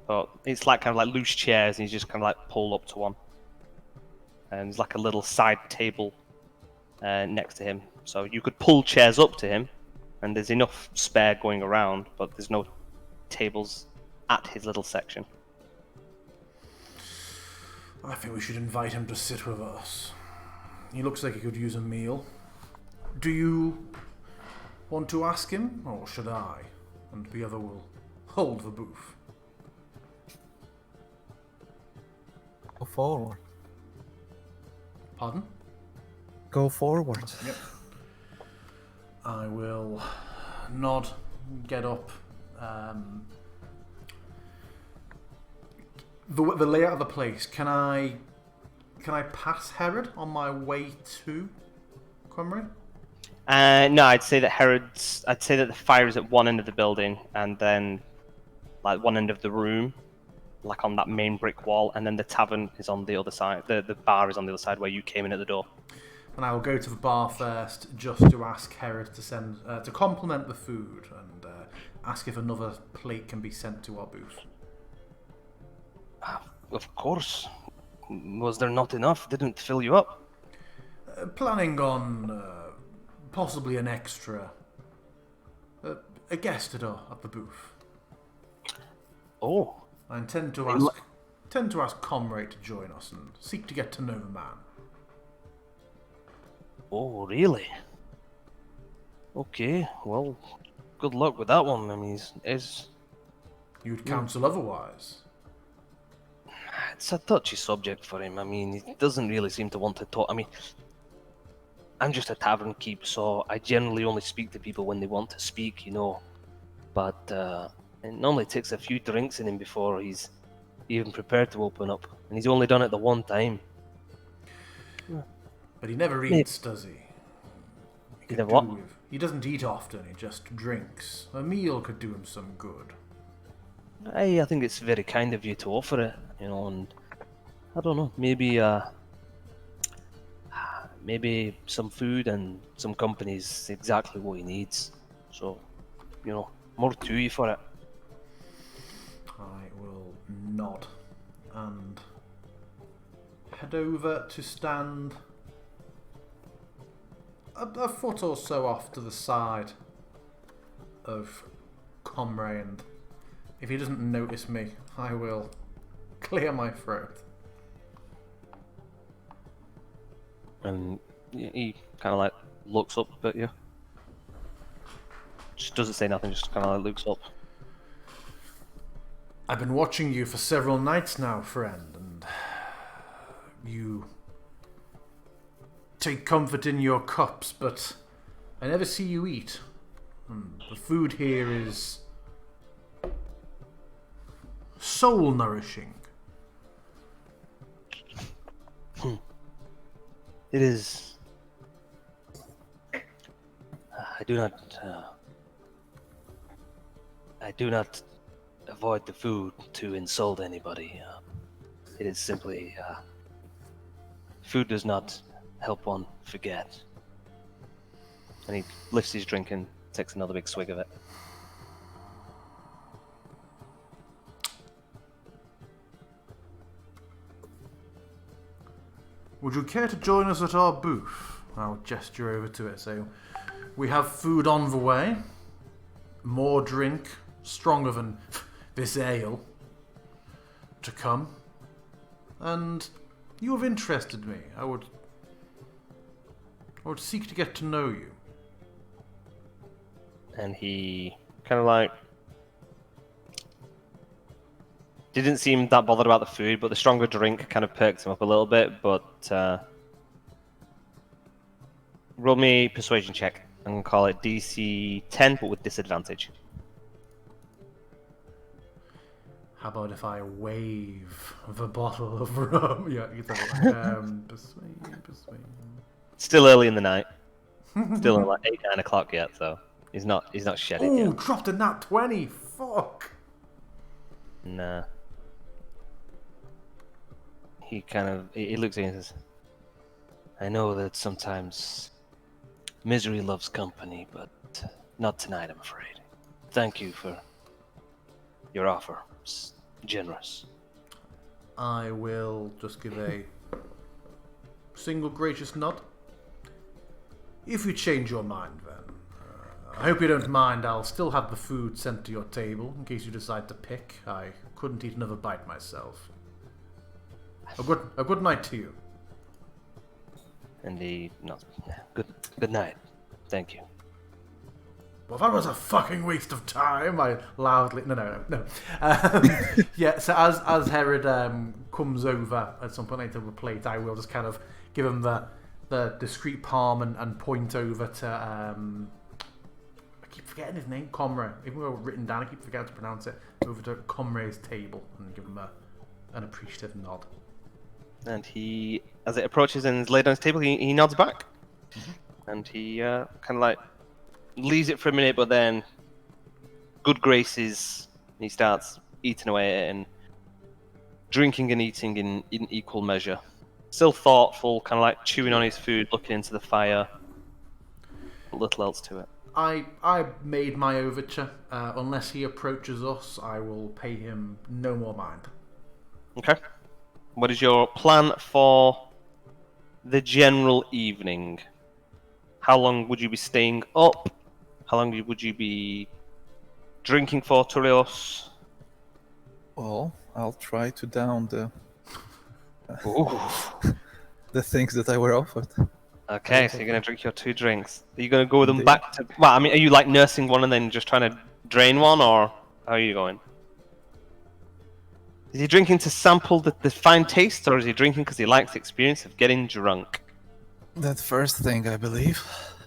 B: But it's like kind of like loose chairs, and he's just kind of like pulled up to one. And there's like a little side table next to him, so you could pull chairs up to him, and there's enough spare going around, but there's no tables at his little section.
A: I think we should invite him to sit with us. He looks like he could use a meal. Do you want to ask him, or should I? And the other will hold the booth.
D: Go forward.
A: Pardon?
D: Go forward.
A: Yep. I will nod, get up. The layout of the place. Can I pass Herod on my way to Comrade?
B: No, I'd say that the fire is at one end of the building, and then like one end of the room, like on that main brick wall, and then the tavern is on the other side. The bar is on the other side where you came in at the door.
A: And I will go to the bar first, just to ask Herod to send to compliment the food and ask if another plate can be sent to our booth.
B: Of course. Was there not enough? Didn't fill you up?
A: Planning on possibly an extra, a guest at the booth.
B: Oh.
A: I intend to ask Comrade to join us and seek to get to know the man.
B: Oh, really? Okay, well, good luck with that one. I mean,
A: You'd counsel otherwise.
B: it's a touchy subject for him. I mean, he doesn't really seem to want to talk. I mean, I'm just a tavern keep, so I generally only speak to people when they want to speak, you know. But it normally takes a few drinks in him before he's even prepared to open up. And he's only done it the one time.
A: But he never eats, does he?
B: He never what?
A: He doesn't eat often, he just drinks. A meal could do him some good.
B: I think it's very kind of you to offer it, you know, and I don't know, maybe some food and some company is exactly what he needs. So, you know, more to you for it.
A: I will nod and head over to stand a foot or so off to the side of Comrade, and if he doesn't notice me, I will clear my throat.
B: And he kind of like looks up at you. Just doesn't say nothing, just kind of like looks up.
A: I've been watching you for several nights now, friend, and you take comfort in your cups, but I never see you eat. The food here is soul nourishing.
B: It is. I do not avoid the food to insult anybody. It is simply food does not help one forget. And he lifts his drink and takes another big swig of it.
A: Would you care to join us at our booth? I'll gesture over to it, so we have food on the way, more drink, stronger than this ale, to come, and you have interested me. I would seek to get to know you.
B: And he kind of like Didn't seem that bothered about the food, but the stronger drink kind of perked him up a little bit. But roll me persuasion check. I'm gonna call it DC 10, but with disadvantage.
A: How about if I wave the bottle of rum? Yeah, you can tell persuade.
B: Still early in the night. Still like 8, 9 o'clock yet, so he's not shedded
A: Oh,
B: yet.
A: dropped a nat 20. Fuck.
B: Nah. He looks at you and says, I know that sometimes misery loves company, but not tonight, I'm afraid. Thank you for your offer. It's generous.
A: I will just give a single gracious nod. If you change your mind, then I hope you don't mind. I'll still have the food sent to your table in case you decide to pick. I couldn't eat another bite myself. A good night to you.
B: And he nods. Good night. Thank you.
A: Well, that was a fucking waste of time. I loudly no. Yeah. So as Herod comes over at some point later with a plate, I will just kind of give him the discreet palm and point over to I keep forgetting his name, Comrade. Even though it's written down, I keep forgetting to pronounce it. Over to Comrade's table and give him an appreciative nod.
B: And he, as it approaches and is laid on his table, he nods back. And he kind of like leaves it for a minute, but then good graces, he starts eating away at it and drinking and eating in equal measure. Still thoughtful, kind of like chewing on his food, looking into the fire. Little else to it.
A: I made my overture. Unless he approaches us, I will pay him no more mind.
B: Okay. What is your plan for the general evening? How long would you be staying up? How long would you be drinking for, Turios?
D: Well, I'll try to down
B: Ooh.
D: the things that I were offered.
B: Okay, so you're going to drink your 2 drinks. Are you going to go with them
D: Indeed.
B: back to... Well, I mean, are you like nursing one and then just trying to drain one, or how are you going? Is he drinking to sample the fine taste, or is he drinking because he likes the experience of getting drunk?
D: That first thing, I believe.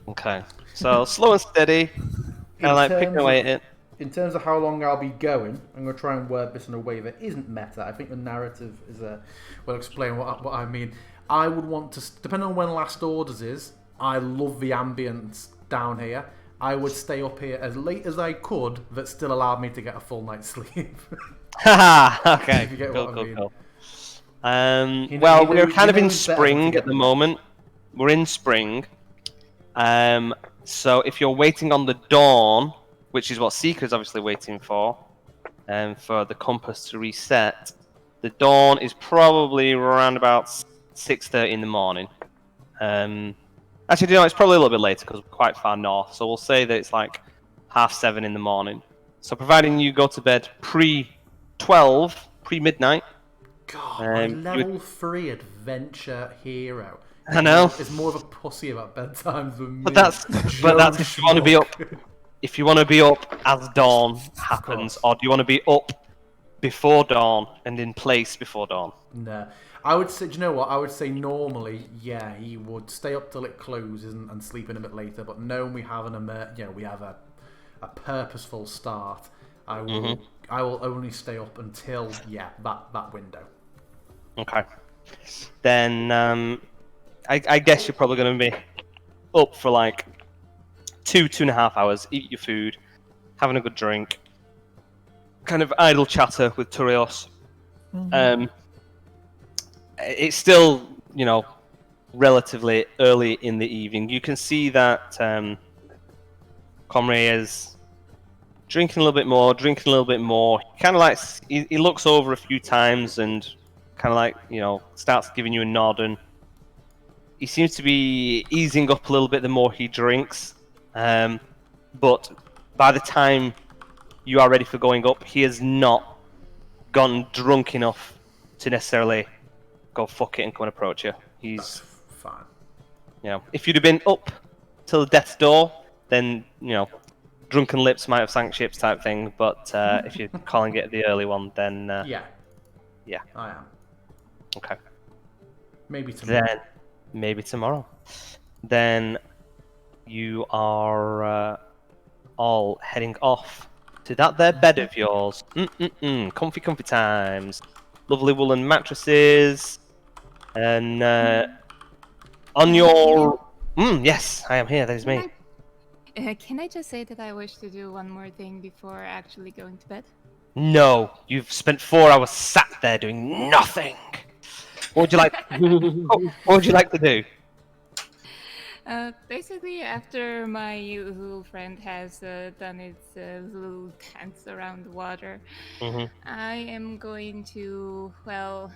B: Okay, so slow and steady, kind of like picking away at it.
A: In terms of how long I'll be going, I'm going to try and word this in a way that isn't meta. I think the narrative is will explain what I mean. I would want to, depending on when Last Orders is, I love the ambience down here. I would stay up here as late as I could that still allowed me to get a full night's sleep.
B: Haha, okay,
A: If you get
B: cool,
A: what I
B: cool,
A: mean.
B: cool.
A: You know-
B: Well,
A: you know-
B: we're kind
A: you
B: of
A: know
B: in
A: it's better to
B: spring
A: get
B: at the
A: them.
B: moment. We're in spring. So if you're waiting on the dawn, which is what Seeker's obviously waiting for the compass to reset, the dawn is probably around about 6:30 in the morning. Actually, you know, it's probably a little bit later because we're quite far north. So we'll say that it's like 7:30 in the morning. So providing you go to bed pre-12, pre-midnight.
A: God, my
B: you
A: level 3 adventure hero.
B: I know.
A: Is more of a pussy about bedtimes than me.
B: But that's if you want to be up. If you want to be up as dawn happens, or do you want to be up before dawn and in place before dawn?
A: No. I would say, do you know what? I would say normally, yeah, he would stay up till it closes and sleep in a bit later. But knowing we have we have a purposeful start, I will only stay up until that window.
B: Okay. Then I guess you're probably going to be up for like 2.5 hours. Eat your food, having a good drink, kind of idle chatter with Turios. It's still, relatively early in the evening. You can see that Comrade is drinking a little bit more. Kind of like he looks over a few times and kind of like, starts giving you a nod, and he seems to be easing up a little bit the more he drinks. But by the time you are ready for going up, he has not gotten drunk enough to necessarily go fuck it and come and approach you.
A: That's fine.
B: If you'd have been up till death's door, then drunken lips might have sank ships type thing. But if you're calling it the early one, then
A: Yeah,
B: Yeah.
A: I am.
B: Okay.
A: Maybe tomorrow.
B: Then maybe tomorrow. Then you are all heading off to that there bed of yours. Comfy, comfy times. Lovely woolen mattresses. And on your... yes, I am here. That is me.
F: Can I just say that I wish to do one more thing before actually going to bed?
B: No, you've spent 4 hours sat there doing nothing. What would you like? What would you like to do?
F: Basically, after my little friend has done its little dance around the water, I am going to, well,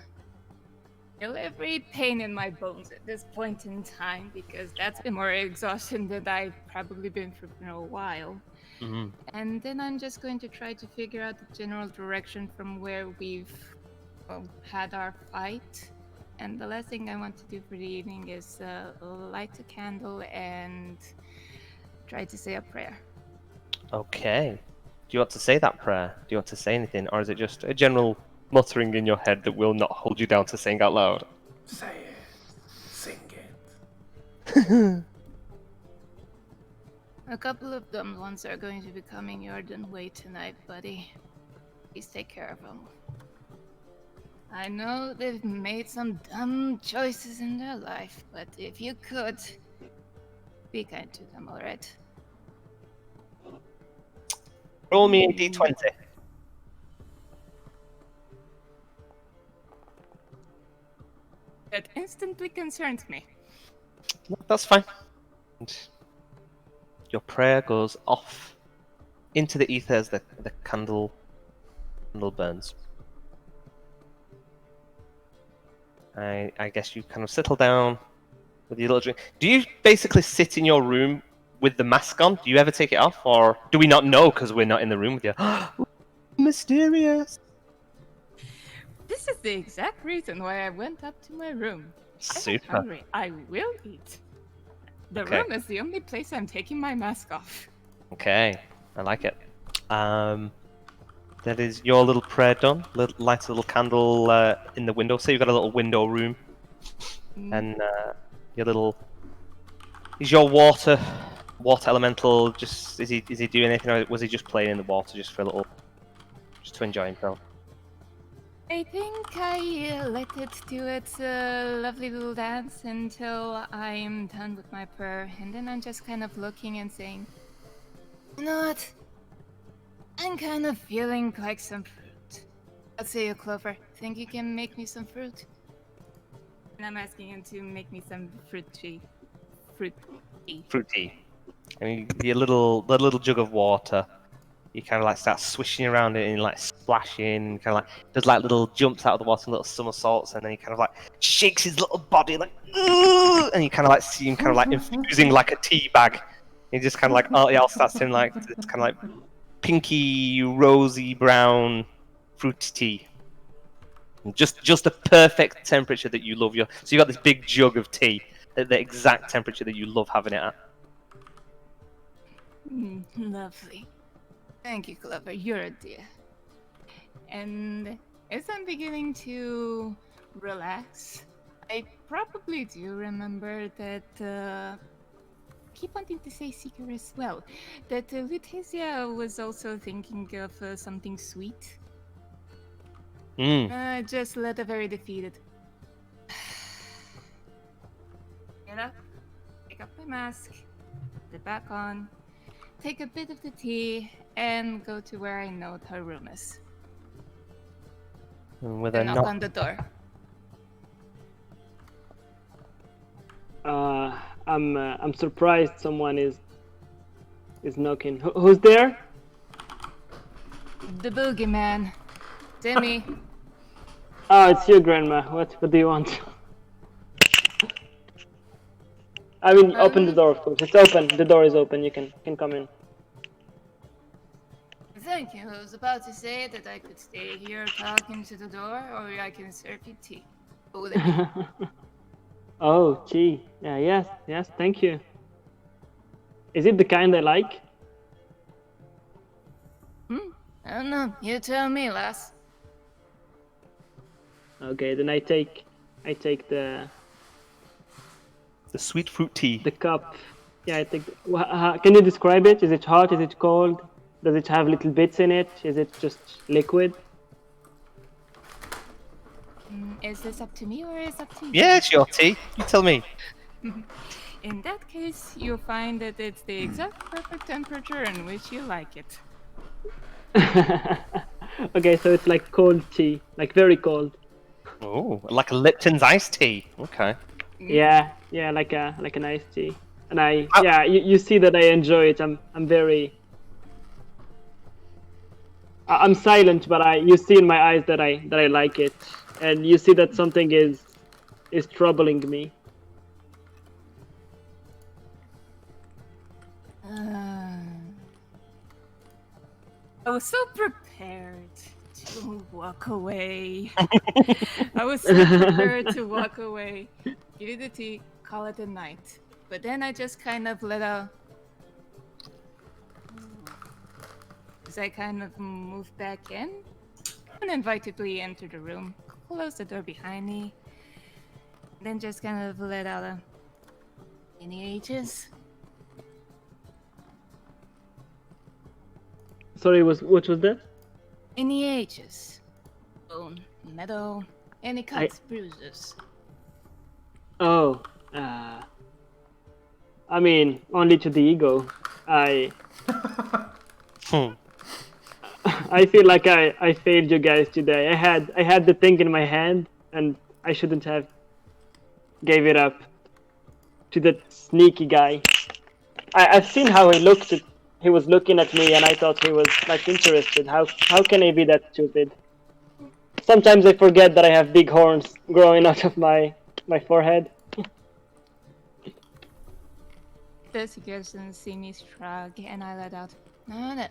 F: feel every pain in my bones at this point in time because that's been more exhaustion than I've probably been for a while. And then I'm just going to try to figure out the general direction from where we've had our fight. And the last thing I want to do for the evening is light a candle and try to say a prayer.
B: Okay. Do you want to say that prayer? Do you want to say anything? Or is it just a general muttering in your head that will not hold you down to saying out loud?
A: Say it. Sing it.
F: A couple of dumb ones are going to be coming your way tonight, buddy. Please take care of them. I know they've made some dumb choices in their life, but if you could, be kind to them, alright?
B: Roll me a d20.
F: That instantly concerns me.
B: No, that's fine. And your prayer goes off into the ether as the candle burns. I guess you kind of settle down with your little drink. Do you basically sit in your room with the mask on? Do you ever take it off, or do we not know because we're not in the room with you? Mysterious.
F: This is the exact reason why I went up to my room. I'm
B: Super.
F: hungry. I will eat. The
B: Okay.
F: room is the only place I'm taking my mask off.
B: Okay, I like it. That is your little prayer done. Light a little candle in the window. So you've got a little window room, and your little. Is your water elemental just? Is he doing anything, or was he just playing in the water just for a little, just to enjoy himself?
F: I think I let it do its lovely little dance until I'm done with my prayer, and then I'm just kind of looking and saying, you know what? I'm kind of feeling like some fruit. I'll say you, Clover. Think you can make me some fruit? And I'm asking him to make me some fruit tea. Fruit tea.
B: I mean, the little jug of water. You kind of like start swishing around it and like splashing, kind of like does like little jumps out of the water, little somersaults, and then he kind of like shakes his little body like, "Ugh!" And you kind of like see him kind of like infusing like a tea bag. He just kind of like all starts to like it's kind of like pinky, rosy brown fruit tea. Just the perfect temperature that you love your. So you got this big jug of tea at the exact temperature that you love having it at.
F: Lovely. Thank you, Clover. You're a dear. And as I'm beginning to relax, I probably do remember that. Keep wanting to say Seeker as well. That Lutetia was also thinking of something sweet. Just let a very defeated. Get up, pick up my mask, put it back on, take a bit of the tea, and go to where I know her room is.
B: With
F: And
B: a
F: knock on the door.
E: I'm surprised someone is knocking. Who's there?
F: The boogeyman. Timmy.
E: Oh, it's you, Grandma. What do you want? I mean, open the door, of course. It's open. The door is open. You can come in.
F: Thank you. I was about to say that I could stay here talking to the door, or I can serve you tea. What would it be?
E: Oh, gee. Yeah, yes. Thank you. Is it the kind I like?
F: I don't know. You tell me, lass.
E: Okay, then I take the
B: sweet fruit tea.
E: cup. Yeah, I think. Can you describe it? Is it hot? Is it cold? Does it have little bits in it? Is it just liquid?
F: Is this up to me or is it up to you?
B: Yeah, it's your tea. You tell me.
F: In that case, you'll find that it's the exact perfect temperature in which you like it.
E: Okay, so it's like cold tea, like very cold.
B: Oh, like a Lipton's iced tea. Okay.
E: Yeah, like an iced tea. And you see that I enjoy it. I'm very. I'm silent, but you see in my eyes that I like it, and you see that something is troubling me.
F: I was so prepared to walk away. I was so prepared to walk away. Give you the tea, call it a night. But then I just kind of let out. As I kind of moved back in, uninvitedly entered the room, closed the door behind me, then just kind of let out a. Any ages?
E: Sorry, what was that?
F: Any ages? Bone, metal, any cuts, bruises.
E: Oh, I mean, only to the ego. I feel like I failed you guys today. I had the thing in my hand, and I shouldn't have gave it up to that sneaky guy. I've seen how he looked. He was looking at me, and I thought he was like interested. How can I be that stupid? Sometimes I forget that I have big horns growing out of my forehead.
F: This person see me shrug, and I let out. No.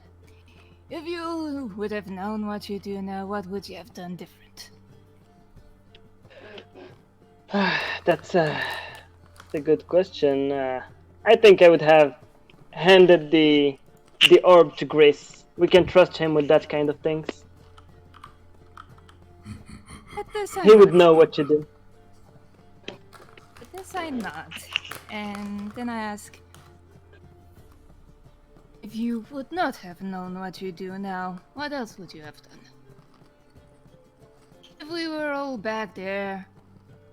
F: If you would have known what you do now, what would you have done different?
E: That's a good question. I think I would have handed the orb to Grace. We can trust him with that kind of things.
F: At this I
E: He would
F: nod.
E: know what to do.
F: At this I nod, and then I ask. If you would not have known what you do now, what else would you have done? If we were all back there,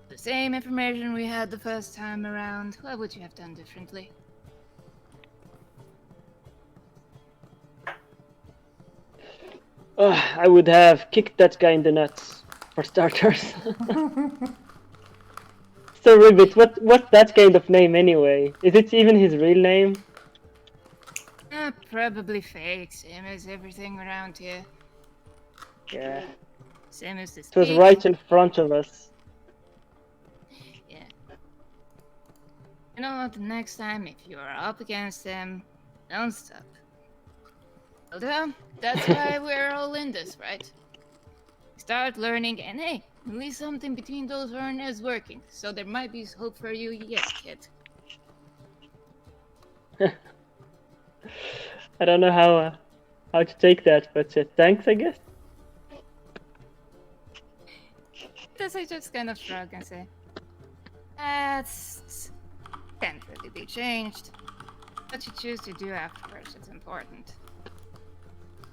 F: the same information we had the first time around, what would you have done differently?
E: I would have kicked that guy in the nuts, for starters. So Ribbit, what's that kind of name anyway? Is it even his real name?
F: Probably fake, same as everything around here.
E: Yeah,
F: Same as this
E: it was
F: beach.
E: right in front of us.
F: Yeah. You know what, the next time if you are up against them, don't stop. Although, that's why we're all in this, right? Start learning, and hey, at least something between those horns is working, so there might be hope for you yet, kid.
E: I don't know how to take that, but thanks, I guess.
F: Does I just kind of shrug and say, that's can't really be changed. What you choose to do afterwards is important.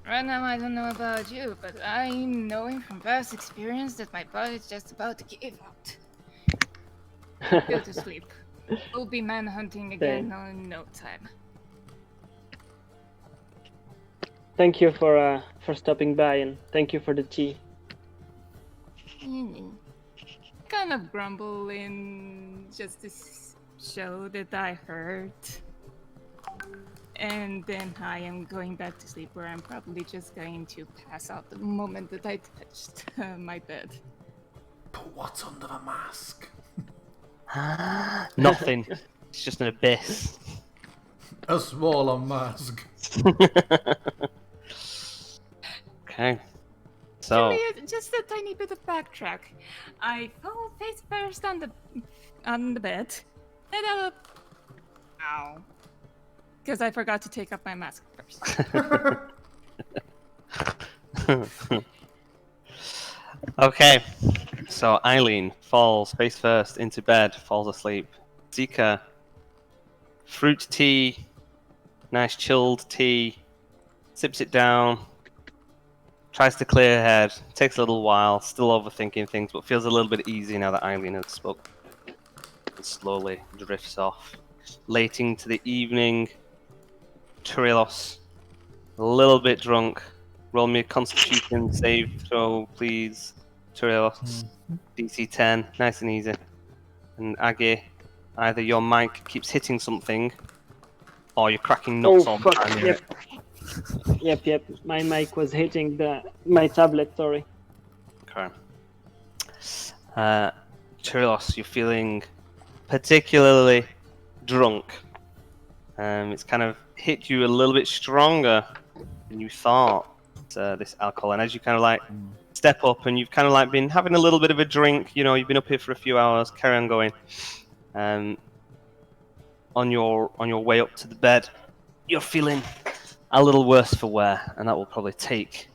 F: Right now, I don't know about you, but I'm knowing from past experience that my body's just about to give out. Go to sleep. We'll be manhunting again in no time.
E: Thank you for stopping by, and thank you for the tea.
F: Kind of grumble in just to show that I heard. And then I am going back to sleep, where I'm probably just going to pass out the moment that I touched my bed.
A: But what's under the mask?
B: Nothing. It's just an abyss.
A: A smaller mask.
B: Okay. So.
F: Actually, just a tiny bit of backtrack. I fell face first on the bed. And ow. Because I forgot to take off my mask first.
B: Okay. So Eileen falls face first into bed, falls asleep. Zika, fruit tea, nice chilled tea, sips it down, tries to clear her head, takes a little while, still overthinking things, but feels a little bit easy now that Eileen has spoken. And slowly drifts off. Late into the evening, Trilos, a little bit drunk. Roll me a constitution save throw, please. Trilos, DC 10, nice and easy. And Aggie, either your mic keeps hitting something, or you're cracking nuts all the
E: fuck.
B: time.
E: Yep. My mic was hitting my tablet, sorry.
B: Okay. Trilos, you're feeling particularly drunk. It's kind of hit you a little bit stronger than you thought, this alcohol. And as you kind of like step up and you've kind of like been having a little bit of a drink, you know, you've been up here for a few hours, carry on going. On your way up to the bed, you're feeling a little worse for wear, and that will probably take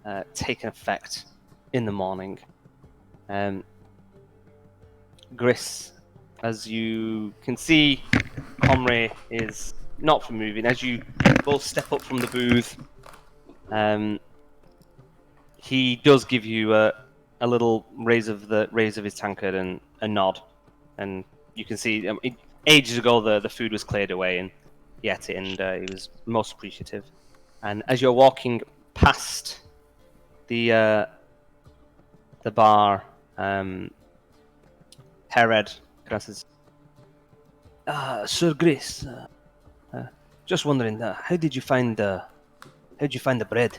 B: an effect in the morning. Gris, as you can see, Comrie is not for moving. As you both step up from the booth, he does give you a little raise of his tankard and a nod, and you can see ages ago the food was cleared away and he ate it, and he was most appreciative. And as you're walking past the bar, Herod says, Sir Gris, just wondering, how did you find the bread?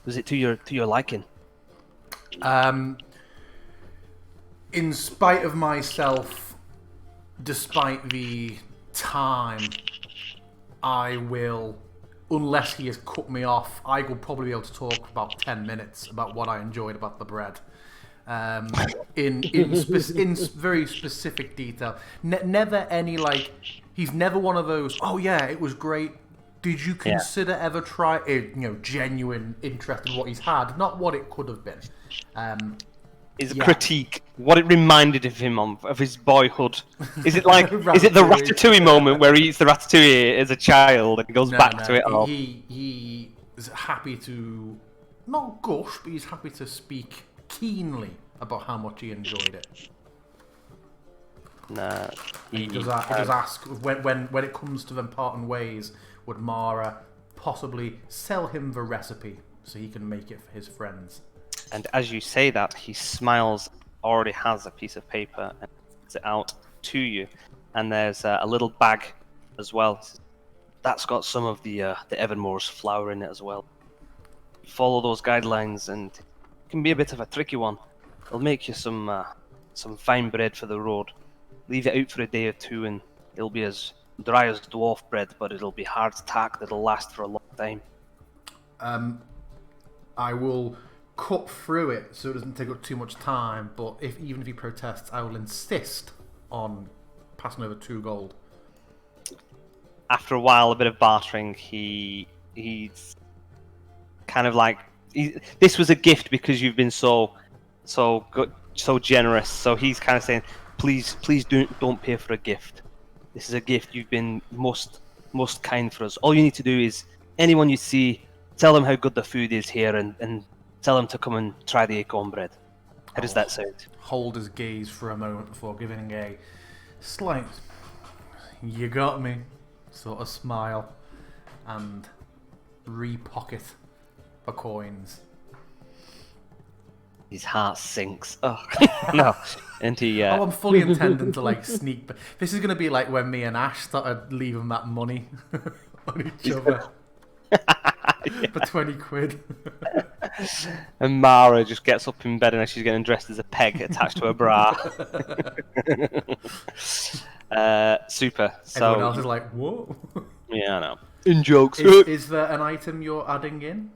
B: Was it to your liking?
A: In spite of myself, despite the time, I will, unless he has cut me off, I will probably be able to talk about 10 minutes about what I enjoyed about the bread. In very specific detail. Never any, like, he's never one of those, oh yeah, it was great. Did you consider ever try genuine interest in what he's had, not what it could have been.
B: Is a critique what it reminded him of his boyhood. Is it like is it the Ratatouille moment where he eats the Ratatouille as a child and goes back to it all?
A: He is happy to not gush, but he's happy to speak keenly about how much he enjoyed it.
B: Nah,
A: he does ask when it comes to them parting ways, would Mara possibly sell him the recipe so he can make it for his friends?
B: And as you say that, he smiles, already has a piece of paper, and puts it out to you. And there's a little bag as well. That's got some of the Evermore's flour in it as well. Follow those guidelines, and it can be a bit of a tricky one. It'll make you some fine bread for the road. Leave it out for a day or two, and it'll be as dry as dwarf bread, but it'll be hard tack that'll last for a long time.
A: I will cut through it so it doesn't take up too much time, but even if he protests, I will insist on passing over 2 gold.
B: After a while, a bit of bartering, he's kind of like, this was a gift because you've been so good, so generous. So he's kind of saying, please don't pay for a gift. This is a gift. You've been most kind for us. All you need to do is, anyone you see, tell them how good the food is here, and tell them to come and try the acorn bread. How does that sound?
A: Hold his gaze for a moment before giving a slight, you got me, sort of smile, and re-pocket the coins.
B: His heart sinks. Oh, no. And he...
A: I'm fully intending to, sneak... This is going to be like when me and Ash started leaving that money on each other. For 20 quid.
B: And Mara just gets up in bed and she's getting dressed as a peg attached to her bra. Super. So,
A: everyone else is like, whoa.
B: Yeah, I know. In jokes.
A: Is there an item you're adding in?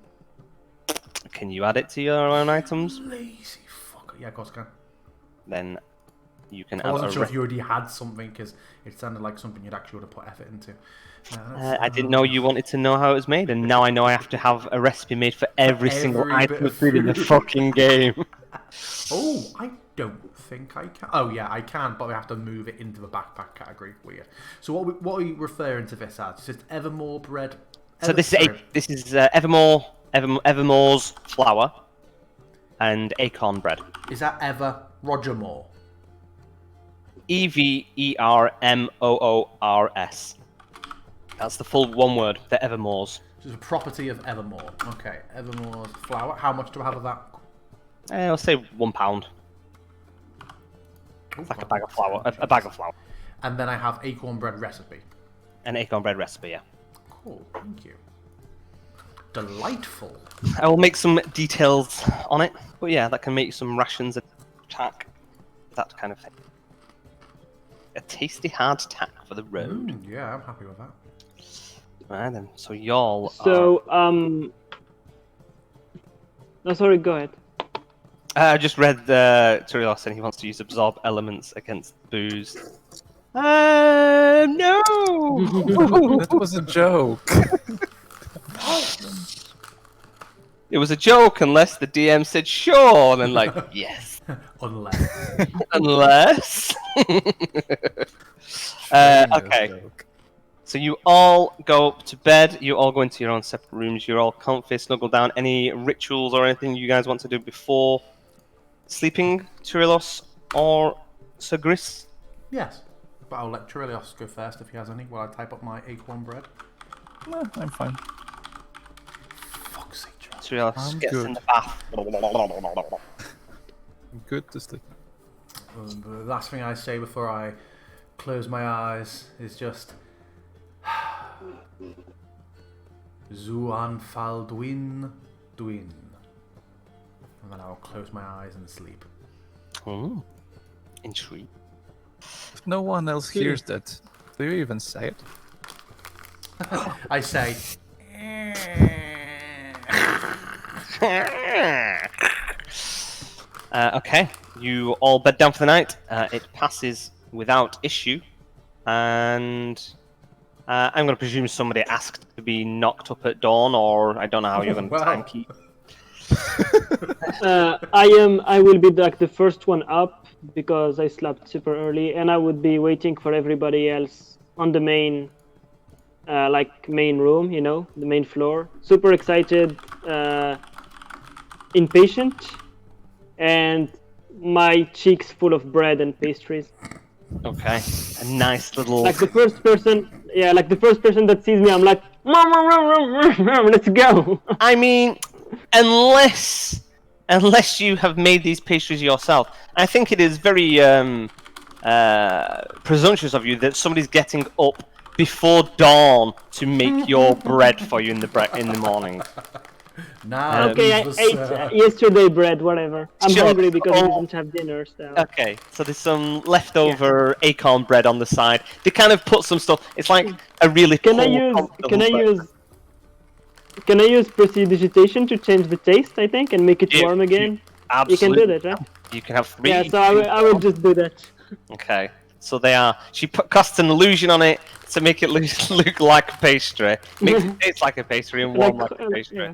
B: Can you add it to your own items?
A: Lazy fucker. Yeah, of course I can.
B: Then you can
A: I wasn't sure if you already had something, because it sounded like something you'd actually would have put effort into.
B: I didn't know you wanted to know how it was made, and now I know I have to have a recipe made for every single item of food in the fucking game.
A: Oh, don't think I can. Oh yeah, I can, but we have to move it into the backpack category. Weird. So what are you referring to this as? It's just Evermore bread.
B: So this is Evermore's flour and acorn bread.
A: Is that Ever Roger Moore?
B: Evermoors. That's the full one word. The Evermore's.
A: So it's a property of Evermore. Okay, Evermore's flour. How much do I have of that?
B: I'll say £1. It's like a bag of flour. A bag of flour.
A: And then I have acorn bread recipe.
B: An acorn bread recipe, yeah.
A: Cool, thank you. Delightful.
B: I will make some details on it, but yeah, that can make some rations attack, that kind of thing. A tasty hard tack for the road.
A: Yeah, I'm happy with that.
B: Right then, so y'all.
E: So no, sorry, go ahead.
B: I just read Turios and he wants to use absorb elements against booze. No!
D: That was a joke.
B: It was a joke unless the DM said sure, and then like, yes.
A: Unless.
B: Unless. Okay. So you all go up to bed. You all go into your own separate rooms. You're all comfy, snuggle down. Any rituals or anything you guys want to do before sleeping, Turilos or Sir Gris?
A: Yes. But I'll let Turilos go first if he has any while I type up my acorn bread.
D: No, I'm fine.
A: Fuck's sake,
B: Turilos gets
D: good.
B: in the bath.
D: I'm good to sleep.
A: The last thing I say before I close my eyes is just Zuan Faldwin Dwin. And then I'll close my eyes and sleep.
B: Intrigue.
D: If no one else hears that, do you even say it?
A: I say
B: Okay, you all bed down for the night. It passes without issue, and I'm going to presume somebody asked to be knocked up at dawn, or I don't know how you're going to time keep.
E: I will be like the first one up because I slept super early, and I would be waiting for everybody else on the main room, you know, the main floor. Super excited, impatient, and my cheeks full of bread and pastries.
B: Okay, a nice little.
E: Like the first person that sees me, I'm like, let's go.
B: I mean, unless you have made these pastries yourself, I think it is very presumptuous of you that somebody's getting up before dawn to make your bread for you in the morning.
A: Nah,
E: Okay, I ate yesterday bread, whatever. I'm
B: Sure.
E: hungry because I didn't have dinner, so.
B: Okay, so there's some leftover acorn bread on the side. They kind of put some stuff. It's like a really
E: Can I
B: cool,
E: use prestidigitation to change the taste, I think, and make it warm again? You can do that, right?
B: You can have 3.
E: Yeah, so I will just do that.
B: Okay, so they are. She cast an illusion on it to make it look like a pastry. Makes it taste like a pastry and warm like a pastry.
E: Yeah.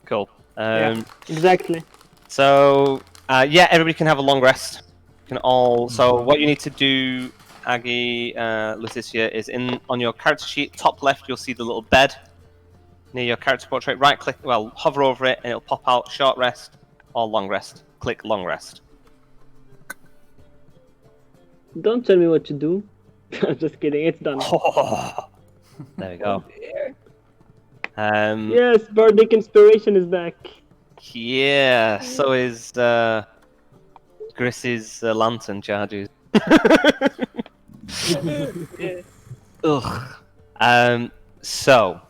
B: Cool.
E: Yeah, exactly.
B: So yeah, everybody can have a long rest. Can all. So what you need to do, Aggie, Leticia, is on your character sheet, top left, you'll see the little bed near your character portrait. Right click, hover over it, and it'll pop out short rest or long rest. Click long rest.
E: Don't tell me what to do. I'm just kidding. It's done.
B: There we go.
E: Yes, Bardic Inspiration is back.
B: Yeah, so is Gris's lantern charges. Ugh. So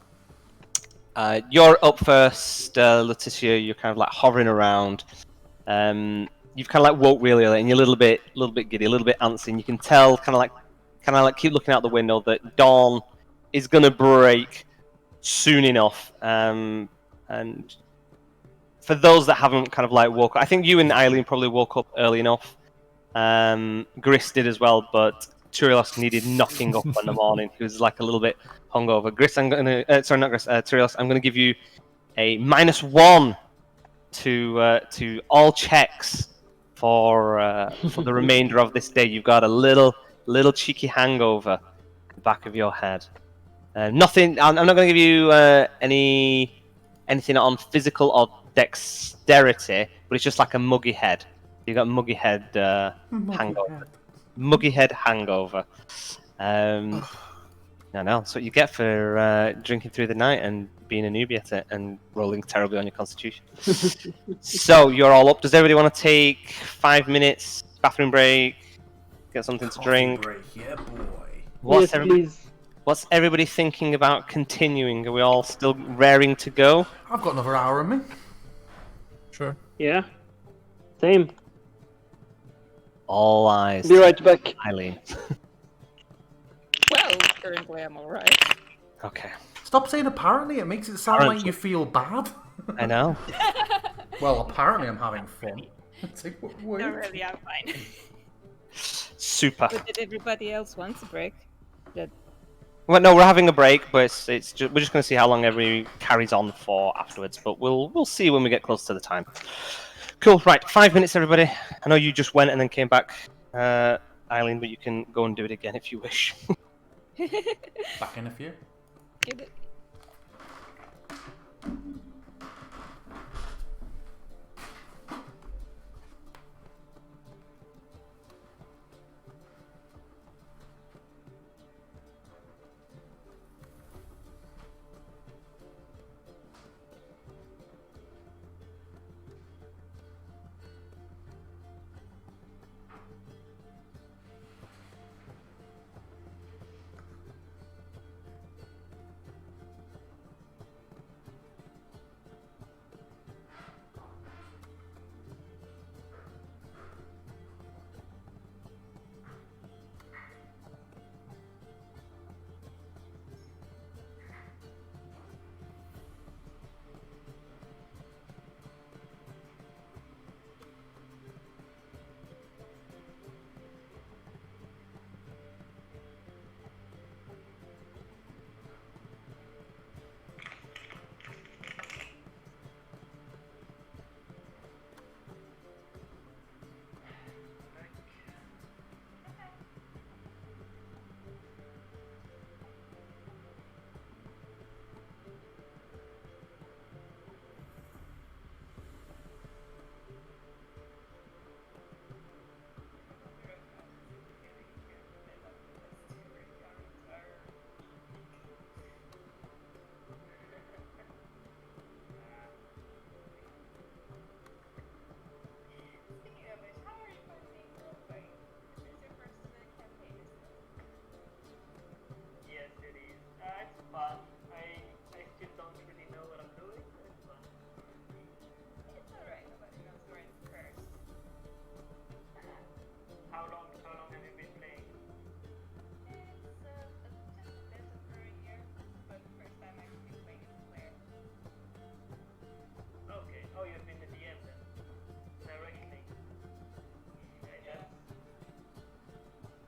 B: you're up first, Leticia. You're kind of like hovering around. You've kind of like woke really early, and you're a little bit giddy, a little bit antsy. And you can tell, kind of like keep looking out the window, that dawn is gonna break soon enough. And for those that haven't kind of like woke up, I think you and Eileen probably woke up early enough. Gris did as well, but Turios needed knocking up in the morning. He was like a little bit hungover. Gris, I'm gonna sorry, not Gris. Turios, I'm gonna give you a -1 to all checks for the remainder of this day. You've got a little cheeky hangover at the back of your head. Nothing. I'm not going to give you anything on physical or dexterity, but it's just like a muggy head. You got muggy head hangover. Muggy head hangover. I know. That's what you get for drinking through the night and being a newbie at it and rolling terribly on your constitution. So you're all up. Does everybody want to take 5 minutes bathroom break? Get something to drink.
A: Break, yeah, boy.
B: What's everybody thinking about continuing? Are we all still raring to go?
A: I've got another hour in me.
D: Sure.
E: Yeah. Same.
B: All eyes.
E: Be right back.
B: Eileen.
C: Well, currently I'm alright.
B: Okay.
A: Stop saying apparently, it makes it sound like you feel bad.
B: I know.
A: Well, apparently I'm having fun. It's like, wait.
C: No, really, I'm fine.
B: Super.
C: But did everybody else want a break?
B: Well, no, we're having a break, but we're just going to see how long everybody carries on for afterwards. But we'll see when we get close to the time. Cool. Right, 5 minutes, everybody. I know you just went and then came back, Eileen, but you can go and do it again if you wish.
A: Back in a few.
C: Give it.
H: Yes, it is. It's fun. I still don't really know what I'm doing, but it's fun.
F: It's alright, nobody knows we're in first.
H: How long have you been playing?
F: It's just a bit over a year, but first time actually playing as a player.
H: Okay. Oh, you've been the DM then. Directly. Yeah,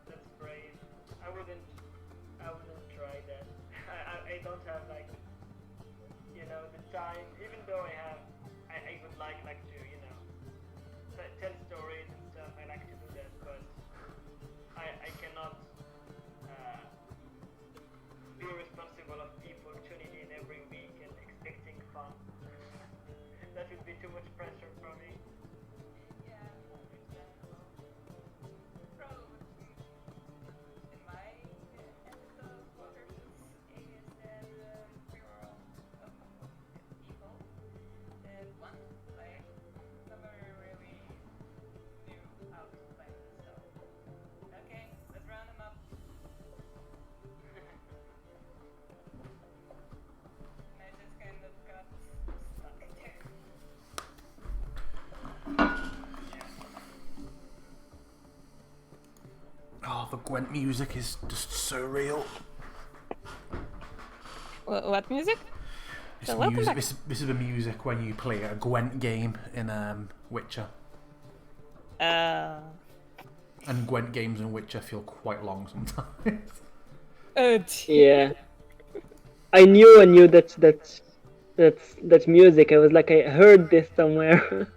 H: that's brave. I wouldn't try that. I don't have like, the time. Even though I would like to, tell stories and stuff. I like to do that, but I cannot be responsible of people tuning in every week and expecting fun. That would be too much pressure for me.
F: Yeah, understandable. Problem in my end of the waters is that we were all a couple of people that wanted to play, never really knew how to play. So, okay, let's round them up. And I just kind of got stuck there.
A: Oh, the Gwent music is just surreal.
C: What music?
A: This,
C: So welcome back.
A: this is the music when you play a Gwent game in Witcher. And Gwent games in Witcher feel quite long sometimes.
E: Yeah. I knew that's music. I was like, I heard this somewhere.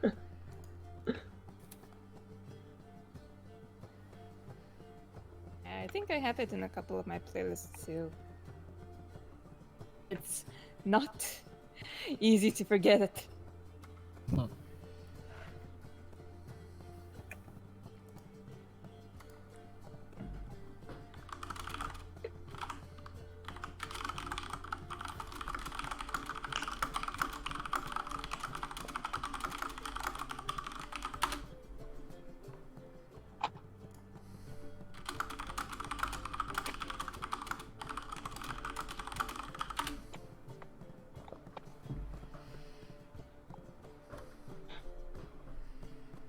C: think I have it in a couple of my playlists too. It's not easy to forget it.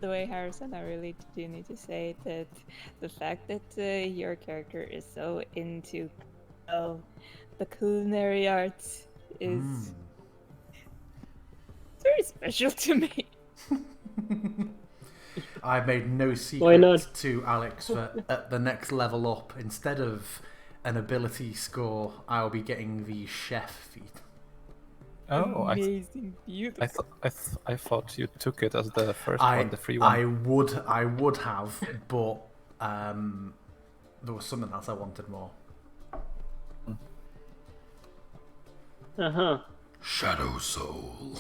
C: The way Harrison, I really do need to say that the fact that your character is so into the culinary arts is very special to me.
A: I made no
E: Why
A: secret
E: not?
A: to Alex that at the next level up, instead of an ability score, I'll be getting the chef feat.
D: Oh,
C: Amazing, beautiful.
D: I thought you took it as the first one, the free one.
A: I would have, but there was something else I wanted more. Shadow Soul.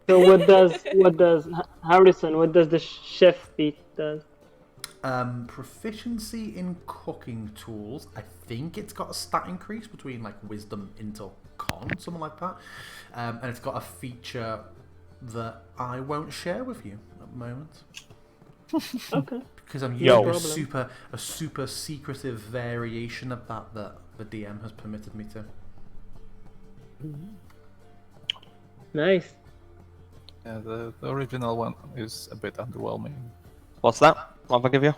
E: So what does Harrison? What does the chef feat does?
A: Proficiency in cooking tools. I think it's got a stat increase between like wisdom into con, something like that. And it's got a feature that I won't share with you at the moment.
E: Okay.
A: Because I'm
B: Yo.
A: using a super secretive variation of that the DM has permitted me to.
E: Nice.
D: Yeah, the original one is a bit underwhelming.
B: What's that? What have I give you?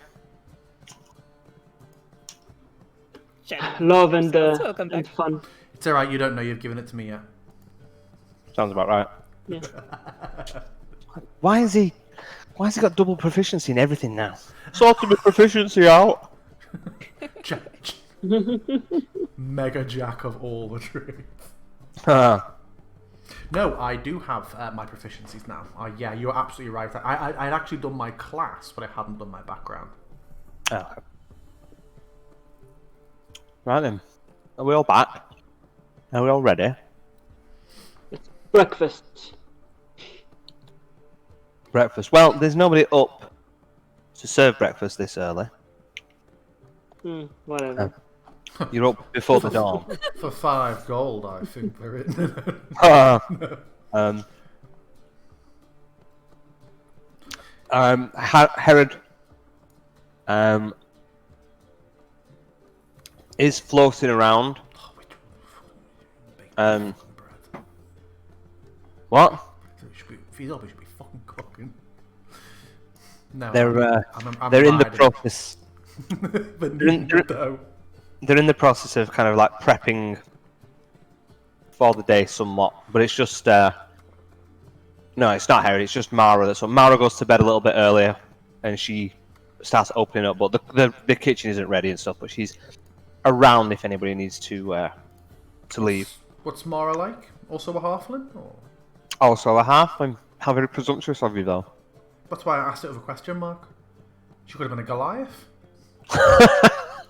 E: Love and
C: Welcome
E: and
C: back.
E: fun.
A: It's alright, you don't know you've given it to me yet.
B: Sounds about right.
E: Yeah.
B: Why has he got double proficiency in everything now? Sorted my proficiency out.
A: Mega jack of all the trades.
B: Ah,
A: No, I do have my proficiencies now. Yeah, you're absolutely right. I'd actually done my class, but I hadn't done my background.
B: okay. Right then. Are we all back? Are we all ready?
E: Breakfast.
B: Breakfast. Well, there's nobody up to serve breakfast this early.
E: Whatever.
B: You're up before the dawn.
A: For 5 gold, I think they're in.
B: Herod is floating around. What?
A: These obviously should be fucking cooking. No,
B: They're
A: I'm
B: they're in the
A: riding.
B: process.
A: The kneading dough.
B: They're in the process of kind of like prepping for the day somewhat, but it's just no, it's not Herod. It's just Mara. That's what Mara goes to bed a little bit earlier, and she starts opening up. But the kitchen isn't ready and stuff. But she's around if anybody needs to leave.
A: What's Mara like? Also a halfling? Or?
B: Also a half. How very presumptuous of you, though.
A: That's why I asked it with a question mark. She could have been a Goliath.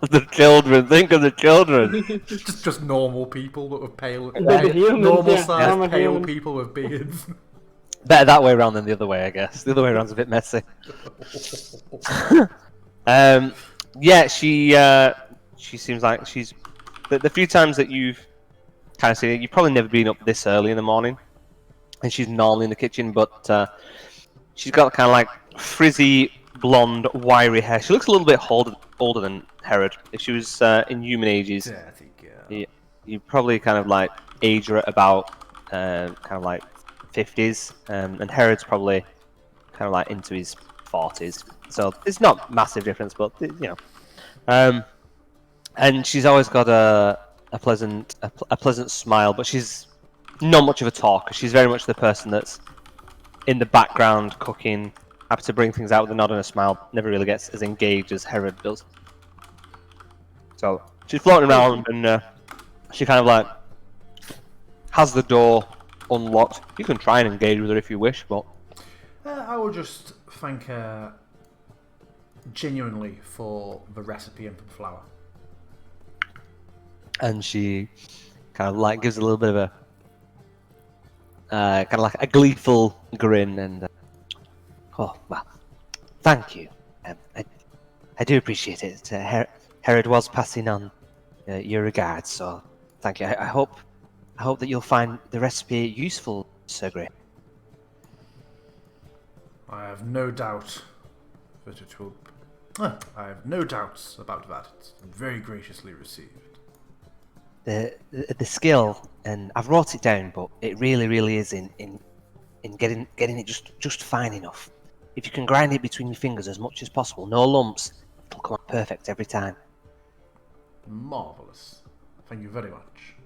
B: The children. Think of the children.
A: just normal people that were pale.
E: The humans,
A: normal
E: yeah,
A: sized
E: normal
A: pale
E: humans.
A: people with beards.
B: Better that way around than the other way, I guess. The other way around's a bit messy. Yeah, she seems like she's the few times that you've kind of seen it, you've probably never been up this early in the morning, and she's normally in the kitchen, but she's got kind of like frizzy, blonde, wiry hair. She looks a little bit older than Herod. If she was in human ages,
A: Dirty girl.
B: you probably kind of like age her at about kind of like 50s, and Herod's probably kind of like into his 40s. So it's not massive difference, but you know. And she's always got a pleasant smile, but she's not much of a talker. She's very much the person that's in the background cooking, happy to bring things out with a nod and a smile. Never really gets as engaged as Herod does. So she's floating around, and she kind of like has the door unlocked. You can try and engage with her if you wish, but
A: I will just thank her genuinely for the recipe and for the flour.
B: and she kind of like gives a little bit of a kind of like a gleeful grin, and oh well, thank you. I do appreciate it. Herod was passing on your regards, so thank you. I hope that you'll find the recipe useful, Sir Grey.
A: I have no doubt that it will. I have no doubts about that. It's very graciously received.
B: The skill, and I've wrote it down, but it really is in getting it just fine enough. If you can grind it between your fingers as much as possible, no lumps, it'll come out perfect every time.
A: Marvelous. Thank you very much.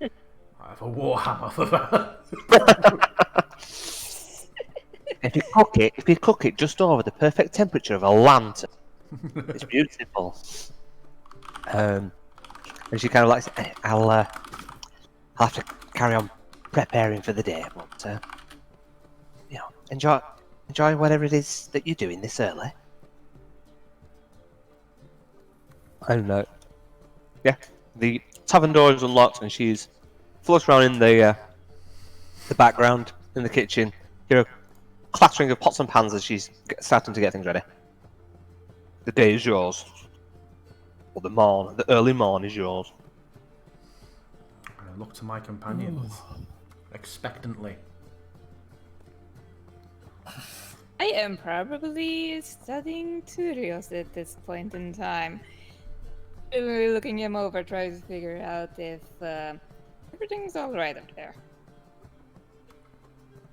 A: I have a warhammer for that.
B: If you cook it just over the perfect temperature of a lantern, it's beautiful. And she kind of like, I'll have to carry on preparing for the day, but you know, enjoy whatever it is that you're doing this early. And yeah, the tavern door is unlocked, and she's floats around in the background in the kitchen. You hear a clattering of pots and pans as she's starting to get things ready. The day is yours. Or the early morn is yours.
A: I look to my companions expectantly.
C: I am probably studying Turios at this point in time. Looking him over, trying to figure out if everything's alright up there.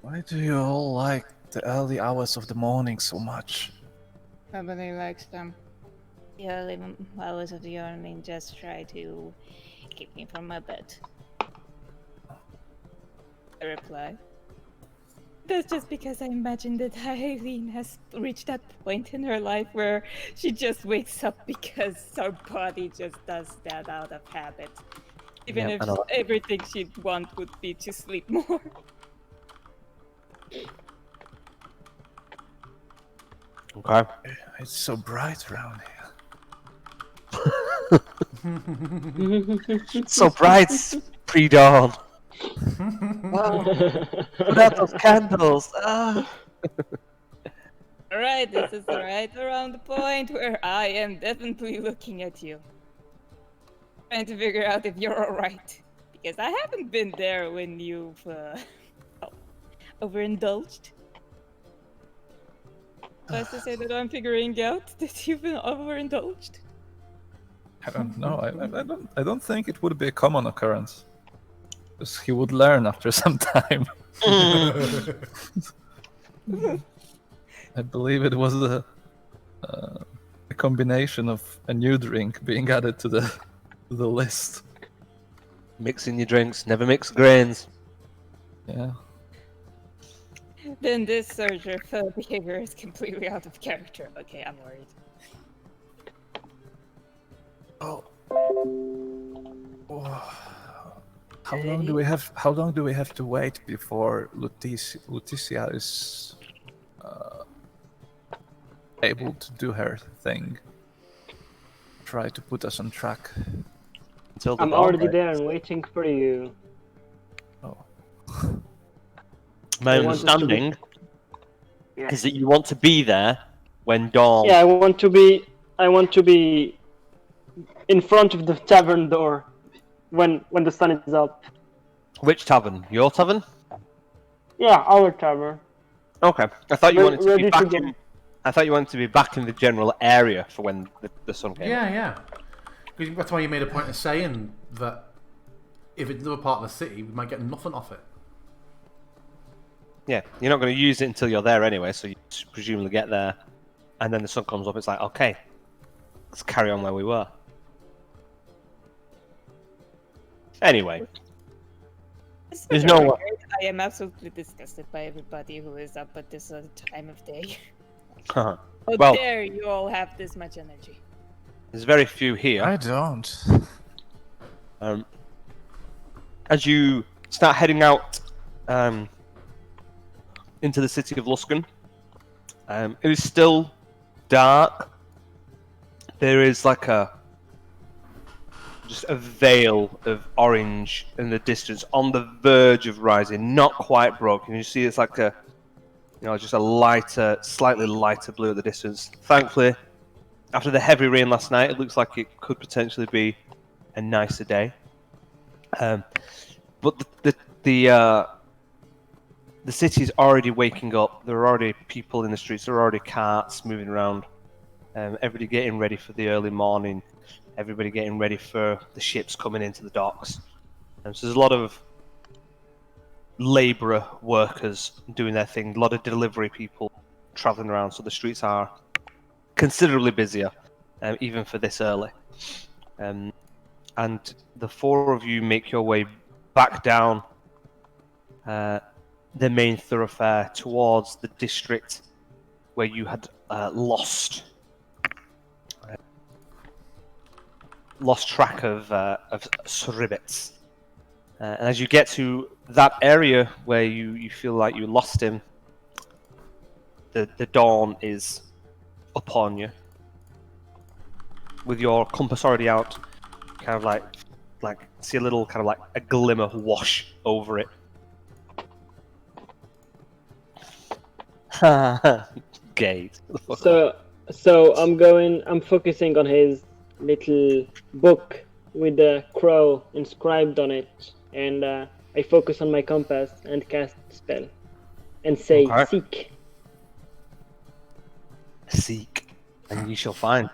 D: Why do you all like the early hours of the morning so much?
C: Nobody likes them. The early hours of the morning just try to keep me from my bed. I reply. That's just because I imagine that Eileen has reached that point in her life where she just wakes up because her body just does that out of habit. Even
B: Yep,
C: if
B: I know.
C: everything she'd want would be to sleep more.
B: Okay.
D: It's so bright around here.
B: So bright, pre-dawn. Put out those candles.
C: Alright, this is right around the point where I am definitely looking at you. Trying to figure out if you're alright. Because I haven't been there when you've overindulged. Nice to say that I'm figuring out that you've been overindulged.
D: I don't know. I don't think it would be a common occurrence. Because he would learn after some time. I believe it was a combination of a new drink being added to the list.
B: Mixing your drinks, never mix grains.
D: Yeah.
C: Then this surge of behavior is completely out of character. Okay, I'm worried.
D: Oh. How long do we have to wait before Lutetia is able to do her thing? Try to put us on track.
B: Until the
E: I'm
B: dawn
E: already
B: breaks.
E: there and waiting for you.
D: Oh.
B: My
E: I want us to be-
B: understanding
E: Yeah.
B: is that you want to be there when dawn.
E: Yeah, I want to be in front of the tavern door when the sun is up.
B: Which tavern? Your tavern?
E: Yeah, our tavern.
B: Okay. I thought you
E: Re-
B: wanted to be
E: ready to
B: back
E: go.
B: in. I thought you wanted to be back in the general area for when the sun came.
A: Yeah. Because that's why you made a point of saying that if it's another part of the city, we might get nothing off it.
B: Yeah, you're not going to use it until you're there anyway, so you presumably get there, and then the sun comes up. It's like, okay, let's carry on where we were. Anyway, there's no one.
C: I am absolutely disgusted by everybody who is up at this time of day. How
B: Well-
C: dare you all have this much energy?
B: There's very few here.
D: I don't.
B: As you start heading out into the city of Luskan, it is still dark. There is like just a veil of orange in the distance, on the verge of rising, not quite broken. You see, it's like a, just a lighter, slightly lighter blue at the distance. Thankfully, after the heavy rain last night, it looks like it could potentially be a nicer day. But the city's already waking up. There are already people in the streets. There are already carts moving around. Everybody getting ready for the early morning. Everybody getting ready for the ships coming into the docks. So there's a lot of labourer workers doing their thing. A lot of delivery people travelling around. So the streets are considerably busier, even for this early. And the four of you make your way back down the main thoroughfare towards the district where you had lost track of Sribets. And as you get to that area where you feel like you lost him, the dawn is upon you. With your compass already out, kind of like see a little kind of like a glimmer wash over it. Gate.
E: So I'm focusing on his little book with the crow inscribed on it, and I focus on my compass and cast spell and say
B: Okay.
E: seek.
B: And you shall find.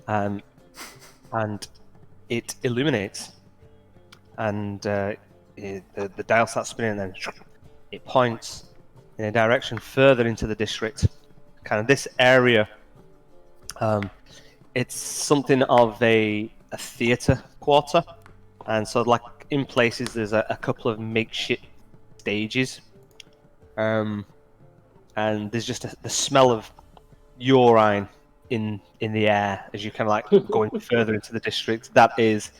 B: And it illuminates, and the dial starts spinning, and then it points in a direction further into the district. Kind of this area, it's something of a theatre quarter, and so like in places there's a couple of makeshift stages, and there's just the smell of urine in the air as you kind of like going further into the district. That is,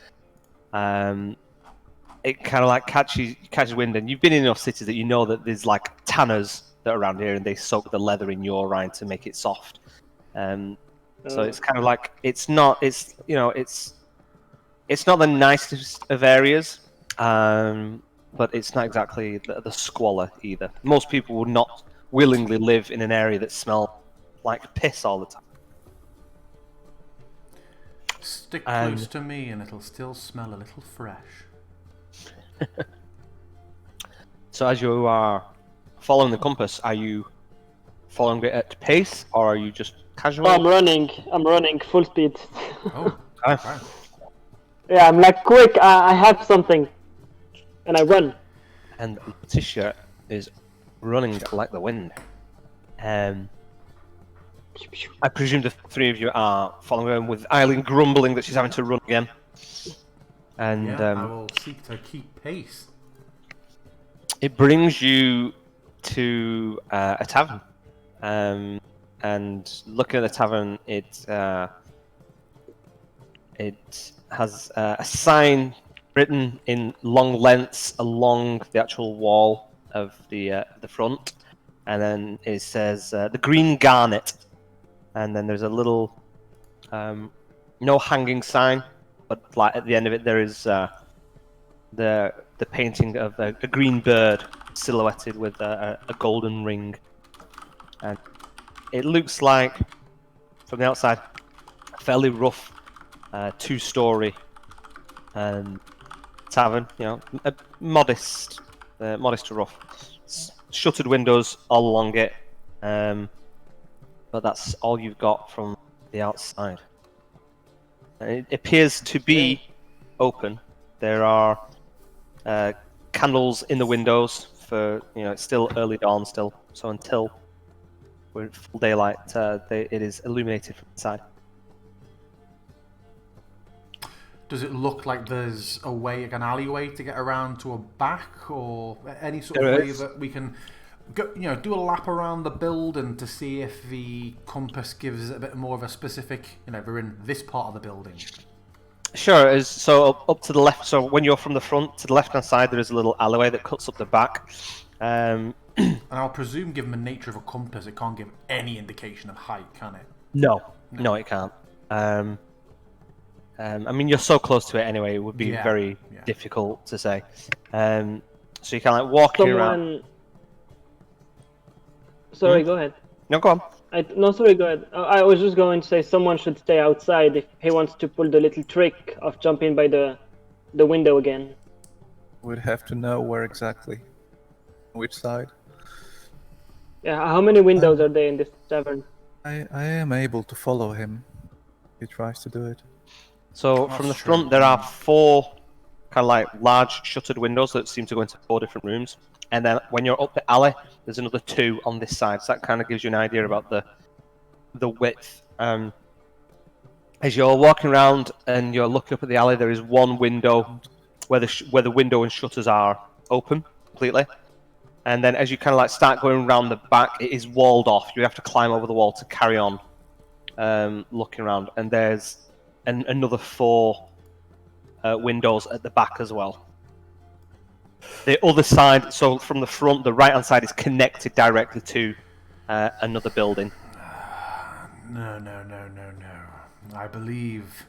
B: it kind of like catches wind, and you've been in enough cities that you know that there's like tanners that are around here, and they soak the leather in urine to make it soft. So it's kind of like it's not the nicest of areas, but it's not exactly the squalor either. Most people would not willingly live in an area that smells like piss all the time.
A: Stick close to me and it'll still smell a little fresh.
B: So as you are following the compass, are you following it at pace, or are you just casual?
E: I'm running full speed.
A: Oh, okay.
E: Yeah, I'm like, quick, I have something. And I run.
B: And Letitia is running like the wind. I presume the three of you are following her, with Eileen grumbling that she's having to run again. And
A: I will seek to keep pace.
B: It brings you to a tavern. And looking at the tavern, it has a sign written in long lengths along the actual wall of the front, and then it says the Green Garnet, and then there's a little no hanging sign, but like at the end of it there is the painting of a green bird silhouetted with a golden ring, and it looks like from the outside a fairly rough two-story tavern, a modest to rough. Shuttered windows all along it, but that's all you've got from the outside. It appears to be open. There are candles in the windows for, it's still early dawn still, so until we're in full daylight, it is illuminated from inside.
A: Does it look like there's a way, like an alleyway, to get around to a back, or any sort of way that we can go, do a lap around the building to see if the compass gives it a bit more of a specific, we're in this part of the building?
B: Sure. So up to the left. So when you're from the front to the left-hand side, there is a little alleyway that cuts up the back.
A: And I'll presume, given the nature of a compass, it can't give any indication of height, can it?
B: No, it can't. I mean, you're so close to it anyway. It would be
A: Yeah,
B: very
A: yeah.
B: difficult to say. So you kind of like walking around.
E: Sorry, go ahead.
B: No, go on.
E: No, sorry, go ahead. I was just going to say someone should stay outside if he wants to pull the little trick of jumping by the window again.
D: We'd have to know where exactly. Which side?
E: Yeah, how many windows are there in this tavern?
D: I am able to follow him. He tries to do it.
B: So from the front, there are 4 kind of like large shuttered windows that seem to go into 4 different rooms. And then when you're up the alley, there's another 2 on this side. So that kind of gives you an idea about the width. As you're walking around and you're looking up at the alley, there is one window where the window and shutters are open completely. And then as you kind of like start going around the back, it is walled off. You have to climb over the wall to carry on looking around. And there's another 4 windows at the back as well. The other side, so from the front, the right-hand side is connected directly to another building.
A: No. I believe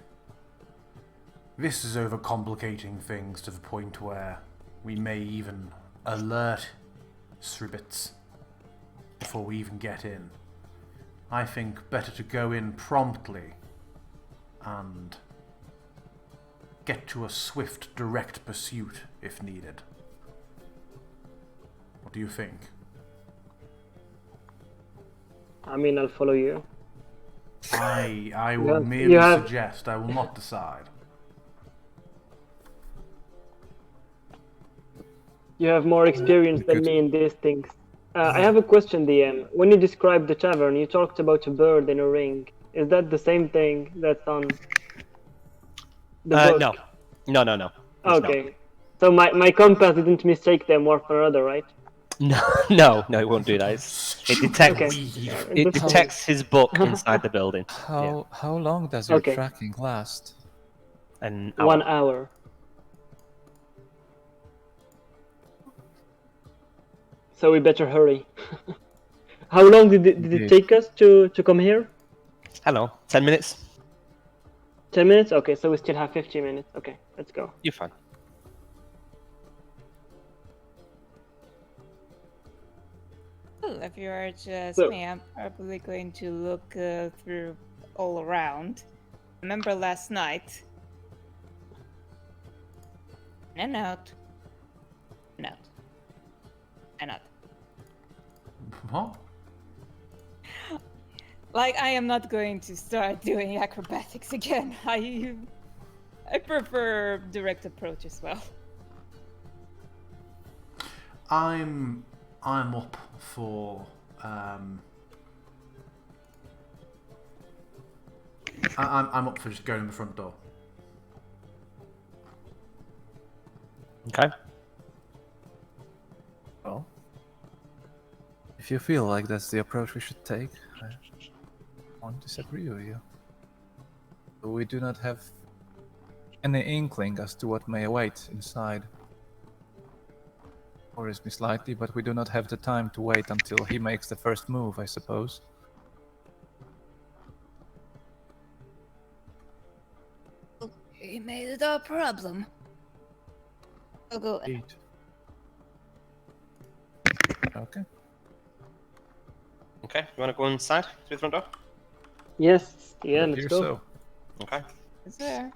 A: this is overcomplicating things to the point where we may even alert Sribbits before we even get in. I think better to go in promptly and get to a swift, direct pursuit if needed. What do you think?
E: I mean, I'll follow you.
A: I will
E: You
A: merely
E: have-
A: suggest, I will not decide.
E: You have more experience than me in these things. I have a question, DM. When you described the tavern, you talked about a bird in a ring. Is that the same thing that's on the book?
B: No. It's
E: Okay. So my compass didn't mistake them one for another, right?
B: No, it won't do that. It detects.
E: Okay.
B: It detects his book inside the building.
D: How long does your
E: Okay.
D: tracking last?
B: And
E: 1 hour. So we better hurry. How long did it take us to come here?
B: Hello, 10 minutes.
E: 10 minutes? Okay, so we still have 15 minutes. Okay, let's go.
B: You're fine.
C: Well, if you are just
E: So-
C: me, I'm probably going to look through all around. Remember last night? And out. And out. And out.
A: What?
C: Like, I am not going to start doing acrobatics again. I prefer direct approach as well.
A: I'm up for I'm up for just going in the front door.
B: Okay.
D: Well, if you feel like that's the approach we should take, I won't disagree with you. But we do not have any inkling as to what may await inside. Worries me slightly, but we do not have the time to wait until he makes the first move, I suppose.
C: You made it a problem. I'll go.
D: Indeed. Okay.
B: Okay, you want to go inside through the front door?
E: Yes, yeah,
D: Would
E: let's
D: appear
E: go.
D: so.
B: Okay.
C: Is there?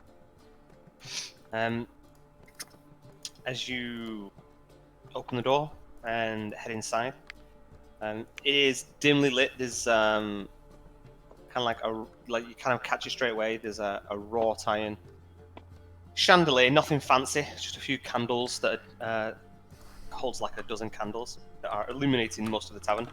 B: As you open the door and head inside, it is dimly lit. There's kind of like you kind of catch it straight away. There's a wrought iron chandelier, nothing fancy, just a few candles that holds like a dozen candles that are illuminating most of the tavern.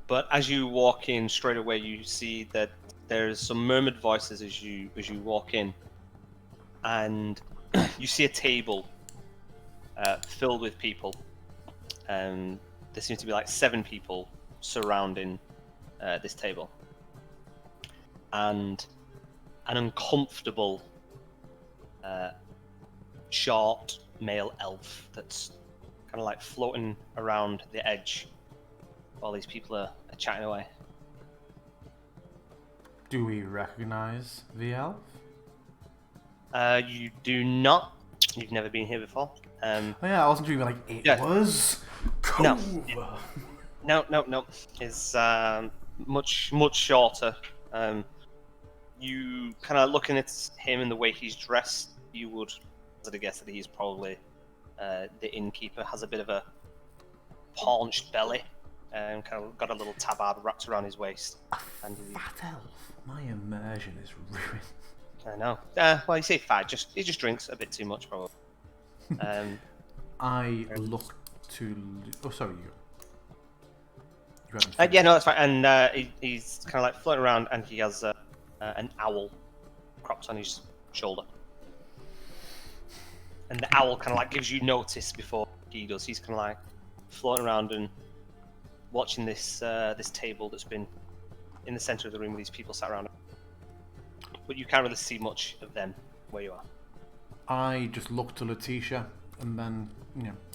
B: But as you walk in, straight away you see that there's some murmured voices as you walk in, and you see a table filled with people. There seems to be like 7 people surrounding this table, and an uncomfortable, short male elf that's kind of like floating around the edge while these people are chatting away.
A: Do we recognize the elf?
B: You do not. You've never been here before.
A: Oh yeah, I wasn't dreaming like it
B: Yeah.
A: was.
B: No.
A: Cove.
B: No. It's much shorter. You kind of looking at him and the way he's dressed, you would hazard a guess that he's probably the innkeeper. Has a bit of a paunched belly, and kind of got a little tabard wrapped around his waist. And
A: Fat elf. My immersion is ruined.
B: I know. Well, you say fat. He just drinks a bit too much, probably.
A: I look to. Oh, sorry, you.
B: Yeah, no, that's fine. And he's kind of like floating around, and he has an owl cropped on his shoulder. And the owl kind of like gives you notice before he does. He's kind of like floating around and watching this this table that's been in the center of the room with these people sat around. But you can't really see much of them where you are.
A: I just look to Letitia and then,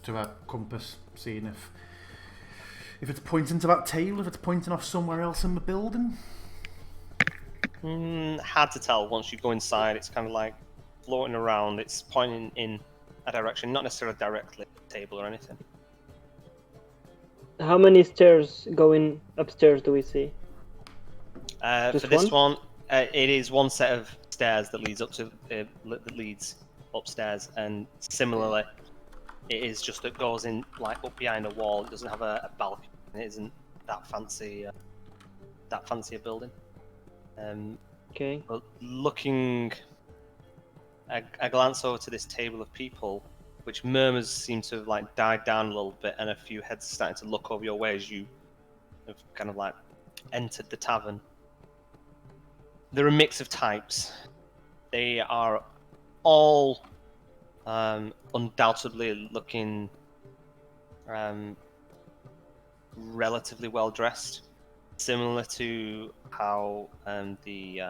A: to her compass, seeing if it's pointing to that table, if it's pointing off somewhere else in the building.
B: Hard to tell. Once you go inside, it's kind of like floating around. It's pointing in a direction, not necessarily directly at the table or anything.
E: How many stairs going upstairs do we see?
B: For this one, it is one set of stairs that leads up to that leads upstairs, and similarly, it is just that goes in like up behind a wall. It doesn't have a balcony. It isn't that fancy, that fancier building.
E: Okay.
B: But looking, a glance over to this table of people, which murmurs seem to have like died down a little bit, and a few heads starting to look over your way as you have kind of like entered the tavern. They're a mix of types. They are all undoubtedly looking relatively well dressed, similar to how the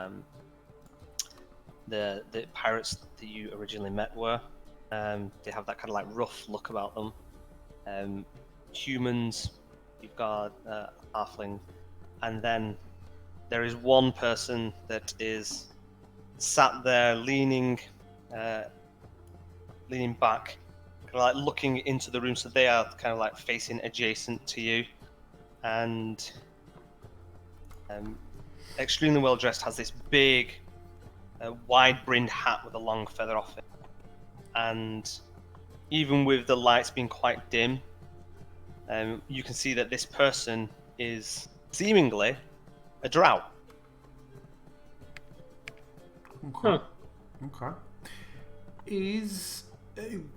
B: pirates that you originally met were. They have that kind of like rough look about them. Humans, you've got halfling, and then there is one person that is sat there leaning back, kind of like looking into the room, so they are kind of like facing adjacent to you, and extremely well dressed, has this big wide-brimmed hat with a long feather off it, and even with the lights being quite dim, you can see that this person is seemingly a drow.
A: Okay. Okay.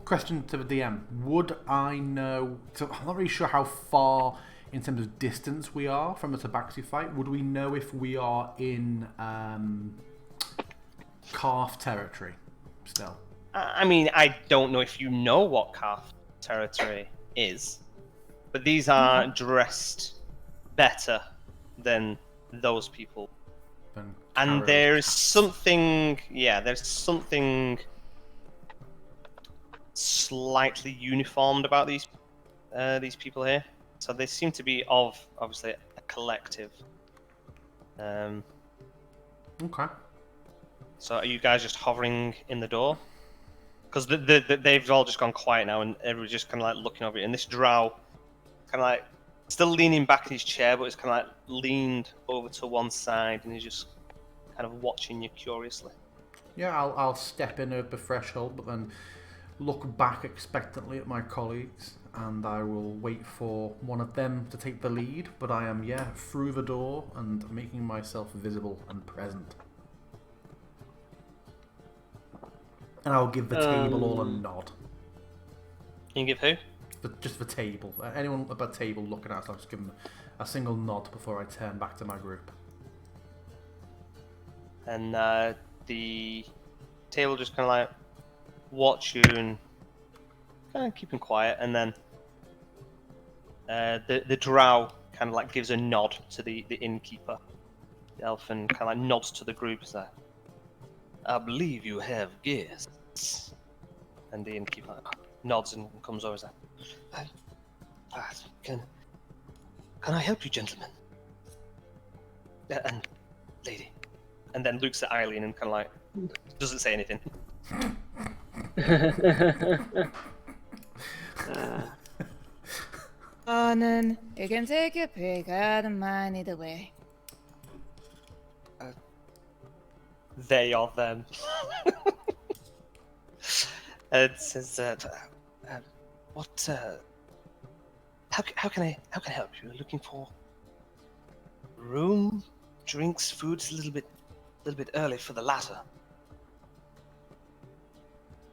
A: Question to the DM. Would I know... So I'm not really sure how far in terms of distance we are from the Tabaxi fight. Would we know if we are in Calf territory still?
B: I mean, I don't know if you know what Calf territory is, but these are dressed better than those people. And there's something slightly uniformed about these people here. So they seem to be of obviously a collective.
A: Okay.
B: So are you guys just hovering in the door? Because they've all just gone quiet now, and everybody's just kind of like looking over it. And this drow, kind of like still leaning back in his chair, but it's kind of like leaned over to one side, and he's just kind of watching you curiously.
A: Yeah, I'll step in at the threshold, but then look back expectantly at my colleagues, and I will wait for one of them to take the lead. But I am, through the door and making myself visible and present. And I'll give the table all a nod.
B: You can give who?
A: Just the table. Anyone at the table looking at us, I'll just give them a single nod before I turn back to my group.
B: And the table just kind of like watch you and kind of keeping quiet, and then the drow kind of like gives a nod to the innkeeper. The elf and kind of like nods to the group. So, I believe you have guests. And the innkeeper nods and comes over and says, Can I help you, gentlemen? And lady. and then looks at Eileen and kind of like doesn't say anything.
C: Conan, you can take your pick. I don't mind either way.
B: They are them. It says, what? How can I help you? Looking for room, drinks, food? It's a little bit early for the latter.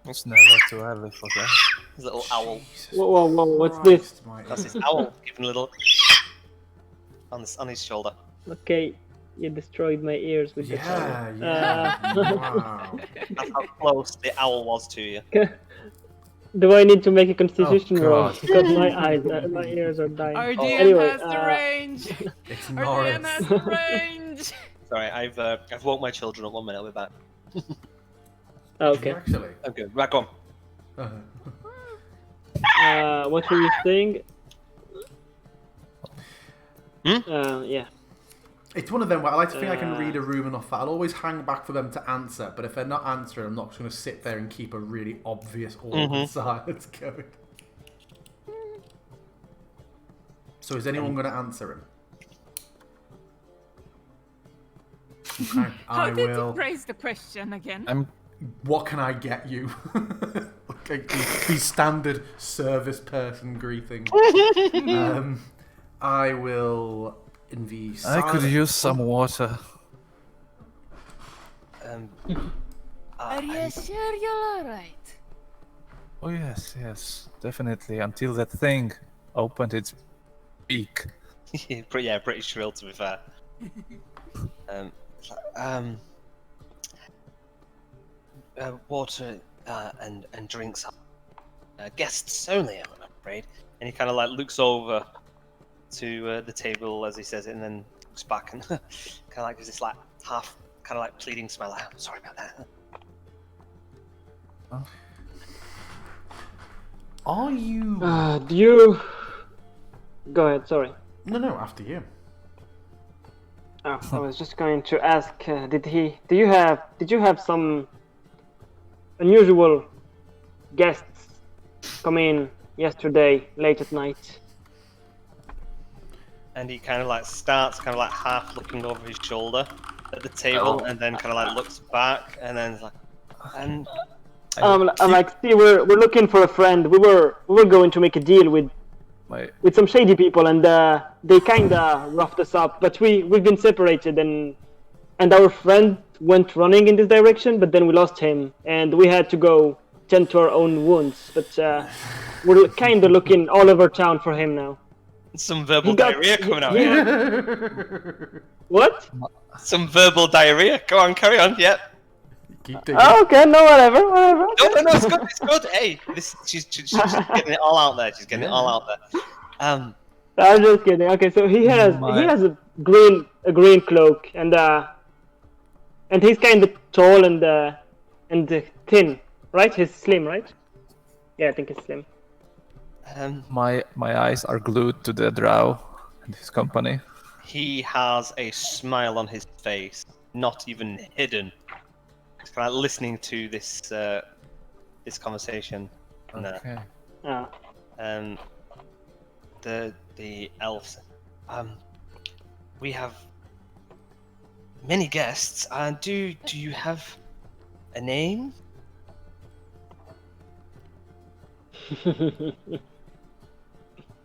D: It's never too early for that.
B: His little owl.
E: Whoa, what's this?
B: That's his owl giving a little on his shoulder.
E: Okay, you destroyed my ears with the sound.
A: Wow.
B: That's how close the owl was to you.
E: Do I need to make a constitution
A: Oh,
E: roll?
A: God.
E: Because my ears are dying.
F: Our DM
E: Anyway,
F: has the range.
A: It's
F: Our DM has
A: Norris.
F: the range.
B: Sorry, I've woke my children up 1 minute. I'll be back.
E: Okay.
A: Actually.
B: I'm good. Right, go on.
E: What were you saying? Yeah.
A: It's one of them where I like to think I can read a room enough that I'll always hang back for them to answer, but if they're not answering, I'm not just going to sit there and keep a really obvious awkward silence going. So is anyone going to answer him? Okay,
F: How
A: I
F: did
A: will.
F: you phrase the question again?
A: What can I get you? Okay, the standard service person greeting. I will in the.
D: I could use some water.
C: Are you sure you're alright?
D: Oh yes, definitely. Until that thing opened its beak.
B: Pretty shrill to be fair. Water and drinks. Guests only, I'm afraid. And he kind of like looks over to the table as he says it, and then looks back and kind of like gives this like half, kind of like pleading smile. Like, I'm sorry about that.
A: Are you?
E: Do you? Go ahead. Sorry.
A: No, after you.
E: Oh, I was just going to ask. Did you have some unusual guests come in yesterday late at night?
B: And he kind of like starts kind of like half looking over his shoulder at the table, and then kind of like looks back, and then it's like, and
E: I'm like, see, we're looking for a friend. We were going to make a deal with some shady people, and they kinda roughed us up. But we've been separated, and our friend went running in this direction, but then we lost him, and we had to go tend to our own wounds. But we're kinda looking all over town for him now.
B: some verbal diarrhea coming out here.
E: What?
B: Some verbal diarrhea. Go on, carry on. Yep.
A: Keep digging.
E: Oh, okay, no, whatever.
B: No, it's good. It's good. Hey, she's getting it all out there. She's getting it all out there.
E: I'm just kidding. Okay, so he has a green cloak, and he's kind of tall and thin, right? He's slim, right? Yeah, I think he's slim.
D: My eyes are glued to the drow and his company.
B: He has a smile on his face, not even hidden. He's kind of listening to this this conversation.
D: Okay.
B: The elves. We have many guests. Do you have a name?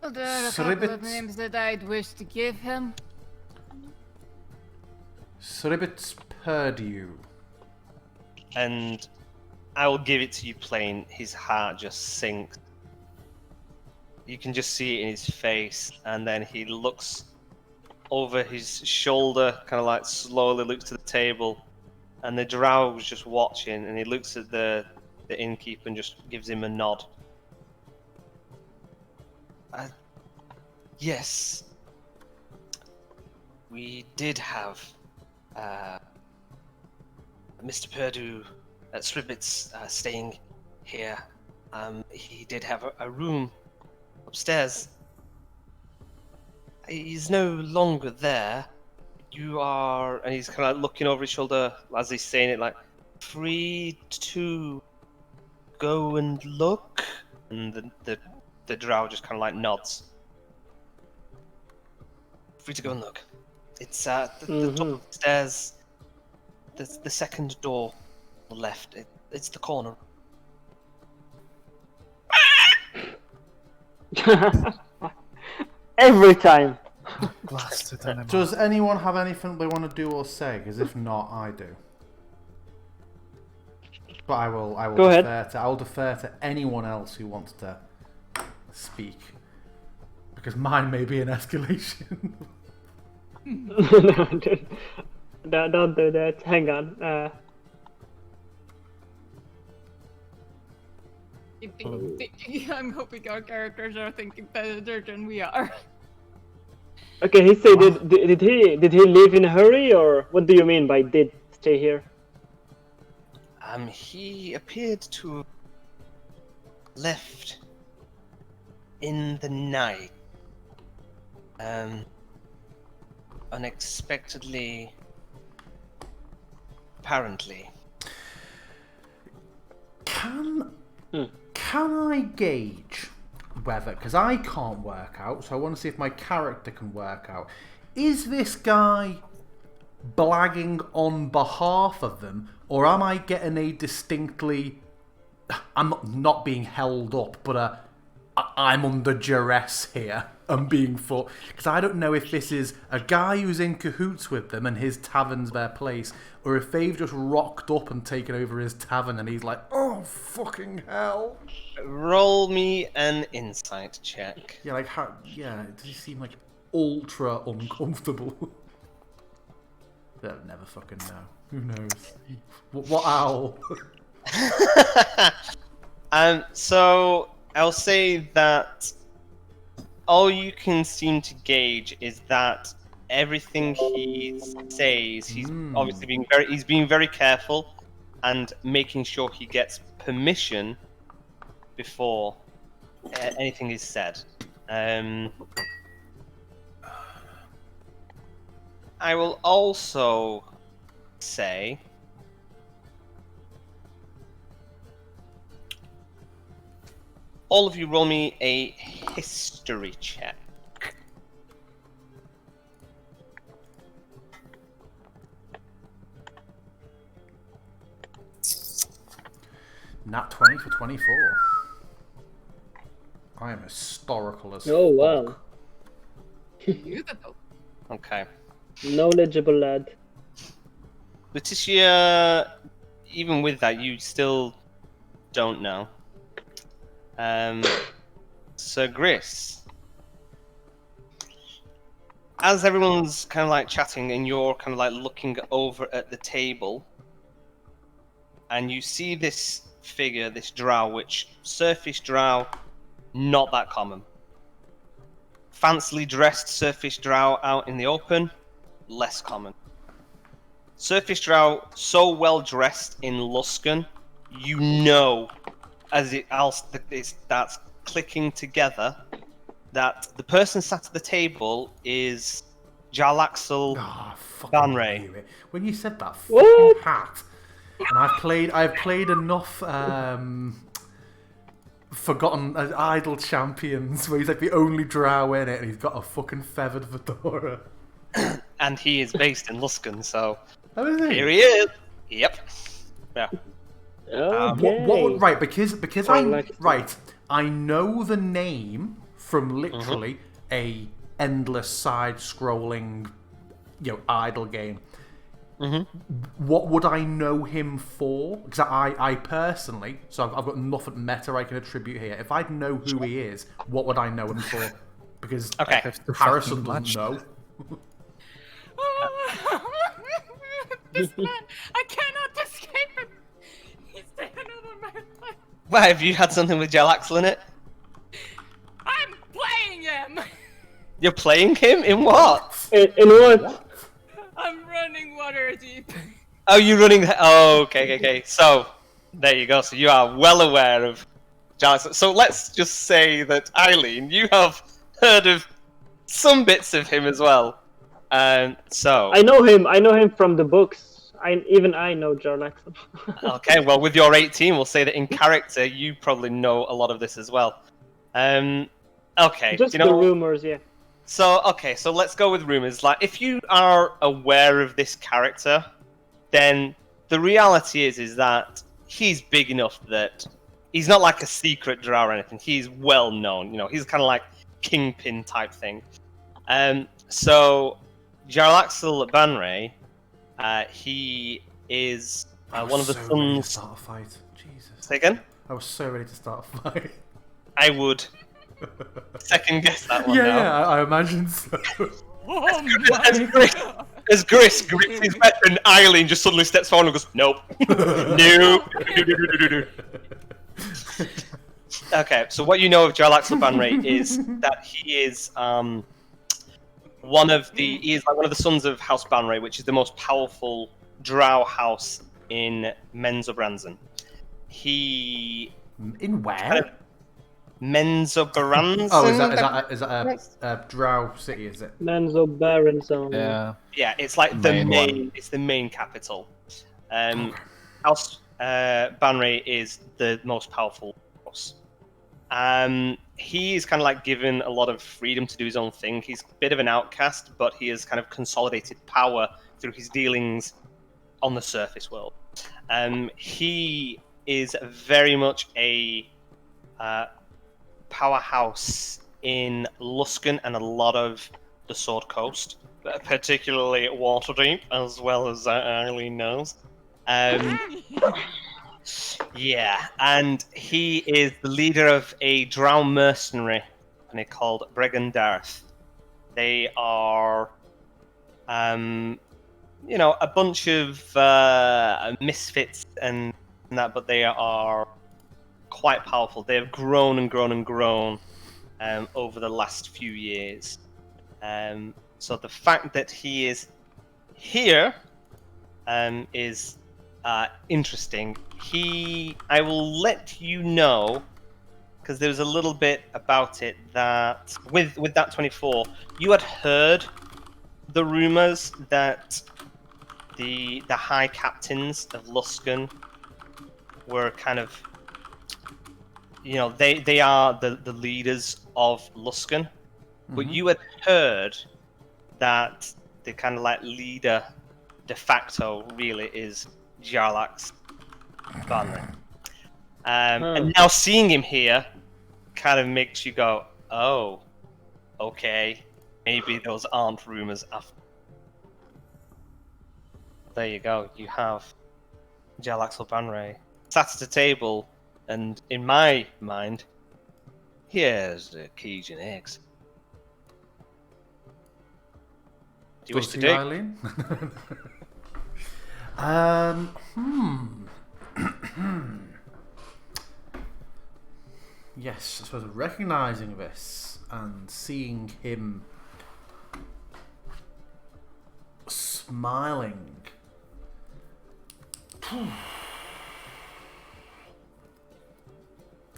F: Well, there are a couple of
A: Sribbit.
F: names that I'd wish to give him.
A: Sribbit Purdue.
B: And I will give it to you plain. His heart just sinks. You can just see it in his face, and then he looks over his shoulder, kind of like slowly looks to the table, and the drow was just watching, and he looks at the innkeeper and just gives him a nod. Yes, we did have Mr. Purdue at Sribbit's staying here. He did have a room upstairs. He's no longer there. You are, and he's kind of looking over his shoulder as he's saying it, like, free to go and look, and the drow just kind of like nods. Free to go and look. It's the top of the stairs. The second door on the left. It's the corner.
E: Every time.
D: Blasted animal.
A: Does anyone have anything they want to do or say? Because if not, I do. But I will
E: Go ahead.
A: I'll defer to anyone else who wants to speak. Because mine may be an escalation.
E: No, don't do that. Hang on.
F: I'm hoping our characters are thinking better than we are.
E: Okay, he said, did he leave in a hurry, or what do you mean by did stay here?
B: He appeared to have left in the night. Unexpectedly, apparently.
A: Can I gauge whether, because I can't work out, so I want to see if my character can work out. Is this guy blagging on behalf of them, or am I getting a distinctly, I'm not being held up, but I'm under duress here. I'm being fought. Because I don't know if this is a guy who's in cahoots with them and his tavern's their place, or if they've just rocked up and taken over his tavern and he's like, oh, fucking hell.
B: Roll me an insight check.
A: Yeah, like, how, yeah, does he seem like ultra uncomfortable? They'll never fucking know. Who knows? What owl?
B: So I'll say that all you can seem to gauge is that everything he says, he's obviously being very careful and making sure he gets permission before anything is said. I will also say all of you roll me a history check.
A: Nat 20 for 24. I am historical as
E: Oh, wow.
A: fuck.
F: Beautiful.
B: Okay.
E: Knowledgeable lad.
B: Letitia, even with that, you still don't know. Sir Gris, as everyone's kind of like chatting and you're kind of like looking over at the table, and you see this figure, this drow, which surface drow, not that common. Fancily dressed surface drow out in the open, less common. Surface drow so well dressed in Luskan, you know, as it starts clicking together, that the person sat at the table is Jarlaxle Banray.
A: When you said that
E: What?
A: fucking hat, and I've played enough Forgotten Idle Champions where he's like the only drow in it, and he's got a fucking feathered fedora.
B: And he is based in Luskan, so
A: Oh, is he?
B: here he is. Yep. Yeah.
E: Okay.
A: Right, because
E: Like-
A: I know the name from literally a endless side-scrolling, idle game. What would I know him for? Because I personally, so I've got nothing meta I can attribute here. If I'd know who he is, what would I know him for? Because
B: Okay.
A: Harrison doesn't know.
F: This man, I cannot escape him. He's taken over my life.
B: Why, have you had something with Jarlaxle in it?
F: I'm playing him.
B: You're playing him? In what?
E: In what?
F: I'm running water deep.
B: Oh, you're running... Oh, okay. So, there you go. So you are well aware of Jarlaxle. So let's just say that, Eileen, you have heard of some bits of him as well. So
E: I know him. I know him from the books. I know Jarlaxle.
B: okay, well, with your 18, we'll say that in character, you probably know a lot of this as well. Okay,
E: Just
B: you
E: the
B: know.
E: rumors, yeah.
B: So let's go with rumors. Like, if you are aware of this character, then the reality is that he's big enough that he's not like a secret drow or anything. He's well known. You know, he's kind of like kingpin type thing. So Jarlaxle Banray, he is one of the
A: so ready to
B: sons.
A: start a fight. Jesus.
B: Say again?
A: I was so ready to start a fight.
B: I would second guess that one.
A: Yeah,
B: now.
A: yeah, I imagine so.
B: As Gris grips his weapon, Eileen just suddenly steps forward and goes, "Nope, nope." Okay, so what you know of Jarlaxle Banray is that he is one of the sons of House Banray, which is the most powerful drow house in Menzoberranzan. He
A: In where?
B: Menzoberranzan.
A: Oh, is that a drow city? Is it?
E: Manzo Baron Zone.
D: Yeah.
B: Yeah, it's like
D: Main
B: the
D: one.
B: main. It's the main capital. House Banray is the most powerful house. He is kind of like given a lot of freedom to do his own thing. He's a bit of an outcast, but he has kind of consolidated power through his dealings on the surface world. He is very much a powerhouse in Luskan and a lot of the Sword Coast, particularly Waterdeep, as well as Eileen knows. Yeah, and he is the leader of a drow mercenary company called Bregandarth. They are, a bunch of misfits and that, but they are quite powerful. They have grown and grown and grown over the last few years. So the fact that he is here is interesting. I will let you know, because there's a little bit about it that with that 24, you had heard the rumors that the high captains of Luskan were kind of, they are the leaders of Luskan, but you had heard that the kind of like leader de facto really is Jarlaxle Banray. And now seeing him here kind of makes you go, oh, okay, maybe those aren't rumors after. There you go, you have Jarlaxle Banray sat at a table, and in my mind, here's the Cajun eggs. Do you wish to do?
A: Eileen? Yes, I suppose recognizing this and seeing him smiling.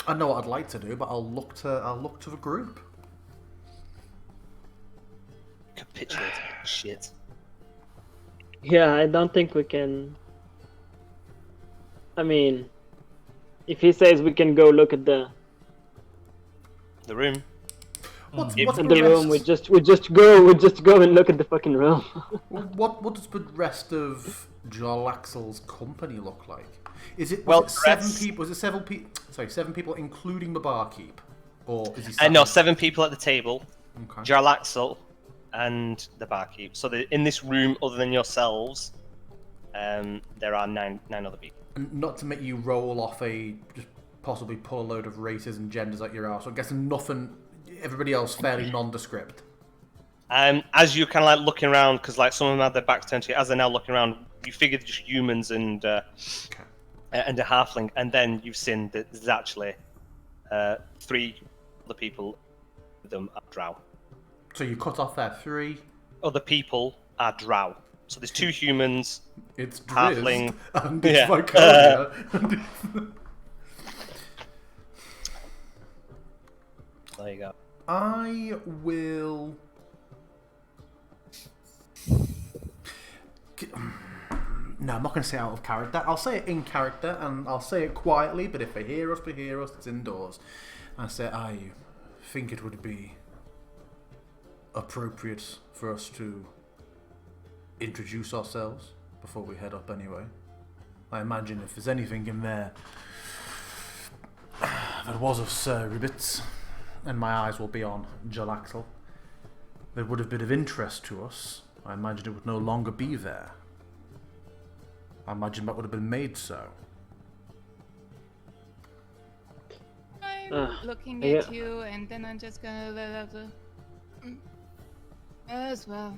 A: I know what I'd like to do, but I'll look to the group.
B: Capitulating shit.
E: Yeah, I don't think we can. I mean, if he says we can go look at the
B: room.
A: What's
E: in
A: the
E: the room, we
A: rest?
E: just go and look at the fucking room.
A: What does the rest of Jarlaxle's company look like? Is it
B: Well,
A: seven
B: rest-
A: people? Was it 7 people? Sorry, 7 people, including the barkeep, or is he?
B: No, 7 people at the table.
A: Okay.
B: Jarlaxle and the barkeep. So in this room, other than yourselves, there are nine other people.
A: And not to make you roll off just possibly pull a load of races and genders at your ass. So I'm guessing nothing. Everybody else fairly nondescript.
B: As you're kind of like looking around, because like some of them had their backs turned to you, as they're now looking around, you figured just humans and a halfling, and then you've seen that there's actually 3 other people. Them are drow.
A: So you cut off there 3.
B: Other people are drow. So there's 2 humans.
A: It's
B: Halfling.
A: Drizzt and it's
B: Yeah.
A: Vicaria.
B: There you go.
A: I will No, I'm not going to say out of character. I'll say it in character, and I'll say it quietly, but if they hear us, it's indoors. I say, I think it would be appropriate for us to introduce ourselves before we head up anyway. I imagine if there's anything in there that was of Sir Ribbits, and my eyes will be on Jalaxel, that would have been of interest to us, I imagine it would no longer be there. I imagine that would have been made so.
F: I'm looking at you, and then I'm just gonna let out the... As well.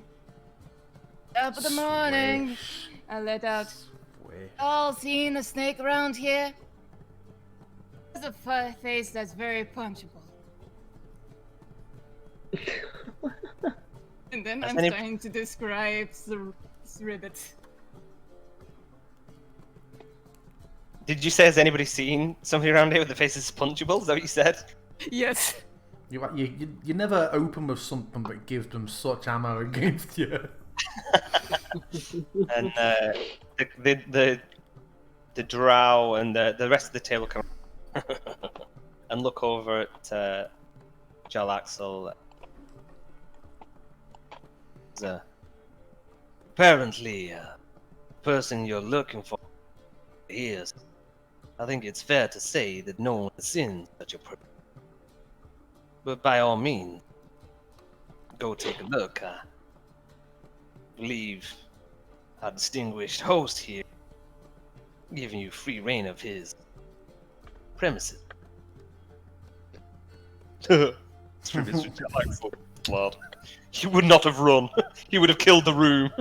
F: Top of the morning, I let out... All seen a snake around here? There's a face that's very punchable. And then I'm starting to describe the ribbit.
B: Did you say, has anybody seen somebody around here with the face is punchable? Is that what you said?
F: Yes.
A: You never open with something that gives them such ammo against you.
B: And the drow and the rest of the table come and look over at Jalaxel. Apparently, person you're looking for is. I think it's fair to say that no one has seen such a person. But by all means, go take a look. I believe our distinguished host here giving you free reign of his premises. He would not have run. He would have killed the room.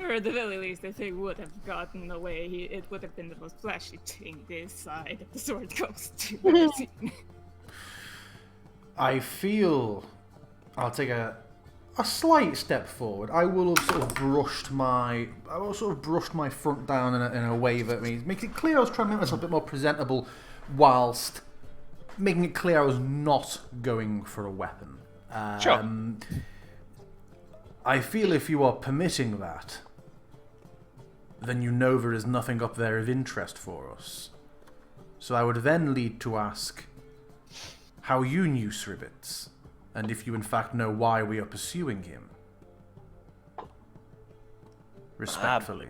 F: Or at the very least, if he would have gotten away, it would have been the most flashy thing this side of the Sword Coast you've ever seen.
A: I feel I'll take a slight step forward. I will have sort of brushed my front down in a way that makes it clear I was trying to make myself a bit more presentable, whilst making it clear I was not going for a weapon.
B: Sure.
A: I feel if you are permitting that, then you know there is nothing up there of interest for us. So I would then lead to ask how you knew Sribbits, and if you in fact know why we are pursuing him. Respectfully.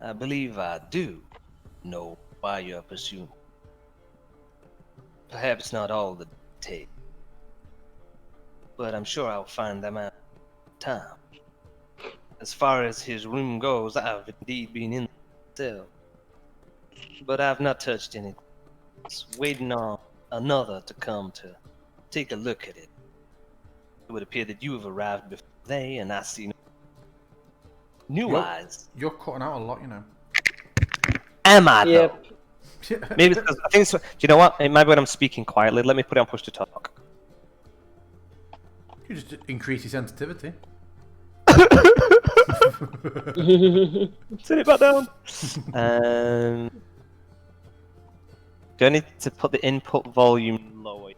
B: I believe I do know why you're pursuing. Perhaps not all the details, but I'm sure I'll find them out in time. As far as his room goes, I've indeed been in the cell, but I've not touched anything. Just waiting on another to come to take a look at it. It would appear that you have arrived before they, and I see new eyes.
A: You're cutting out a lot, you know.
B: Am I,
E: Yep.
B: though? Maybe because I think it's, do you know what? It might be when I'm speaking quietly. Let me put it on push to talk.
A: You just increase your sensitivity.
B: Turn it back down. Do I need to put the input volume lower?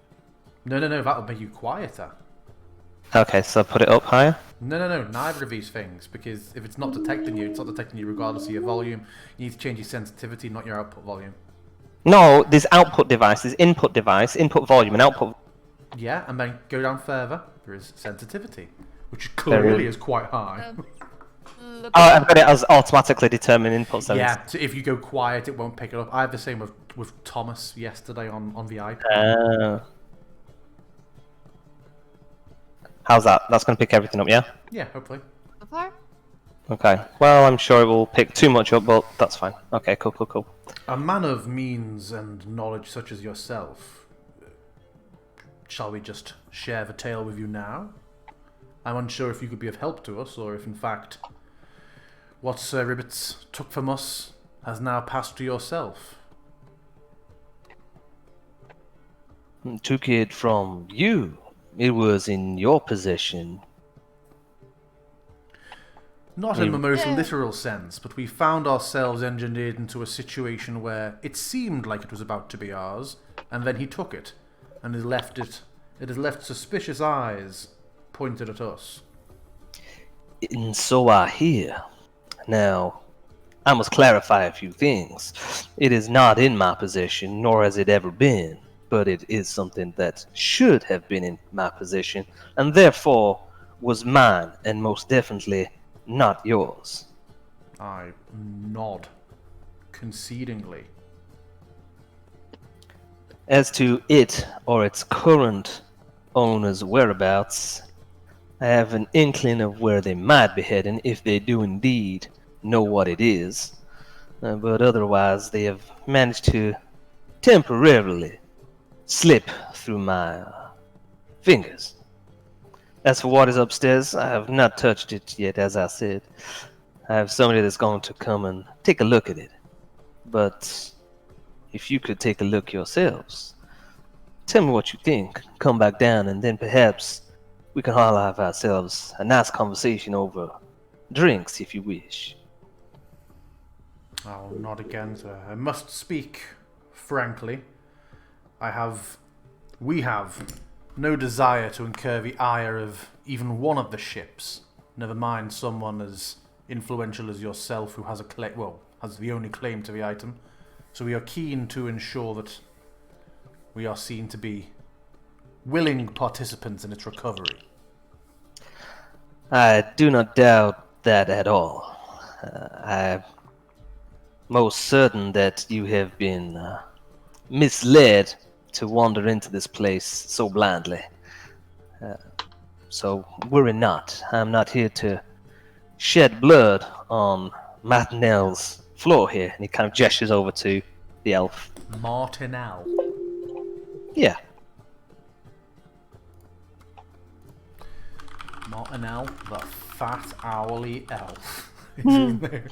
A: No, that'll make you quieter.
B: Okay, so put it up higher.
A: No, neither of these things, because if it's not detecting you, it's not detecting you regardless of your volume. You need to change your sensitivity, not your output volume.
B: No, there's output device, there's input device, input volume, and output.
A: Yeah, and then go down further. There is sensitivity, which clearly is quite high.
F: Look
B: Oh, I've got it as automatically determined input. So
A: Yeah, so if you go quiet, it won't pick it up. I had the same with Thomas yesterday on the iPad.
B: How's that? That's going to pick everything up, yeah?
A: Yeah, hopefully.
F: so far.
B: Okay. Well, I'm sure it will pick too much up, but that's fine. Okay, cool.
A: A man of means and knowledge such as yourself, shall we just share the tale with you now? I'm unsure if you could be of help to us, or if in fact what Sir Ribbits took from us has now passed to yourself.
B: Took it from you. It was in your possession.
A: Not in the most literal sense, but we found ourselves engineered into a situation where it seemed like it was about to be ours, and then he took it, and has left it. It has left suspicious eyes pointed at us.
B: And so I hear. Now, I must clarify a few things. It is not in my possession, nor has it ever been, but it is something that should have been in my possession, and therefore was mine, and most definitely not yours.
A: I nod concedingly.
B: As to it or its current owner's whereabouts, I have an inkling of where they might be heading if they do indeed know what it is. But otherwise, they have managed to temporarily slip through my fingers. As for what is upstairs, I have not touched it yet, as I said. I have somebody that's going to come and take a look at it. But if you could take a look yourselves, tell me what you think, come back down, and then perhaps we can all have ourselves a nice conversation over drinks, if you wish.
A: I'll nod again to her. I must speak frankly. We have no desire to incur the ire of even one of the ships. Never mind someone as influential as yourself who has has the only claim to the item. So we are keen to ensure that we are seen to be willing participants in its recovery.
B: I do not doubt that at all. I'm most certain that you have been misled to wander into this place so blindly. So worry not. I'm not here to shed blood on Martinel's floor here. And he kind of gestures over to the elf.
A: Martinel.
B: Yeah.
A: Martinel, the fat owly elf. Is in there.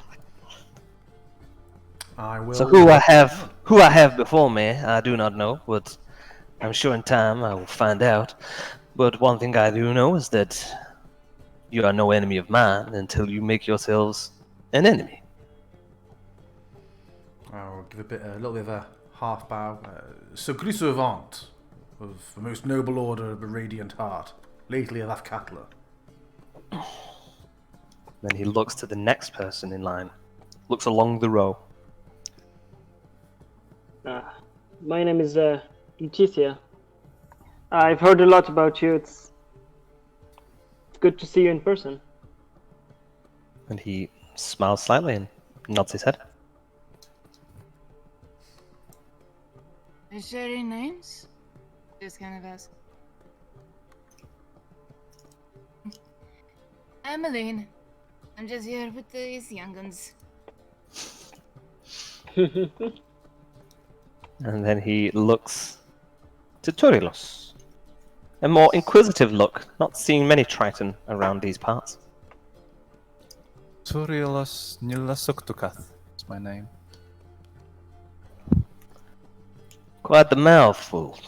A: I will.
B: So who I have before me, I do not know, but I'm sure in time I will find out. But one thing I do know is that you are no enemy of mine until you make yourselves an enemy.
A: I'll give a little bit of a half bow. Secret Servant of the most noble order of the Radiant Heart, lately a Cutler.
B: Then he looks to the next person in line, looks along the row.
E: My name is Intithia. I've heard a lot about you. It's good to see you in person.
B: And he smiles slightly and nods his head.
F: Are you sharing names? Just kind of ask. I'm Aline. I'm just here with these younguns.
B: And then he looks to Torilos. A more inquisitive look, not seeing many Triton around these parts.
D: Turilos Nilasuktukath is my name.
B: Quite the mouthful.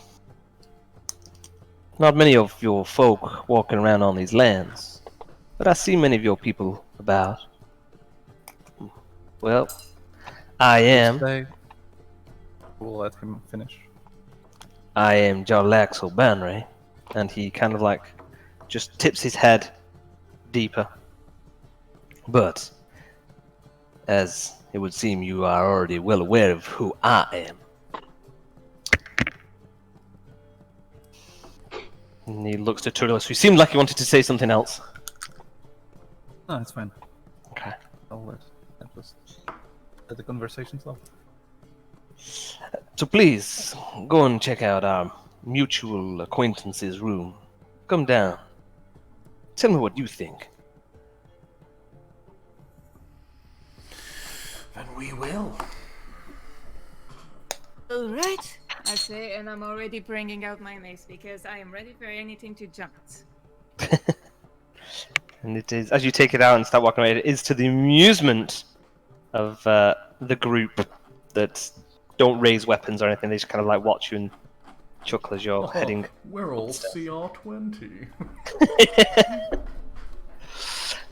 B: Not many of your folk walking around on these lands, but I see many of your people about. Well, I am
D: We'll let him finish.
B: Jarlax O'Banry, and he kind of like just tips his head deeper. But, as it would seem you are already well aware of who I am. And he looks to Turles, who seemed like he wanted to say something else.
D: No, it's fine.
B: Okay.
D: I'll just let the conversation flow.
B: So please, go and check out our mutual acquaintance's room. Come down. Tell me what you think.
A: Then we will.
F: Alright, I say, and I'm already bringing out my mace because I am ready for anything to jump at.
B: And it is, as you take it out and start walking away, it is to the amusement of the group that don't raise weapons or anything. They just kind of like watch you and chuckle as you're heading.
A: We're all CR20.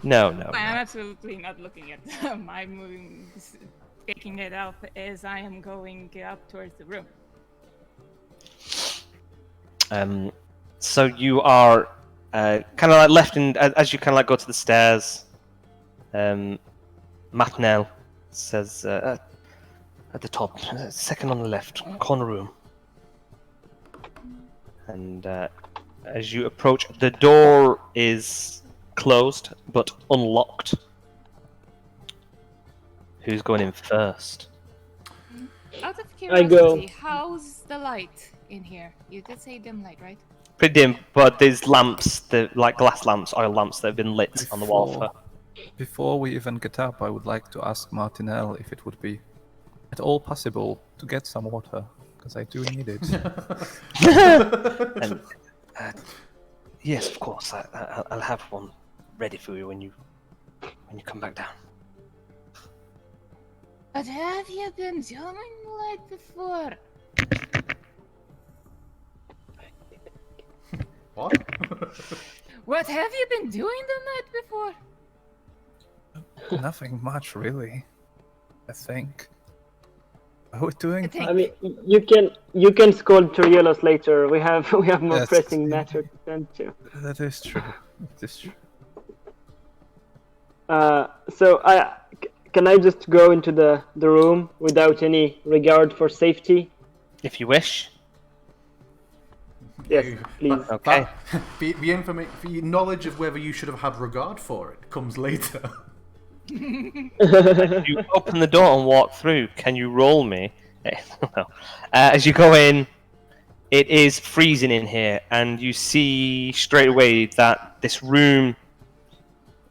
B: No.
F: I'm absolutely not looking at my moving, picking it up as I am going up towards the room.
B: So you are kind of like left in as you kind of like go to the stairs. Matnell says at the top, second on the left, corner room. And as you approach, the door is closed but unlocked. Who's going in first?
F: Out of
E: I go.
F: curiosity, how's the light in here? You did say dim light, right?
B: Pretty dim, but there's lamps, like glass lamps, oil lamps that have been lit on the wall for.
D: Before we even get up, I would like to ask Martinel if it would be at all possible to get some water, because I do need it.
B: And, yes, of course. I'll have one ready for you when you come back down.
F: But have you been doing light before?
A: What?
F: What have you been doing the night before?
D: Nothing much, really. I think. Are we doing?
E: I mean, you can scold Turielos later. We have more
D: Yes.
E: pressing matter to tend to.
D: That is true. That is true.
E: So can I just go into the room without any regard for safety?
B: If you wish.
E: Yes, please.
B: Okay.
A: The knowledge of whether you should have had regard for it comes later.
B: You open the door and walk through. Can you roll me? No. As you go in, it is freezing in here, and you see straight away that this room,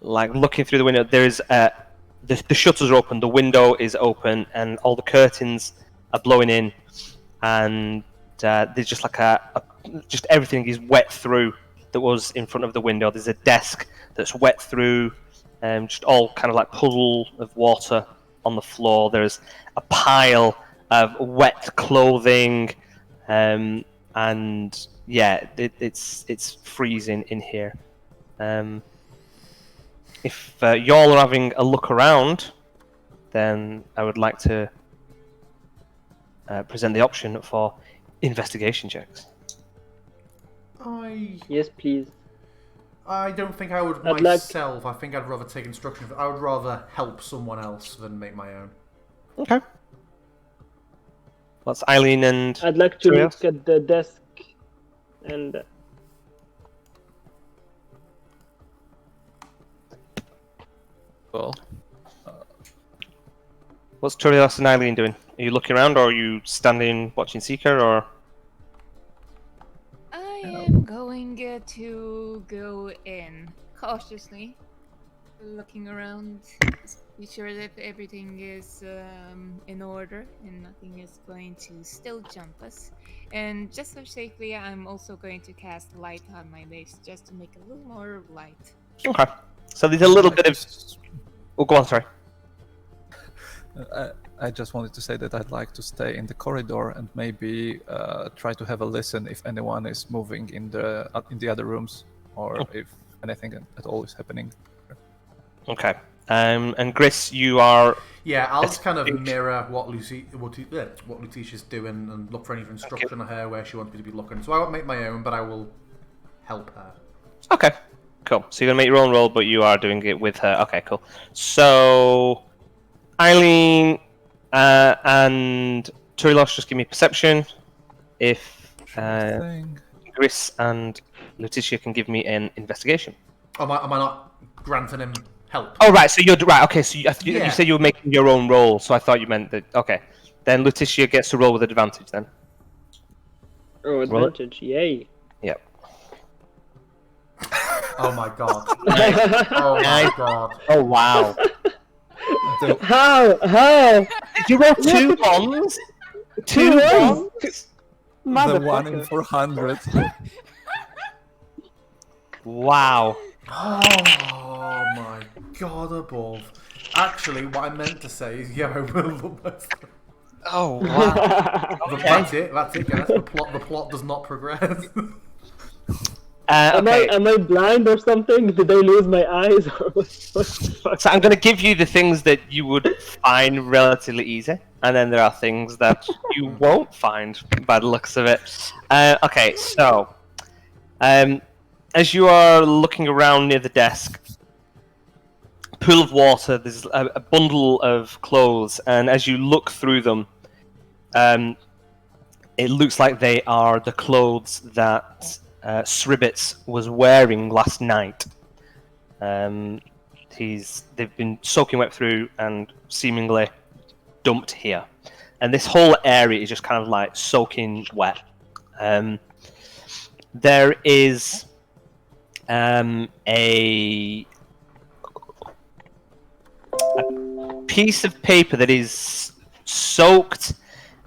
B: like looking through the window, there is the shutters are open, the window is open, and all the curtains are blowing in, and there's just like just everything is wet through that was in front of the window. There's a desk that's wet through. Just all kind of like puddle of water on the floor. There's a pile of wet clothing, and yeah, it's freezing in here. If y'all are having a look around, then I would like to present the option for investigation checks.
E: Yes, please.
A: I don't think I would
E: I'd
A: myself. I think I'd rather take instruction. I would rather help someone else than make my own.
B: Okay. That's Eileen and.
E: I'd like to
B: Turielos?
E: look at the desk and.
D: Well,
B: What's Turielos and Eileen doing? Are you looking around, or are you standing watching Seeker, or?
F: I am going to go in cautiously, looking around, be sure that everything is in order and nothing is going to still jump us. And just so safely, I'm also going to cast light on my base just to make a little more light.
B: Okay. So there's a little bit of. Oh, go on. Sorry.
D: I just wanted to say that I'd like to stay in the corridor and maybe try to have a listen if anyone is moving in the other rooms, or if anything at all is happening.
B: Okay. And Gris, you are.
A: Yeah, I'll just kind of mirror what Letitia's doing and look for any instruction on her where she wants me to be looking. So I won't make my own, but I will help her.
B: Okay. Cool. So you're gonna make your own roll, but you are doing it with her. Okay. Cool. So Eileen and Turielos, just give me perception. If
D: Thing.
B: Gris and Letitia can give me an investigation.
A: Am I not granting him help?
B: Oh, right. So you're right. Okay. So you
A: Yeah.
B: said you were making your own roll. So I thought you meant that. Okay. Then Letitia gets to roll with advantage. Then.
E: Oh, advantage! Yay!
B: Yep.
A: Oh my god. Oh my god.
B: Oh wow.
E: How?
B: Did you roll 2 ones? 2 ones?
D: The 1 in 400.
B: Wow.
A: Oh my god above. Actually, what I meant to say is, yeah, I will look myself.
B: Oh wow.
A: That's it, guys. The plot does not progress.
B: Okay.
E: Am I blind or something? Did I lose my eyes or what the fuck?
B: So I'm going to give you the things that you would find relatively easy, and then there are things that you won't find by the looks of it. Okay, so as you are looking around near the desk, pool of water, there's a bundle of clothes, and as you look through them, it looks like they are the clothes that Sribbits was wearing last night. They've been soaking wet through and seemingly dumped here. And this whole area is just kind of like soaking wet. There is a piece of paper that is soaked,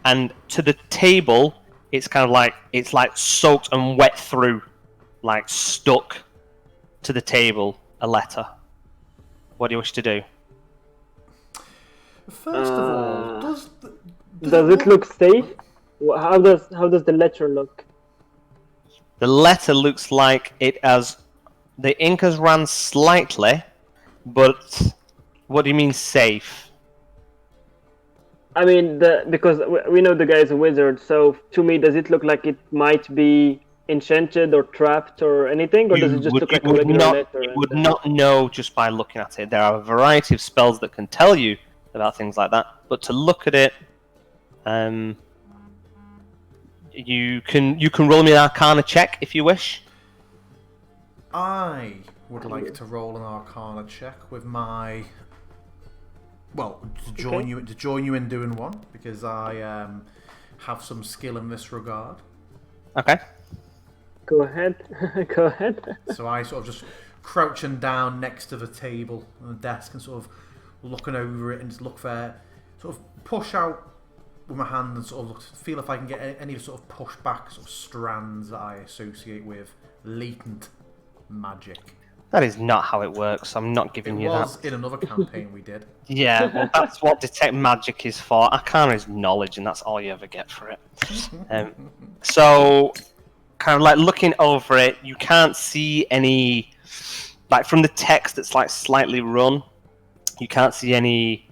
B: and to the table, it's kind of like soaked and wet through, like stuck to the table. A letter. What do you wish to do?
A: First of all, does
E: it look safe? How does the letter look?
B: The letter looks like it has the ink has ran slightly, but what do you mean safe?
E: I mean, because we know the guy is a wizard, so to me, does it look like it might be enchanted or trapped or anything, or does it just look like a regular letter?
B: You would not know just by looking at it. There are a variety of spells that can tell you about things like that, but to look at it, you can roll me an Arcana check if you wish.
A: I would like to roll an Arcana check with my. Well, to join you in doing one, because I have some skill in this regard.
B: Okay.
E: Go ahead. Go ahead.
A: So I sort of just crouching down next to the table and the desk and sort of looking over it and just look for, sort of push out with my hand and sort of look, feel if I can get any sort of push back sort of strands that I associate with latent magic.
B: That is not how it works. I'm not giving you that. It was
A: in another campaign we did.
B: Yeah, well, that's what detect magic is for. Arcana is knowledge, and that's all you ever get for it. So, kind of like looking over it, you can't see any, like from the text that's like slightly run, you can't see any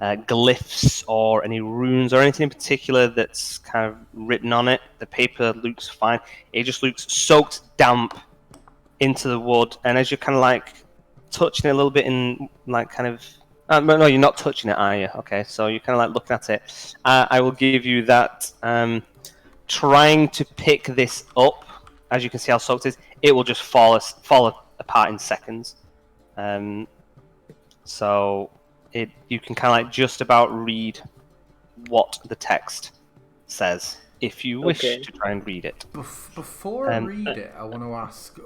B: glyphs or any runes or anything in particular that's kind of written on it. The paper looks fine. It just looks soaked damp into the wood, and as you're kind of like touching it a little bit in like kind of no, you're not touching it, are you? Okay, so you're kind of like looking at it. I will give you that. Trying to pick this up, as you can see how soaked it is, it will just fall apart in seconds. So you can kind of like just about read what the text says if you wish to try and read it.
A: Before I read it, I want to ask,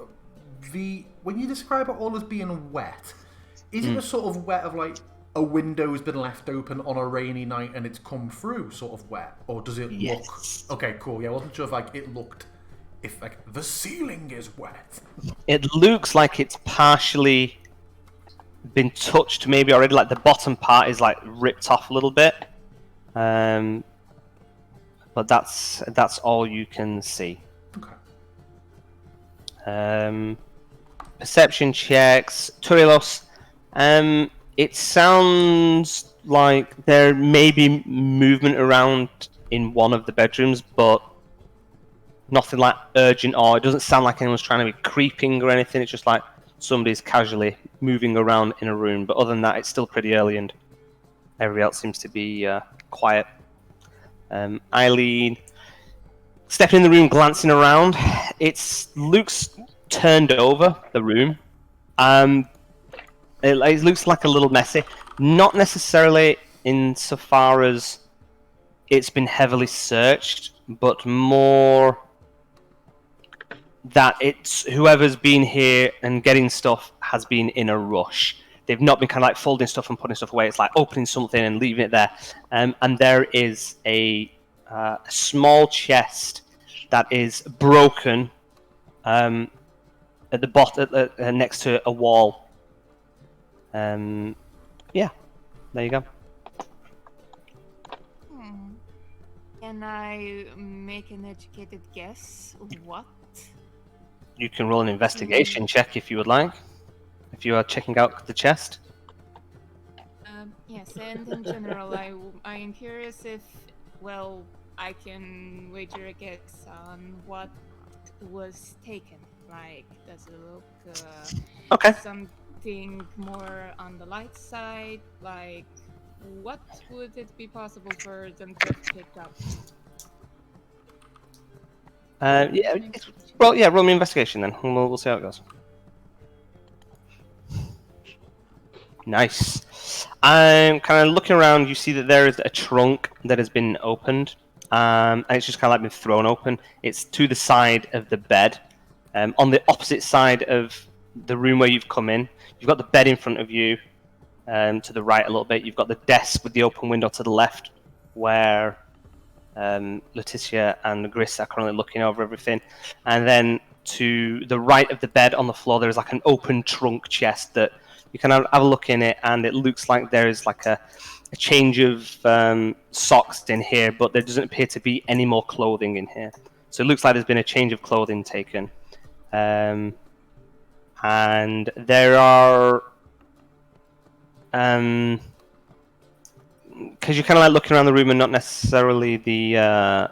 A: when you describe it all as being wet, is it a sort of wet of like a window's been left open on a rainy night and it's come through sort of wet, or does it look? Okay, cool. Yeah, I wasn't sure if like it looked, if like the ceiling is wet.
B: It looks like it's partially been touched, maybe already. Like the bottom part is like ripped off a little bit, but that's all you can see.
A: Okay.
B: Perception checks, Turilos. It sounds like there may be movement around in one of the bedrooms, but nothing like urgent, or it doesn't sound like anyone's trying to be creeping or anything. It's just like somebody's casually moving around in a room. But other than that, it's still pretty early and everybody else seems to be quiet. Eileen, stepping in the room, glancing around. Luke's turned over the room. It looks like a little messy. Not necessarily insofar as it's been heavily searched, but more that it's whoever's been here and getting stuff has been in a rush. They've not been kind of like folding stuff and putting stuff away. It's like opening something and leaving it there. And there is a small chest that is broken at the bottom, next to a wall. Yeah, there you go.
F: Can I make an educated guess? What?
B: You can roll an investigation check if you would like. If you are checking out the chest.
F: Yes, and in general, I am curious if, well, I can wager a guess on what was taken. Like, does it look
B: Okay.
F: something more on the light side? Like, what would it be possible for them to have picked up?
B: Roll me investigation then. We'll see how it goes. Nice. I'm kind of looking around. You see that there is a trunk that has been opened, and it's just kind of like been thrown open. It's to the side of the bed. On the opposite side of the room where you've come in, you've got the bed in front of you. To the right a little bit, you've got the desk with the open window to the left, where Letitia and Gris are currently looking over everything. And then to the right of the bed on the floor, there is like an open trunk chest that you can have a look in it, and it looks like there is like a change of socks in here, but there doesn't appear to be any more clothing in here. So it looks like there's been a change of clothing taken. And there are... because you're kind of like looking around the room and not necessarily the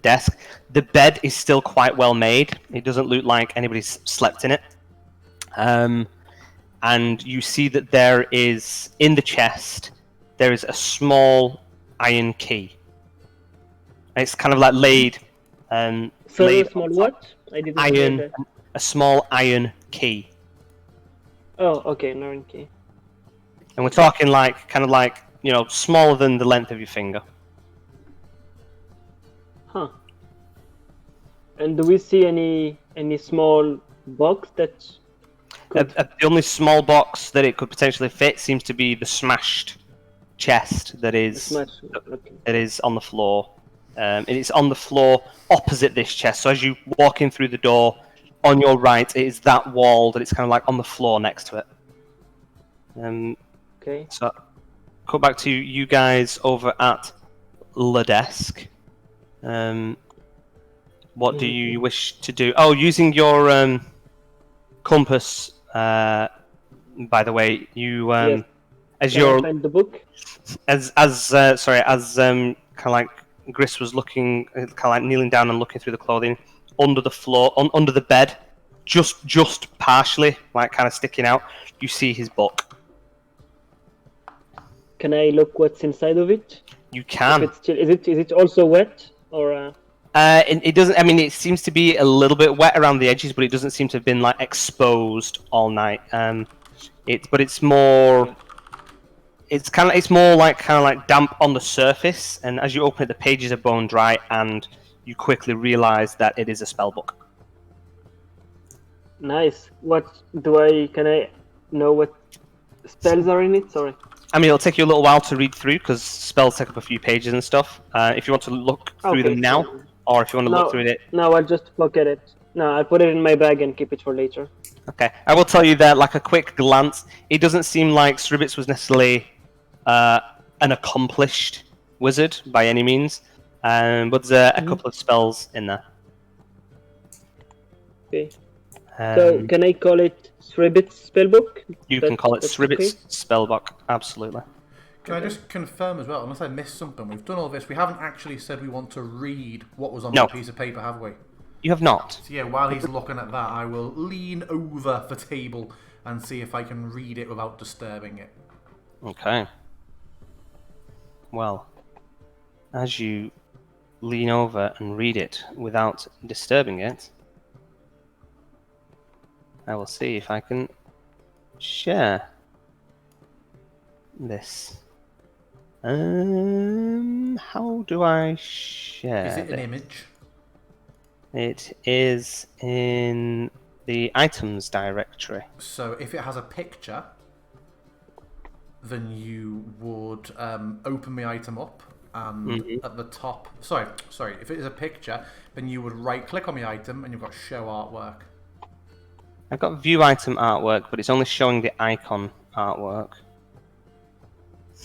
B: desk. The bed is still quite well made. It doesn't look like anybody's slept in it. And you see that there is, in the chest, there is a small iron key. It's kind of like laid.
E: Sorry,
B: laid
E: small what? I didn't hear
B: iron,
E: that.
B: a small iron key.
E: Oh, okay, an iron key.
B: And we're talking like, kind of like, you know, smaller than the length of your finger.
E: Huh. And do we see any small box that could...
B: The only small box that it could potentially fit seems to be the smashed chest that is
E: Okay.
B: that is on the floor. And it's on the floor opposite this chest. So as you walk in through the door, on your right, it is that wall that it's kind of like on the floor next to it.
E: Okay.
B: So, come back to you guys over at the desk. What do you wish to do? Oh, using your compass. By the way, you
E: Yes.
B: as
E: Can
B: you're
E: I find the book?
B: as kind of like Gris was looking, kind of like kneeling down and looking through the clothing under the floor, under the bed, just partially, like kind of sticking out. You see his book.
E: Can I look what's inside of it?
B: You can.
E: If it's still, is it also wet or?
B: It doesn't. I mean, it seems to be a little bit wet around the edges, but it doesn't seem to have been like exposed all night. It's more. It's more like kind of like damp on the surface, and as you open it, the pages are bone dry, and you quickly realise that it is a spell book.
E: Nice. Can I know what spells are in it? Sorry.
B: I mean, it'll take you a little while to read through because spells take up a few pages and stuff. If you want to look through them now, or if you want to look through it.
E: No, I'll just look at it. No, I'll put it in my bag and keep it for later.
B: Okay, I will tell you that, like a quick glance, it doesn't seem like Sribbits was necessarily an accomplished wizard by any means, but there's a couple of spells in there.
E: Okay. So can I call it Sribbit's spellbook?
B: You can call it
E: That's
B: Sribbit's
E: okay?
B: spellbook, absolutely.
A: Can I just confirm as well, unless I missed something, we've done all this, we haven't actually said we want to read what was on the piece of paper, have we?
B: You have not.
A: So yeah, while he's looking at that, I will lean over the table and see if I can read it without disturbing it.
B: Okay. Well, as you lean over and read it without disturbing it, I will see if I can share this. How do I share?
A: Is it an image?
B: It is in the items directory.
A: So if it has a picture, then you would open the item up, and at the top... Sorry. If it is a picture, then you would right-click on the item, and you've got Show Artwork.
B: I've got View Item Artwork, but it's only showing the icon artwork.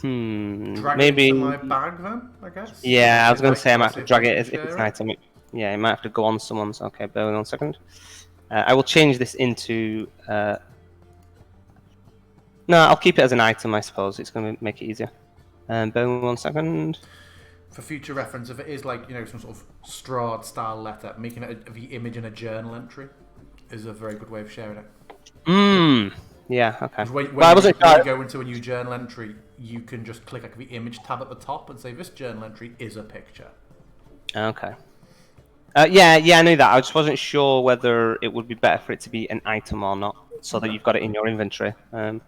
A: Drag
B: Maybe...
A: it into my bag, then, I guess?
B: Yeah, I was going to say I might have to
A: if
B: drag
A: I
B: it
A: can
B: if it's
A: share
B: an item. Yeah, it might have to go on someone's. Okay, bear with me 1 second. I will change this into... No, I'll keep it as an item, I suppose. It's going to make it easier. Bear with me 1 second.
A: for future reference, if it is like, you know, some sort of Strahd style letter, making it the image in a journal entry is a very good way of sharing it.
B: Yeah, okay.
A: 'Cause when
B: Well, I wasn't
A: you
B: sure.
A: go into a new journal entry, you can just click like the image tab at the top and say this journal entry is a picture.
B: Okay. Yeah, I knew that. I just wasn't sure whether it would be better for it to be an item or not, so that you've got it in your inventory. I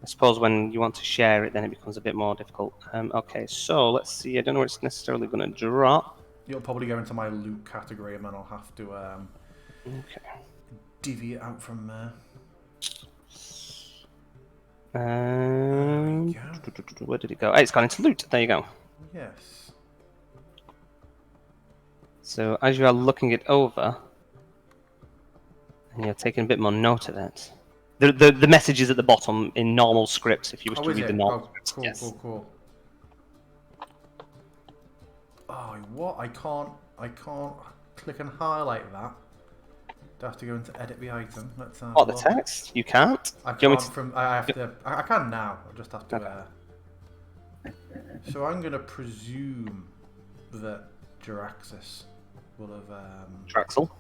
B: suppose when you want to share it, then it becomes a bit more difficult. Okay, so let's see. I don't know where it's necessarily going to drop.
A: It'll probably go into my loot category, and then I'll have to
B: Okay.
A: divvy it out from there.
B: Where did it go? Oh, it's gone into loot. There you go.
A: Yes.
B: So as you are looking it over, and you're taking a bit more note of it, the message is at the bottom in normal scripts. If you wish to
A: Is
B: read
A: it?
B: the normal
A: Oh,
B: scripts,
A: cool,
B: yes.
A: cool. Oh, what? I can't click and highlight that. Do I have to go into edit the item? Let's have
B: What,
A: a
B: the
A: look.
B: text? You can't?
A: I
B: Do you want
A: can't
B: me to...
A: from. I have to. I can now. I just have to.
B: Okay.
A: So I'm gonna presume that Jaraxxus will have.
B: Draxel?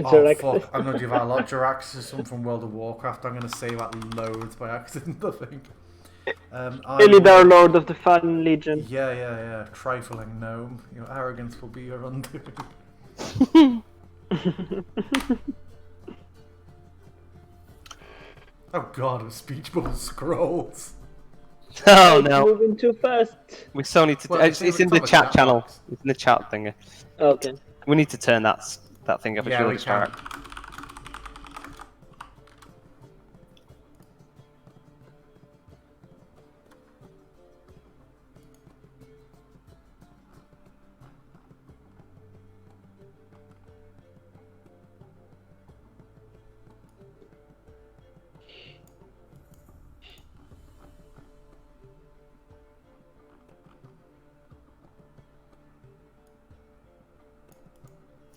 A: Oh fuck! I'm gonna do that a lot. Jaraxxus is something from World of Warcraft. I'm gonna say that loads by accident. I think.
E: Elidar, Lord of the Fallen Legion.
A: Yeah. Trifling gnome. Your arrogance will be your undoing. Oh god, of speech bubble scrolls.
B: Oh
E: It's
B: no,
E: moving too fast.
B: we still need to...
A: Well,
B: it's in the chat channel.
A: box.
B: It's in the chat thing.
E: Okay.
B: We need to turn that thing up. It's
A: Yeah,
B: really
A: we can.
B: distracting.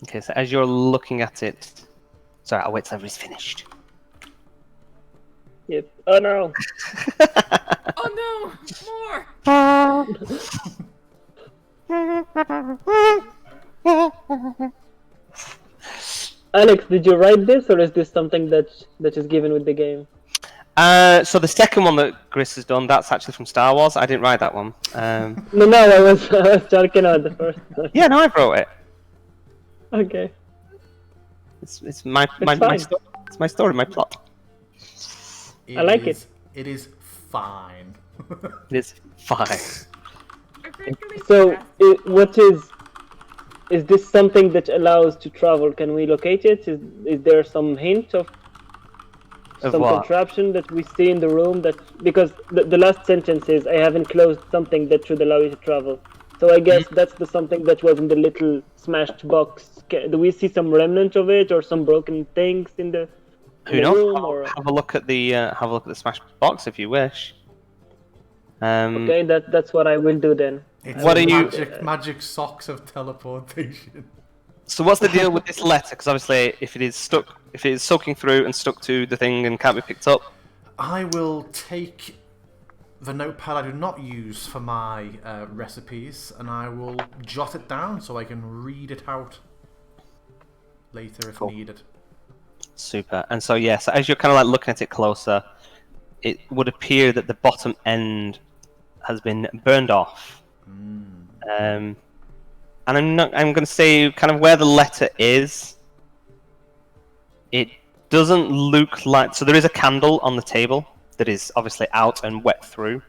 B: Okay, so as you're looking at it... Sorry, I'll wait till everybody's finished.
E: Yep. Oh no.
F: Oh no! More!
E: Alex, did you write this, or is this something that is given with the game?
B: So the second one that Gris has done, that's actually from Star Wars. I didn't write that one.
E: No, I was talking about the first one.
B: Yeah, no, I wrote it.
E: Okay.
B: It's my
E: fine.
B: it's my story, my plot.
A: It
E: I like
A: is- It is fine.
B: It is fine.
E: So, what is this something that allows to travel? Can we locate it? Is there some hint of some
B: what?
E: contraption that we see in the room? That because the last sentence is, "I have enclosed something that should allow you to travel." So I guess that's the something that was in the little smashed box. Do we see some remnant of it, or some broken things in the
B: Who knows?
E: room? Or...
B: Have a look at the smash box if you wish.
E: Okay, that's what I will do then.
A: It's
B: What
A: a
B: are you-
A: magic socks of teleportation.
B: So what's the deal with this letter? Because obviously, if it is soaking through and stuck to the thing and can't be picked up,
A: I will take the notepad I do not use for my recipes, and I will jot it down so I can read it out later if
B: Cool.
A: needed.
B: super. And so yes, as you're kind of like looking at it closer, it would appear that the bottom end has been burned off. And I'm going to say kind of where the letter is. It doesn't look like... So there is a candle on the table that is obviously out and wet through.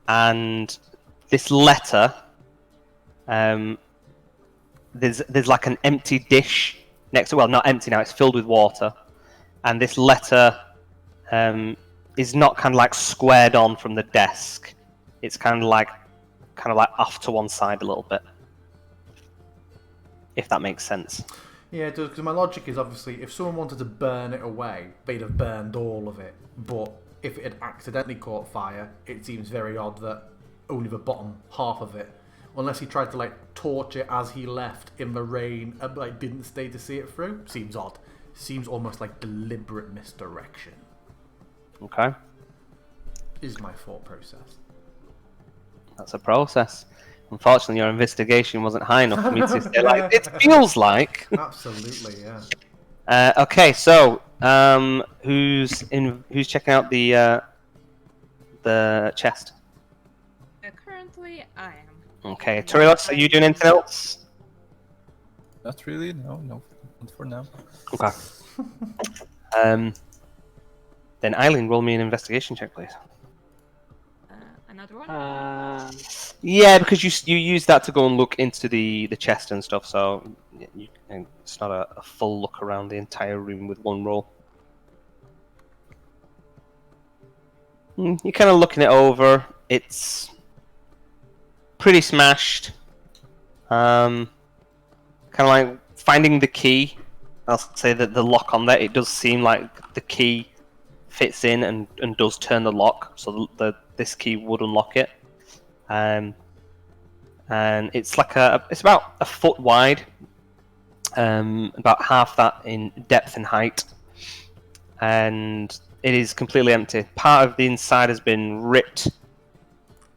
B: And this letter, there's like an empty dish next to... Well, not empty now, it's filled with water. And this letter is not kind of like squared on from the desk. It's kind of like off to one side a little bit, if that makes sense.
A: Yeah, it does, because my logic is obviously if someone wanted to burn it away, they'd have burned all of it. But if it had accidentally caught fire, it seems very odd that only the bottom half of it, unless he tried to like torch it as he left in the rain and like didn't stay to see it through, seems odd. Seems almost like deliberate misdirection.
B: Okay.
A: Is my thought process.
B: That's a process. Unfortunately, your investigation wasn't high enough for me to say, like, it feels like.
A: Absolutely, yeah.
B: Okay, so who's checking out the chest?
F: Currently, I am.
B: Okay,
F: And
B: Torilos, are you doing anything else?
D: Not really. No, not for now.
B: Okay. Then Eileen, roll me an investigation check, please.
F: Another one?
B: Yeah, because you use that to go and look into the chest and stuff, so it's not a full look around the entire room with one roll. You're kind of looking it over. It's pretty smashed. Kind of like finding the key. I'll say that the lock on there, it does seem like the key fits in and does turn the lock, so this key would unlock it. And it's like it's about a foot wide, about half that in depth and height, and it is completely empty. Part of the inside has been ripped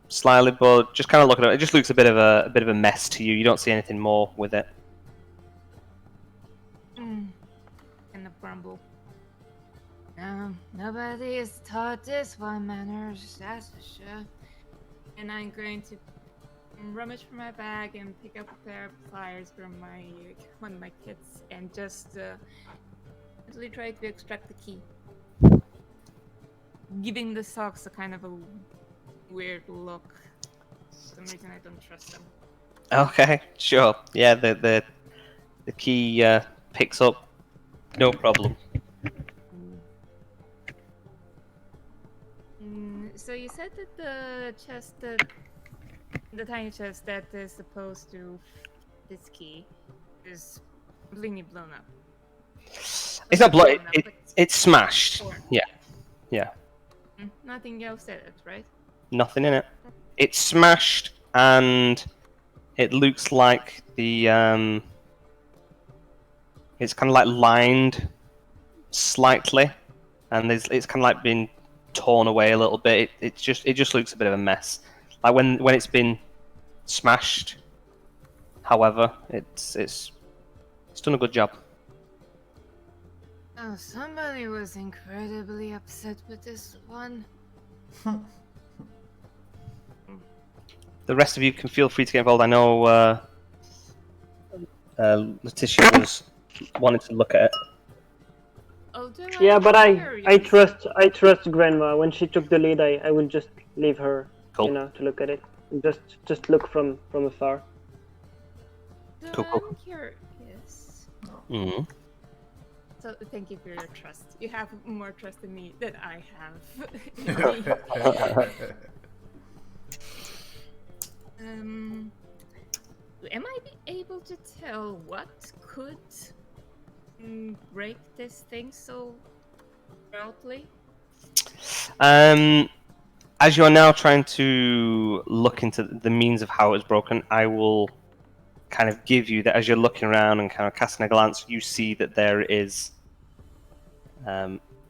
B: slightly, but just kind of looking at it, it just looks a bit of a mess to you. You don't see anything more with it.
F: And a grumble. Nobody is taught this one manners, that's for sure. And I'm going to rummage from my bag and pick up a pair of pliers from one of my kits and just actually try to extract the key. Giving the socks a kind of a weird look. For some reason I don't trust them.
B: Okay, sure. Yeah, the key picks up, no problem.
F: So you said that the chest, the tiny chest that is supposed to this key is completely blown up.
B: It's not blown.
F: But
B: It's smashed.
F: torn.
B: Yeah.
F: Nothing else in it, right?
B: Nothing in it. It's smashed, and it looks like it's kind of like lined slightly, and it's kind of like been torn away a little bit. It just looks a bit of a mess. Like when it's been smashed. However, it's done a good job.
F: Oh, somebody was incredibly upset with this one.
B: The rest of you can feel free to get involved. I know Letitia was wanting to look at it.
E: Yeah, but I trust Grandma. When she took the lead, I will just leave her,
B: Cool.
E: to look at it. Just look from afar.
F: So
B: Cool.
F: I'm curious.
B: Mm-hmm.
F: So thank you for your trust. You have more trust in me than I have. Am I able to tell what could break this thing so broadly?
B: As you are now trying to look into the means of how it was broken, I will kind of give you that as you're looking around and kind of casting a glance, you see that there is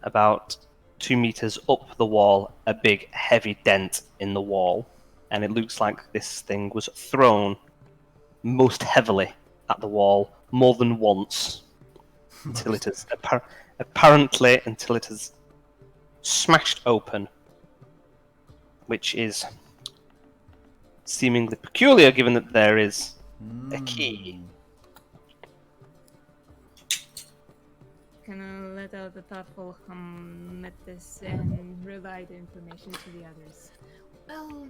B: about 2 meters up the wall, a big heavy dent in the wall, and it looks like this thing was thrown most heavily at the wall more than once until it is apparently until it is smashed open, which is seemingly peculiar given that there is a key.
F: Gonna let out a thoughtful hum at this and relay the information to the others. Well,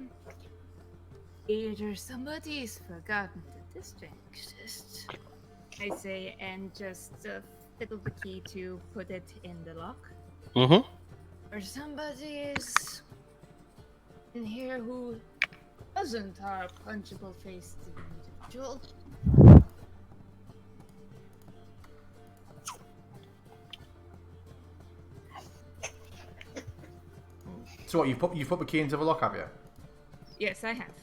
F: either somebody's forgotten that this thing exists, I say, and just fiddle the key to put it in the lock,
B: Mm-hmm.
F: or somebody is in here who wasn't our punchable-faced individual.
A: So what, you've put the key into the lock, have you?
F: Yes, I have.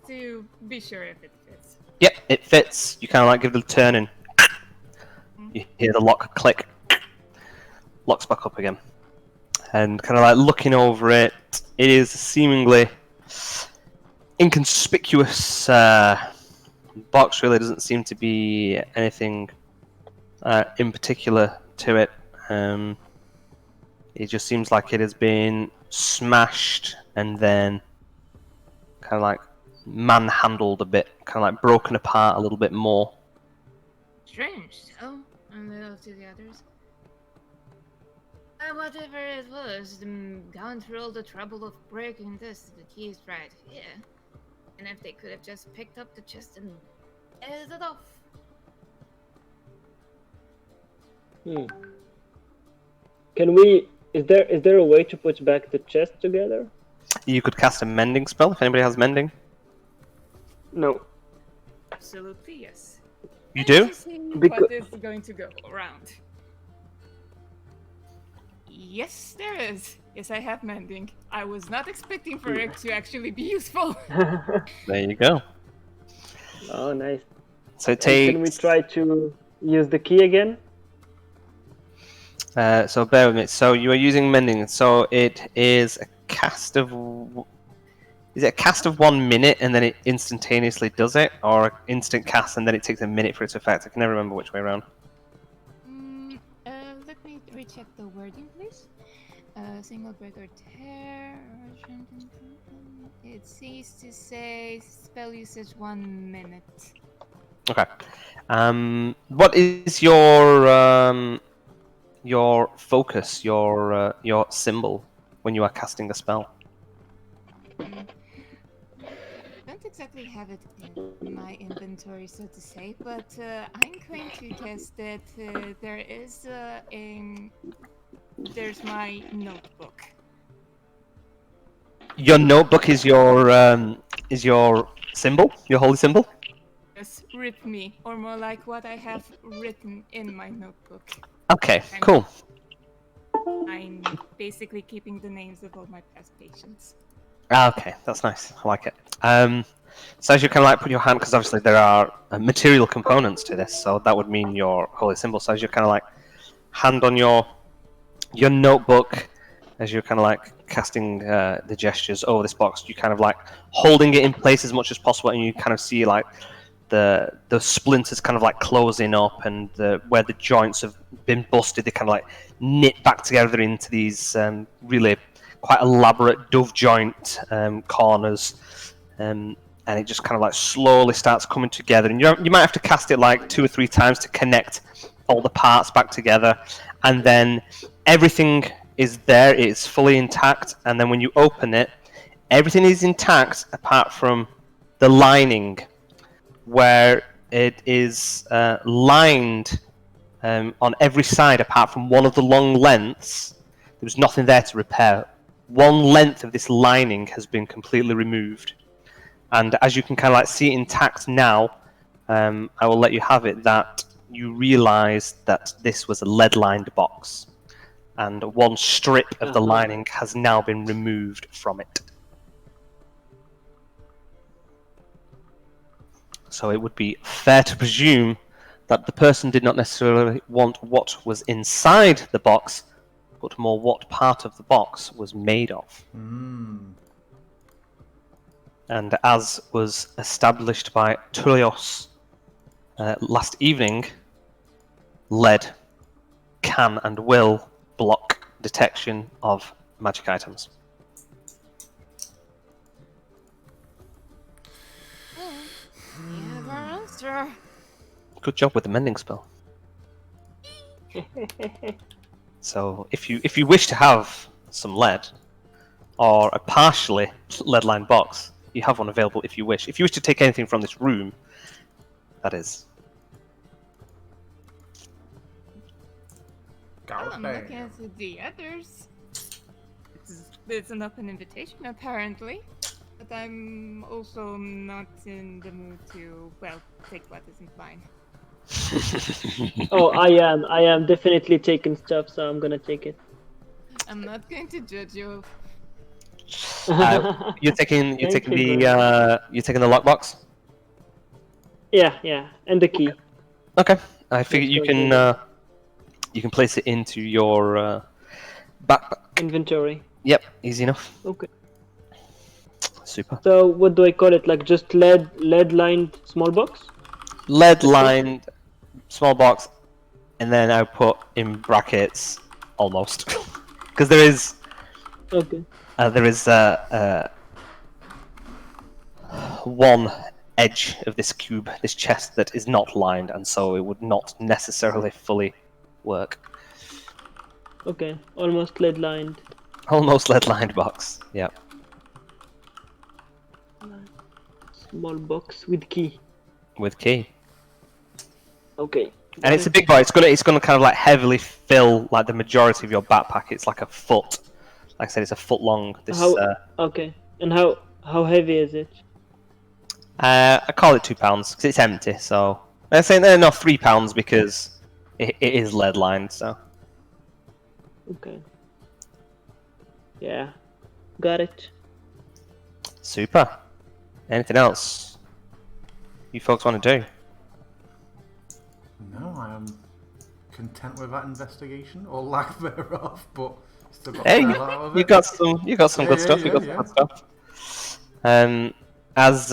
F: To be sure if it fits.
B: Yep, it fits. You kind of like give it a turn and you hear the lock click. Locks back up again. And kind of like looking over it, it is seemingly inconspicuous box. Really doesn't seem to be anything in particular to it. It just seems like it has been smashed and then kind of like manhandled a bit, kind of like broken apart a little bit more.
F: Strange. So, and little to the others. Whatever it was, gone through all the trouble of breaking this, the key's right here. And if they could have just picked up the chest and edited it off.
E: Can we? Is there a way to put back the chest together?
B: You could cast a mending spell if anybody has mending.
E: No.
F: Absolutely, yes.
B: You do?
F: To see
E: Becau-
F: what is going to go around. Yes, there is. Yes, I have mending. I was not expecting for it to actually be useful.
B: There you go.
E: Oh, nice.
B: So it
E: And can we
B: takes.
E: try to use the key again?
B: So bear with me. So you are using mending. So it is a cast of. Is it a cast of 1 minute and then it instantaneously does it, or an instant cast and then it takes a minute for it to affect? I can never remember which way around.
F: Let me recheck the wording, please. Single break or tear. It seems to say spell usage 1 minute.
B: Okay. What is your focus, your symbol when you are casting a spell?
F: Don't exactly have it in my inventory, so to say, but I'm going to guess that there's my notebook.
B: Your notebook is your symbol, your holy symbol.
F: Yes, rip me, or more like what I have written in my notebook.
B: Okay, cool.
F: I'm basically keeping the names of all my past patients.
B: Okay, that's nice. I like it. So as you kind of like put your hand, because obviously there are material components to this, so that would mean your holy symbol. So as you kind of like hand on your notebook, as you're kind of like casting the gestures over this box, you kind of like holding it in place as much as possible, and you kind of see like the splinters kind of like closing up, and where the joints have been busted, they kind of like knit back together into these really quite elaborate dove joint corners, and it just kind of like slowly starts coming together. And you might have to cast it like 2 or 3 times to connect all the parts back together, and then everything is there. It's fully intact, and then when you open it, everything is intact apart from the lining, where it is lined on every side apart from one of the long lengths. There was nothing there to repair. One length of this lining has been completely removed, and as you can kind of like see it intact now, I will let you have it that you realise that this was a lead-lined box, and one strip of the lining has now been removed from it. So it would be fair to presume that the person did not necessarily want what was inside the box, but more what part of the box was made of. And as was established by Turios last evening, lead can and will block detection of magic items.
F: You have our answer.
B: Good job with the mending spell. So if you wish to have some lead, or a partially lead-lined box, you have one available if you wish. If you wish to take anything from this room, that is.
F: I'm looking at the others. It's an open invitation, apparently. But I'm also not in the mood to, well, take what isn't mine.
E: Oh, I am definitely taking stuff, so I'm gonna take it.
F: I'm not going to judge you.
B: You're taking
E: Thank
B: the
E: you, bro.
B: you're taking the lockbox.
E: Yeah, and the key.
B: Okay, I figure
E: Let's
B: you can place it into your backpack.
E: Inventory.
B: Yep, easy enough.
E: Okay.
B: Super.
E: So what do I call it? Like just lead lined small box?
B: Lead lined small box, and then I put in brackets almost because
E: Okay.
B: there is one edge of this cube, this chest that is not lined, and so it would not necessarily fully work.
E: Okay. Almost lead lined.
B: Almost lead lined box. Yeah.
E: Small box with key.
B: With key.
E: Okay.
B: And it's a big boy. It's gonna kind of like heavily fill like the majority of your backpack. It's like a foot. Like I said, it's a foot long. This
E: Okay. And how heavy is it?
B: I call it £2 because it's empty. So I'm saying no, £3 because it is lead lined. So
E: Okay. Yeah. Got it.
B: super. Anything else you folks want to do?
A: No, I am content with that investigation, or lack thereof, but still got
B: Hey,
A: a fair lot out of it.
B: you got some good stuff.
A: Yeah,
B: You got
A: yeah.
B: some good stuff. As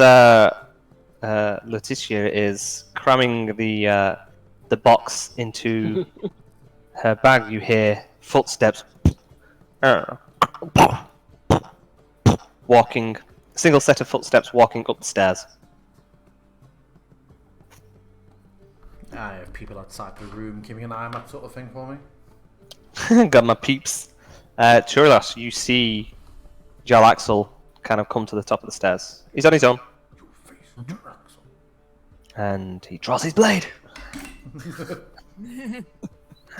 B: Letitia is cramming the box into her bag, you hear footsteps walking, single set of footsteps walking up the stairs.
A: I have people outside the room keeping an eye on that sort of thing for me.
B: Got my peeps. Churlas, you see Jal Axel kind of come to the top of the stairs. He's on his own.
A: Your face, Draxel.
B: And he draws his blade.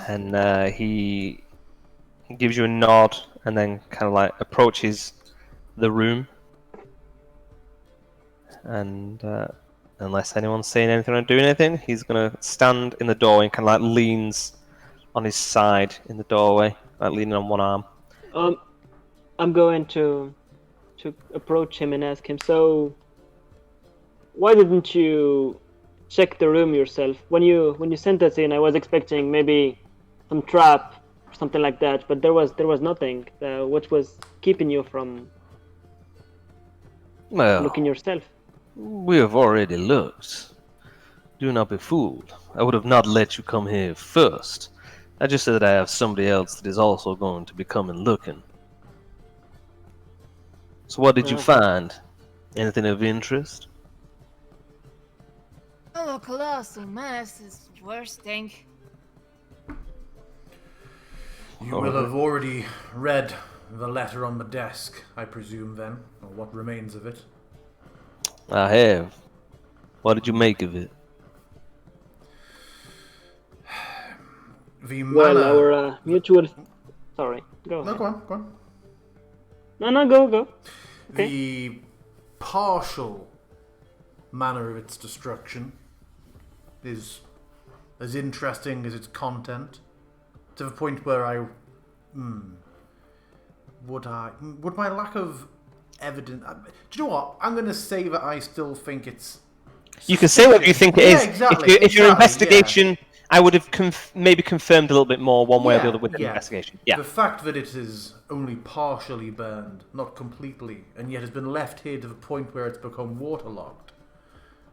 B: And he gives you a nod and then kind of like approaches the room. And unless anyone's saying anything or doing anything, he's going to stand in the doorway and kind of like leans on his side in the doorway, like leaning on one arm.
E: I'm going to approach him and ask him, so why didn't you check the room yourself? When you sent us in, I was expecting maybe some trap or something like that, but there was nothing. What was keeping you from
B: Well,
E: looking yourself?
B: we have already looked. Do not be fooled. I would have not let you come here first. I just said that I have somebody else that is also going to be coming looking. So what did you find? Anything of interest?
F: Oh, colossal mass is the worst thing.
A: You will have already read the letter on the desk, I presume, then, or what remains of it.
B: I have. What did you make of it?
A: The
E: Well,
A: manner...
E: our mutual. Sorry, go
A: No,
E: ahead.
A: go on, go on.
E: No, go. Okay.
A: The partial manner of its destruction is as interesting as its content, to the point where would my lack of evidence... Do you know what? I'm going to say that I still think it's...
B: You can say what you think it is.
A: Yeah, exactly.
B: If your
A: exactly,
B: investigation, I would have maybe confirmed a little bit more one way or the other with the
A: yeah.
B: investigation. Yeah.
A: The fact that it is only partially burned, not completely, and yet has been left here to the point where it's become waterlogged,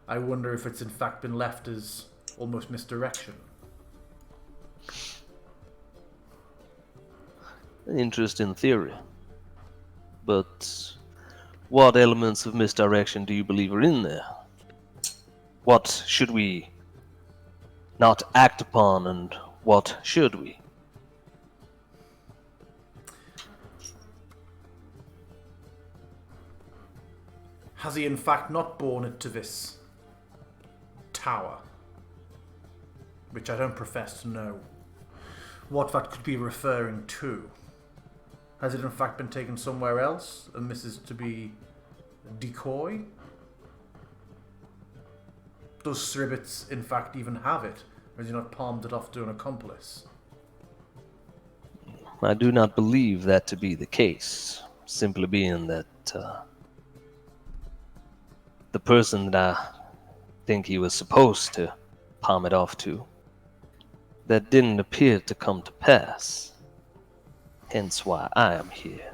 A: I wonder if it's in fact been left as almost misdirection.
B: An interesting theory. But what elements of misdirection do you believe are in there? What should we not act upon, and what should we?
A: Has he in fact not borne it to this tower? Which I don't profess to know what that could be referring to. Has it in fact been taken somewhere else, and this is to be a decoy? Does Sribbits in fact even have it? Or has he not palmed it off to an accomplice?
B: I do not believe that to be the case, simply being that the person that I think he was supposed to palm it off to, that didn't appear to come to pass. Hence why I am here.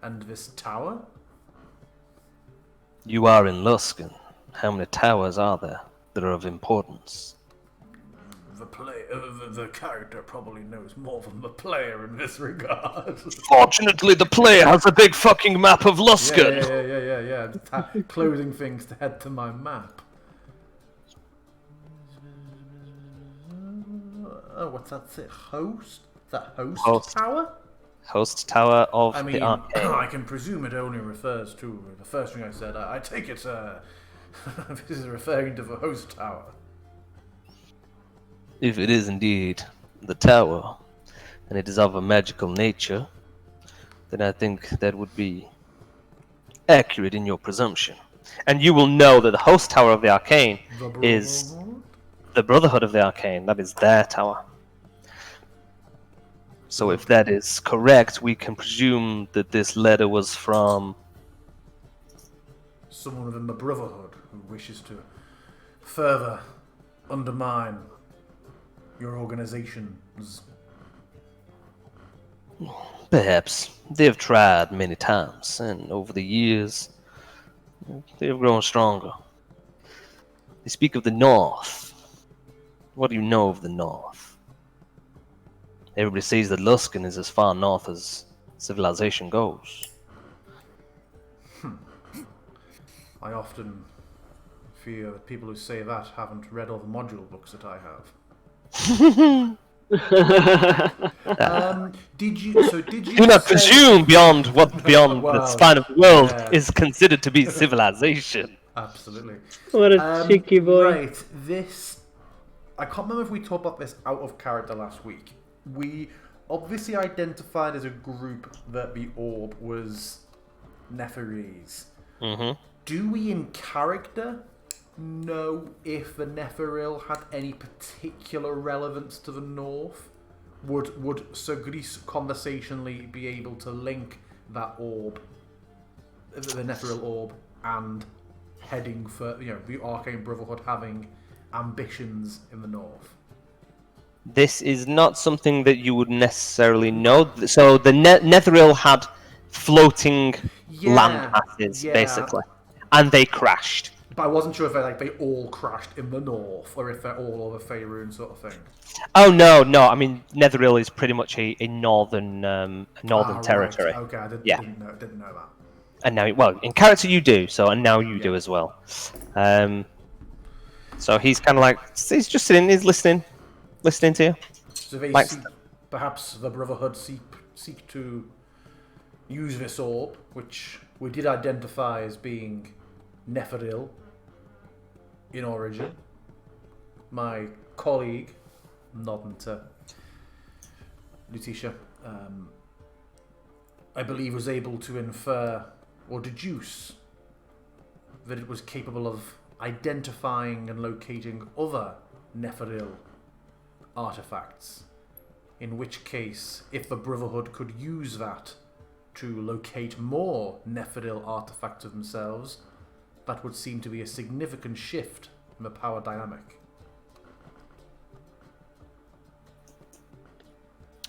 A: And this tower?
B: You are in Luskan. How many towers are there that are of importance?
A: The character probably knows more than the player in this regard.
B: Fortunately, the player has a big fucking map of Luskan.
A: Yeah. Closing things to head to my map. Oh, what's that? Host? Is that host tower?
B: Host tower of
A: I
B: the
A: mean,
B: arcade.
A: I can presume it only refers to the first thing I said. I take it this is referring to the host tower.
B: If it is indeed the tower, and it is of a magical nature, then I think that would be accurate in your presumption. And you will know that the host tower of the arcane is the Brotherhood of the Arcane. That is their tower. So if that is correct, we can presume that this letter was from
A: someone within the Brotherhood who wishes to further undermine your organizations.
B: Perhaps. They have tried many times, and over the years, they have grown stronger. They speak of the North. What do you know of the North? Everybody says that Luskan is as far north as civilization goes.
A: I often fear that people who say that haven't read all the module books that I have. Did you
B: Do not
A: say...
B: presume beyond the
A: Wow.
B: span of the world
A: Yeah.
B: is considered to be civilization.
A: Absolutely.
E: What a cheeky boy.
A: Right, this... I can't remember if we talked about this out of character last week. We obviously identified as a group that the orb was Neferese.
B: Mm-hmm.
A: Do we in character know if the Neferil had any particular relevance to the North? Would Sir Gris conversationally be able to link that orb, the Neferil orb, and heading for, the Arcane Brotherhood having ambitions in the North?
B: This is not something that you would necessarily know. So the Netheril had floating land masses, basically, and they crashed.
A: But I wasn't sure if they all crashed in the North, or if they're all over Faerun sort of thing.
B: Oh no! I mean, Netheril is pretty much a northern territory.
A: Right. Okay, I didn't know that.
B: And now, well, in character you do, and now you do as well. So he's kind of like, he's just sitting, he's listening to you.
A: So they perhaps the Brotherhood seek to use this orb, which we did identify as being Neferil in origin. My colleague, nodding to Lutetia, I believe was able to infer or deduce that it was capable of identifying and locating other Neferil artifacts. In which case, if the Brotherhood could use that to locate more Neferil artifacts of themselves, that would seem to be a significant shift in the power dynamic.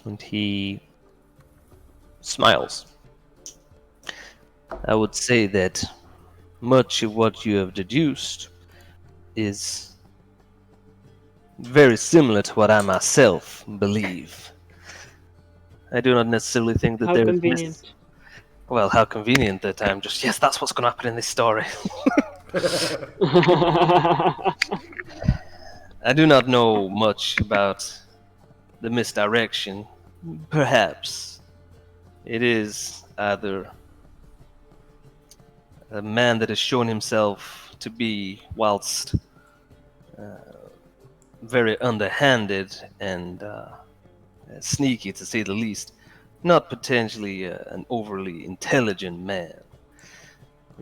B: And he smiles. I would say that much of what you have deduced is very similar to what I myself believe. I do not necessarily think that
E: How
B: there is...
E: convenient.
B: Well, how convenient that I'm just, yes, that's what's going to happen in this story. I do not know much about the misdirection. Perhaps it is either a man that has shown himself to be, whilst very underhanded and sneaky to say the least, not potentially an overly intelligent man.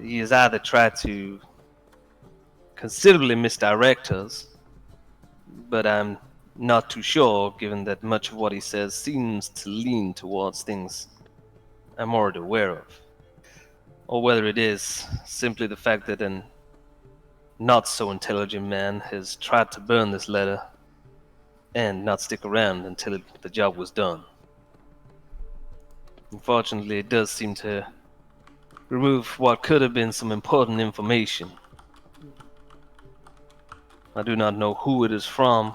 B: He has either tried to considerably misdirect us, but I'm not too sure, given that much of what he says seems to lean towards things I'm already aware of. Or whether it is simply the fact that an not so intelligent man has tried to burn this letter and not stick around until the job was done. Unfortunately, it does seem to remove what could have been some important information. I do not know who it is from,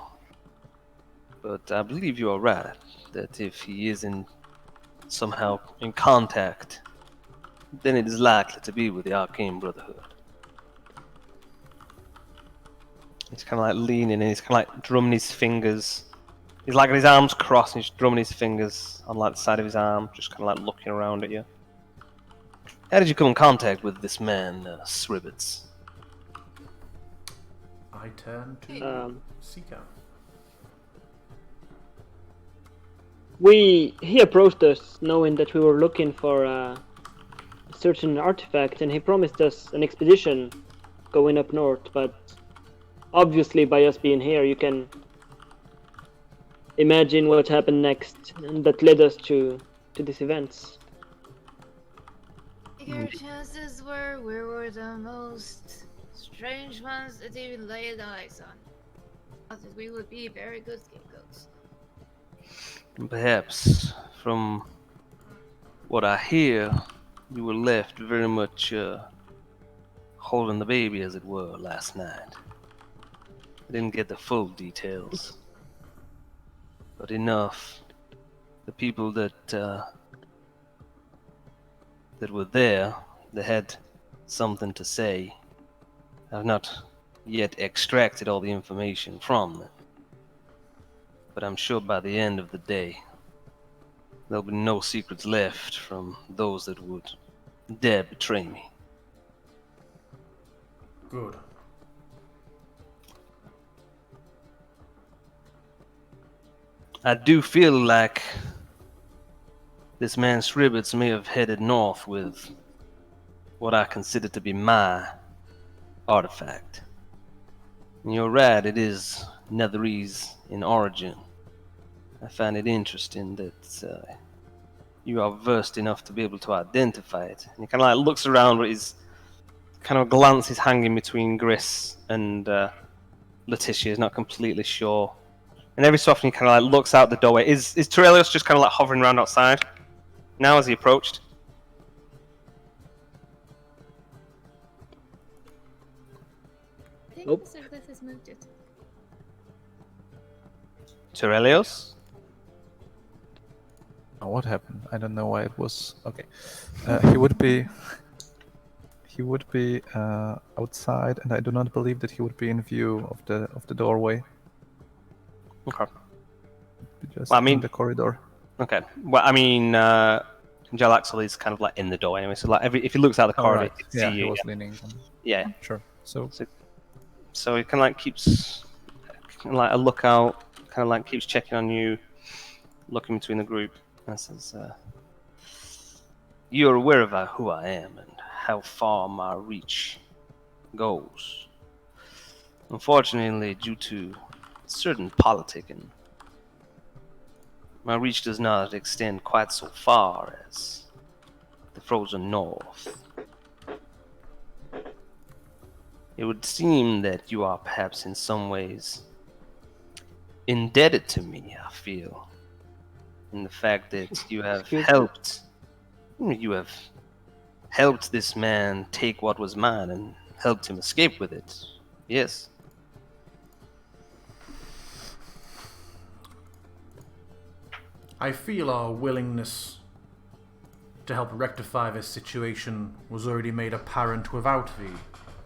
B: but I believe you are right, that if he is somehow in contact, then it is likely to be with the Arcane Brotherhood. He's kind of like leaning and he's kind of like drumming his fingers. He's like got his arms crossed and he's drumming his fingers on like the side of his arm, just kind of like looking around at you. How did you come in contact with this man, Sribbits?
A: I turn to Sika.
E: He approached us knowing that we were looking for a certain artifact, and he promised us an expedition going up north, but obviously by us being here you can imagine what happened next, and that led us to these events.
C: Your chances were we were the most strange ones that you laid eyes on. I thought we would be very good scapegoats.
B: Perhaps, from what I hear, you were left very much holding the baby, as it were, last night. I didn't get the full details, but enough. The people that were there, they had something to say. I've not yet extracted all the information from them, but I'm sure by the end of the day, there'll be no secrets left from those that would dare betray me.
A: Good.
B: I do feel like this man Sribbits may have headed north with what I consider to be my artifact. And you're right, it is Netherese in origin. I find it interesting that you are versed enough to be able to identify it. And he kind of like looks around with his kind of glance is hanging between Gris and Letitia. He's not completely sure. And every so often he kind of like looks out the doorway. Is Torelios just kind of like hovering around outside now as he approached?
F: I think
E: Nope.
F: Mr. Glyph has moved it.
B: Torelios?
D: Oh, what happened? I don't know why it was. Okay, he would be. He would be outside, and I do not believe that he would be in view of the doorway.
B: Okay.
D: Just
B: Well, I mean-
D: in the corridor.
B: Okay. Well, I mean, Jalaxel is kind of like in the door anyway, so like if he looks out the
D: Oh,
B: corridor,
D: right.
B: he can
D: Yeah,
B: see
D: he
B: you.
D: was
B: Yeah.
D: leaning. On...
B: Yeah.
D: Sure.
B: So he kind of like keeps like a lookout, kind of like keeps checking on you, looking between the group, and says, "You're aware of who I am and how far my reach goes. Unfortunately, due to certain politicking, my reach does not extend quite so far as the frozen north. It would seem that you are perhaps in some ways indebted to me, I feel, in the fact that you have helped this man take what was mine and helped him escape with it. Yes.
A: I feel our willingness to help rectify this situation was already made apparent without the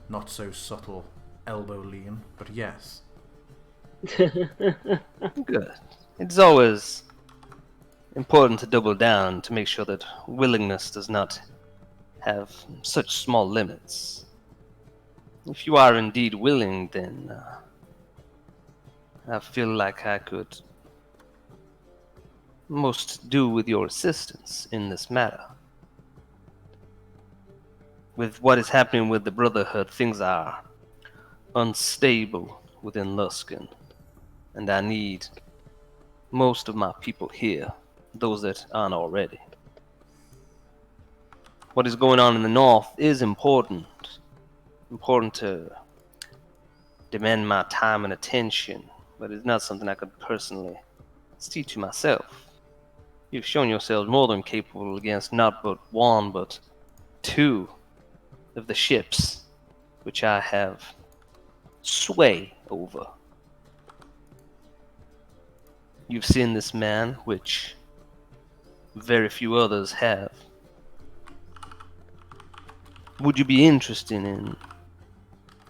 A: not so subtle elbow lean, but yes.
B: Good. It's always important to double down to make sure that willingness does not have such small limits. If you are indeed willing, then I feel like I could most do with your assistance in this matter. With what is happening with the Brotherhood, things are unstable within Luskan, and I need most of my people here, those that aren't already. What is going on in the north is important to demand my time and attention, but it's not something I could personally see to myself. You've shown yourselves more than capable against not but one, but 2 of the ships which I have sway over. You've seen this man, which very few others have. Would you be interested in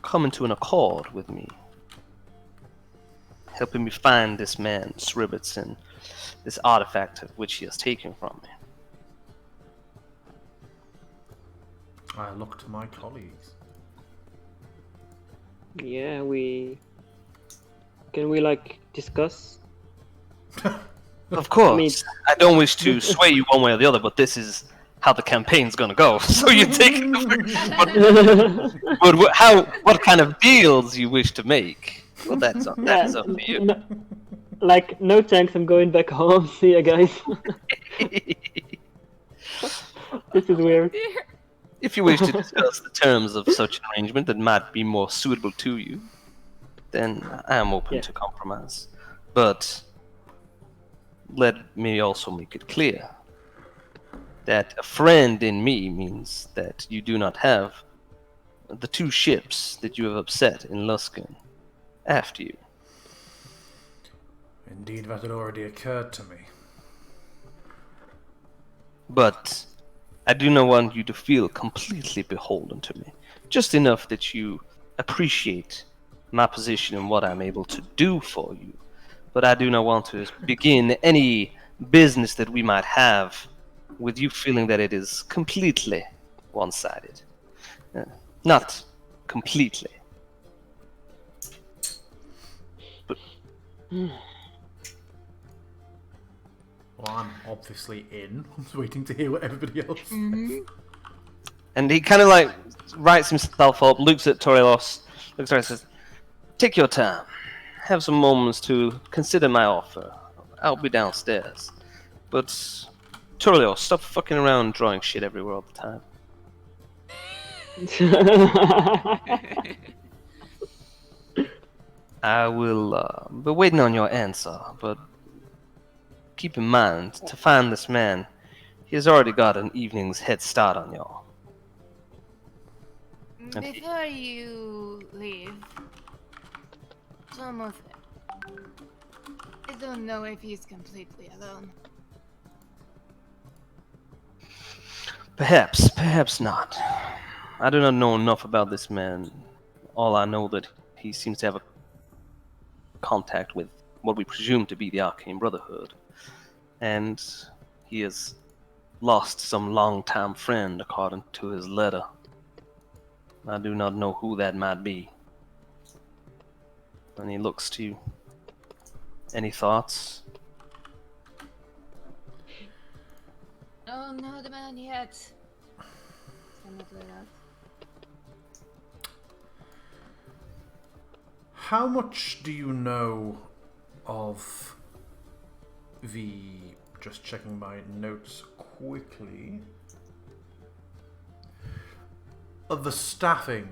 B: coming to an accord with me? Helping me find this man, Sribbits, and this artifact of which he has taken from me.
A: I look to my colleagues.
E: Yeah, can we like discuss?
B: Of course, I don't wish to sway you one way or the other, but this is how the campaign's gonna go. So you take what kind of deals you wish to make? Well, that's up to you.
E: Like, no thanks, I'm going back home. See ya, guys. This is weird.
B: If you wish to discuss the terms of such an arrangement that might be more suitable to you, then I am open to compromise. But let me also make it clear that a friend in me means that you do not have the 2 ships that you have upset in Luskan after you.
A: Indeed, that had already occurred to me.
B: But I do not want you to feel completely beholden to me. Just enough that you appreciate my position and what I'm able to do for you. But I do not want to begin any business that we might have with you feeling that it is completely one-sided. Not completely. But
A: Well, I'm obviously in. I'm just waiting to hear what everybody else
B: And he kind of like writes himself up, looks at Torelos, looks at her and says, "Take your time. Have some moments to consider my offer. I'll be downstairs. But, Torelos, stop fucking around drawing shit everywhere all the time." I will be waiting on your answer, but keep in mind, to find this man, he has already got an evening's head start on y'all.
F: Before you leave, one more thing. I don't know if he's completely alone.
B: Perhaps not. I do not know enough about this man. All I know that he seems to have a contact with what we presume to be the Arcane Brotherhood. And he has lost some long-time friend, according to his letter. I do not know who that might be. And he looks to you. Any thoughts?
F: Oh, no, the man yet. Cannot let out.
A: How much do you know of the... Just checking my notes quickly. Of the staffing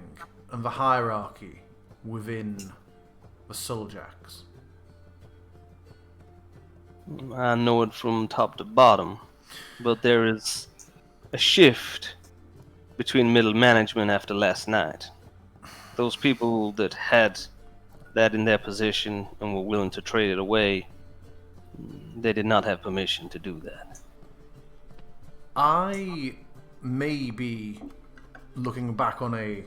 A: and the hierarchy within the Suljacks?
B: I know it from top to bottom, but there is a shift between middle management after last night. Those people that had that in their possession and were willing to trade it away, they did not have permission to do that.
A: I may be looking back on a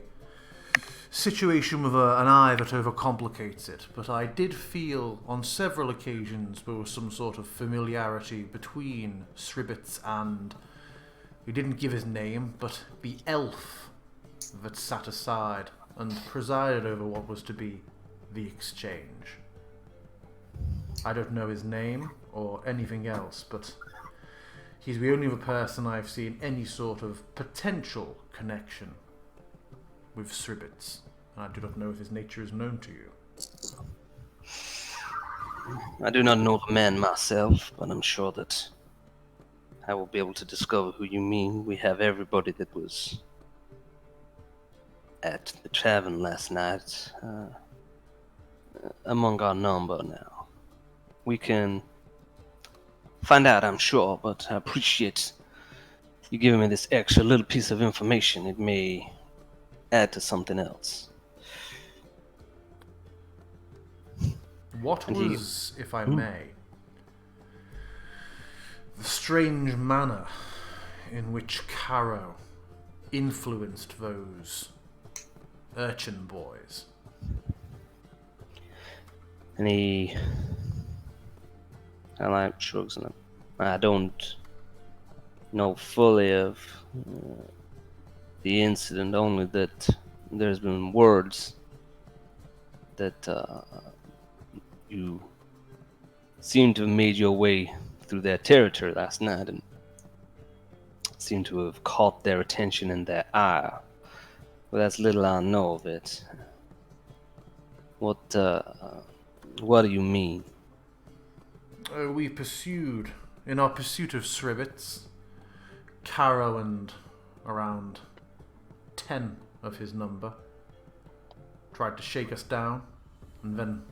A: situation with an eye that overcomplicates it, but I did feel on several occasions there was some sort of familiarity between Sribbits and, he didn't give his name, but the elf that sat aside and presided over what was to be the exchange. I don't know his name or anything else, but he's the only other person I've seen any sort of potential connection with Sribbits, and I do not know if his nature is known to you.
B: I do not know the man myself, but I'm sure that I will be able to discover who you mean. We have everybody that was at the tavern last night among our number now. We can find out, I'm sure, but I appreciate you giving me this extra little piece of information, it may add to something else.
A: What
B: And he-
A: was, if I may, the strange manner in which Caro influenced those urchin boys?
B: And he shrugs and I don't know fully of the incident, only that there's been words that you seem to have made your way through their territory last night and seem to have caught their attention in their ire. Well, that's little I know of it. What do you mean?
A: We pursued, in our pursuit of Sribbits, Caro and around 10 of his number tried to shake us down, and then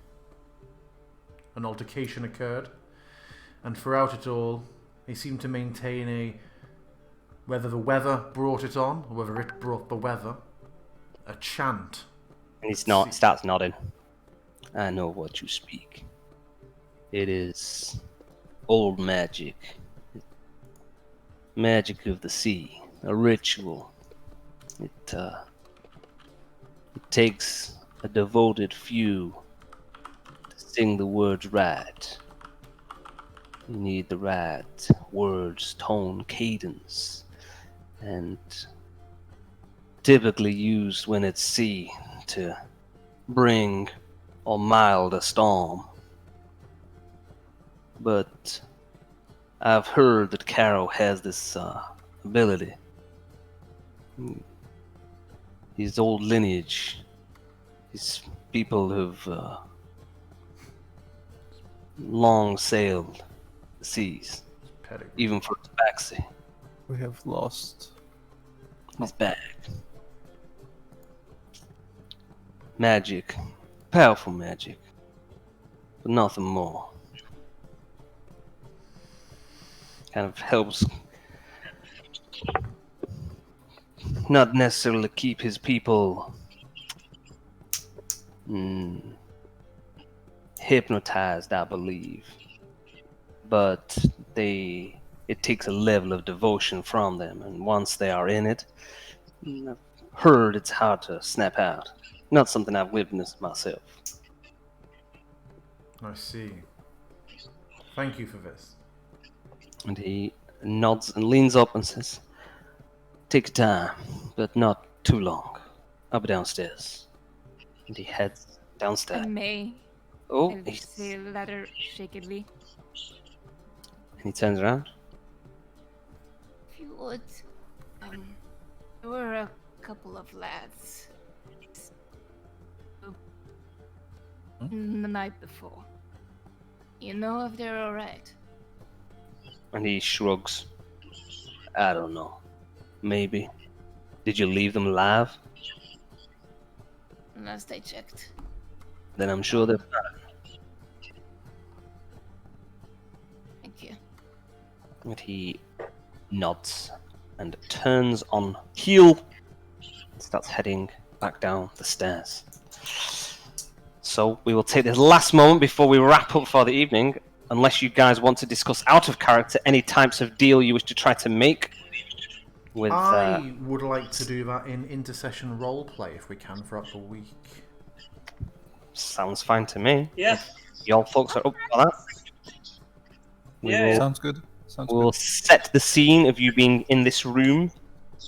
A: an altercation occurred, and throughout it all, they seemed to maintain whether the weather brought it on, or whether it brought the weather, a chant.
B: And he starts nodding. I know what you speak. It is old magic. Magic of the sea. A ritual. It takes a devoted few to sing the words right. You need the right words, tone, cadence, and typically used when at sea to bring or mild a storm. But I've heard that Caro has this ability. His old lineage, his people who've long sailed the seas,
A: Pedigree.
B: even for tabaxi.
D: We have lost.
B: He's back. Magic. Powerful magic. But nothing more. Kind of helps not necessarily keep his people hypnotized, I believe. But it takes a level of devotion from them, and once they are in it, I've heard it's hard to snap out. Not something I've witnessed myself.
A: I see. Thank you for this.
B: And he nods and leans up and says, "Take your time, but not too long. I'll be downstairs." And he heads downstairs.
F: May
B: Oh,
F: I say rather shakily.
B: and he turns around.
F: If you would, there were a couple of lads the night before. You know if they're alright?
B: And he shrugs. I don't know. Maybe. Did you leave them alive?
F: Last I checked.
B: Then I'm sure they're fine.
F: Thank you.
B: And he nods and turns on heel and starts heading back down the stairs. So we will take this last moment before we wrap up for the evening, unless you guys want to discuss out of character any types of deal you wish to try to make with...
A: I would like to do that in intercession roleplay if we can throughout the week.
B: Sounds fine to me.
E: Yeah.
B: Y'all folks are up for that.
E: Yeah.
D: Sounds good. Sounds
B: We'll
D: good.
B: set the scene of you being in this room,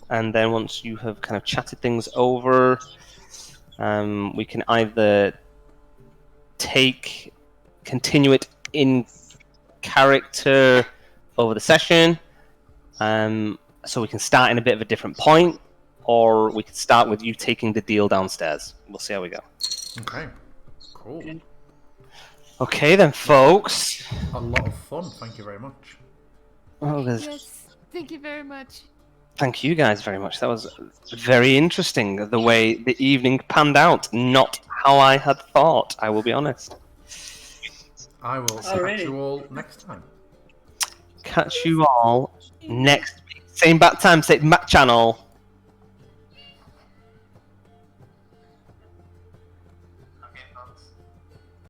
B: and then once you have kind of chatted things over, we can either continue it in character over the session, so we can start in a bit of a different point, or we could start with you taking the deal downstairs. We'll see how we go.
A: Okay. Cool.
B: Okay then, folks.
A: A lot of fun. Thank you very much.
B: Well,
F: Yes, thank you very much.
B: thank you guys very much. That was very interesting, the way the evening panned out. Not how I had thought, I will be honest.
A: I will catch
E: Alrighty.
A: you all next time.
B: Catch you all next week. Same bat time, same back channel.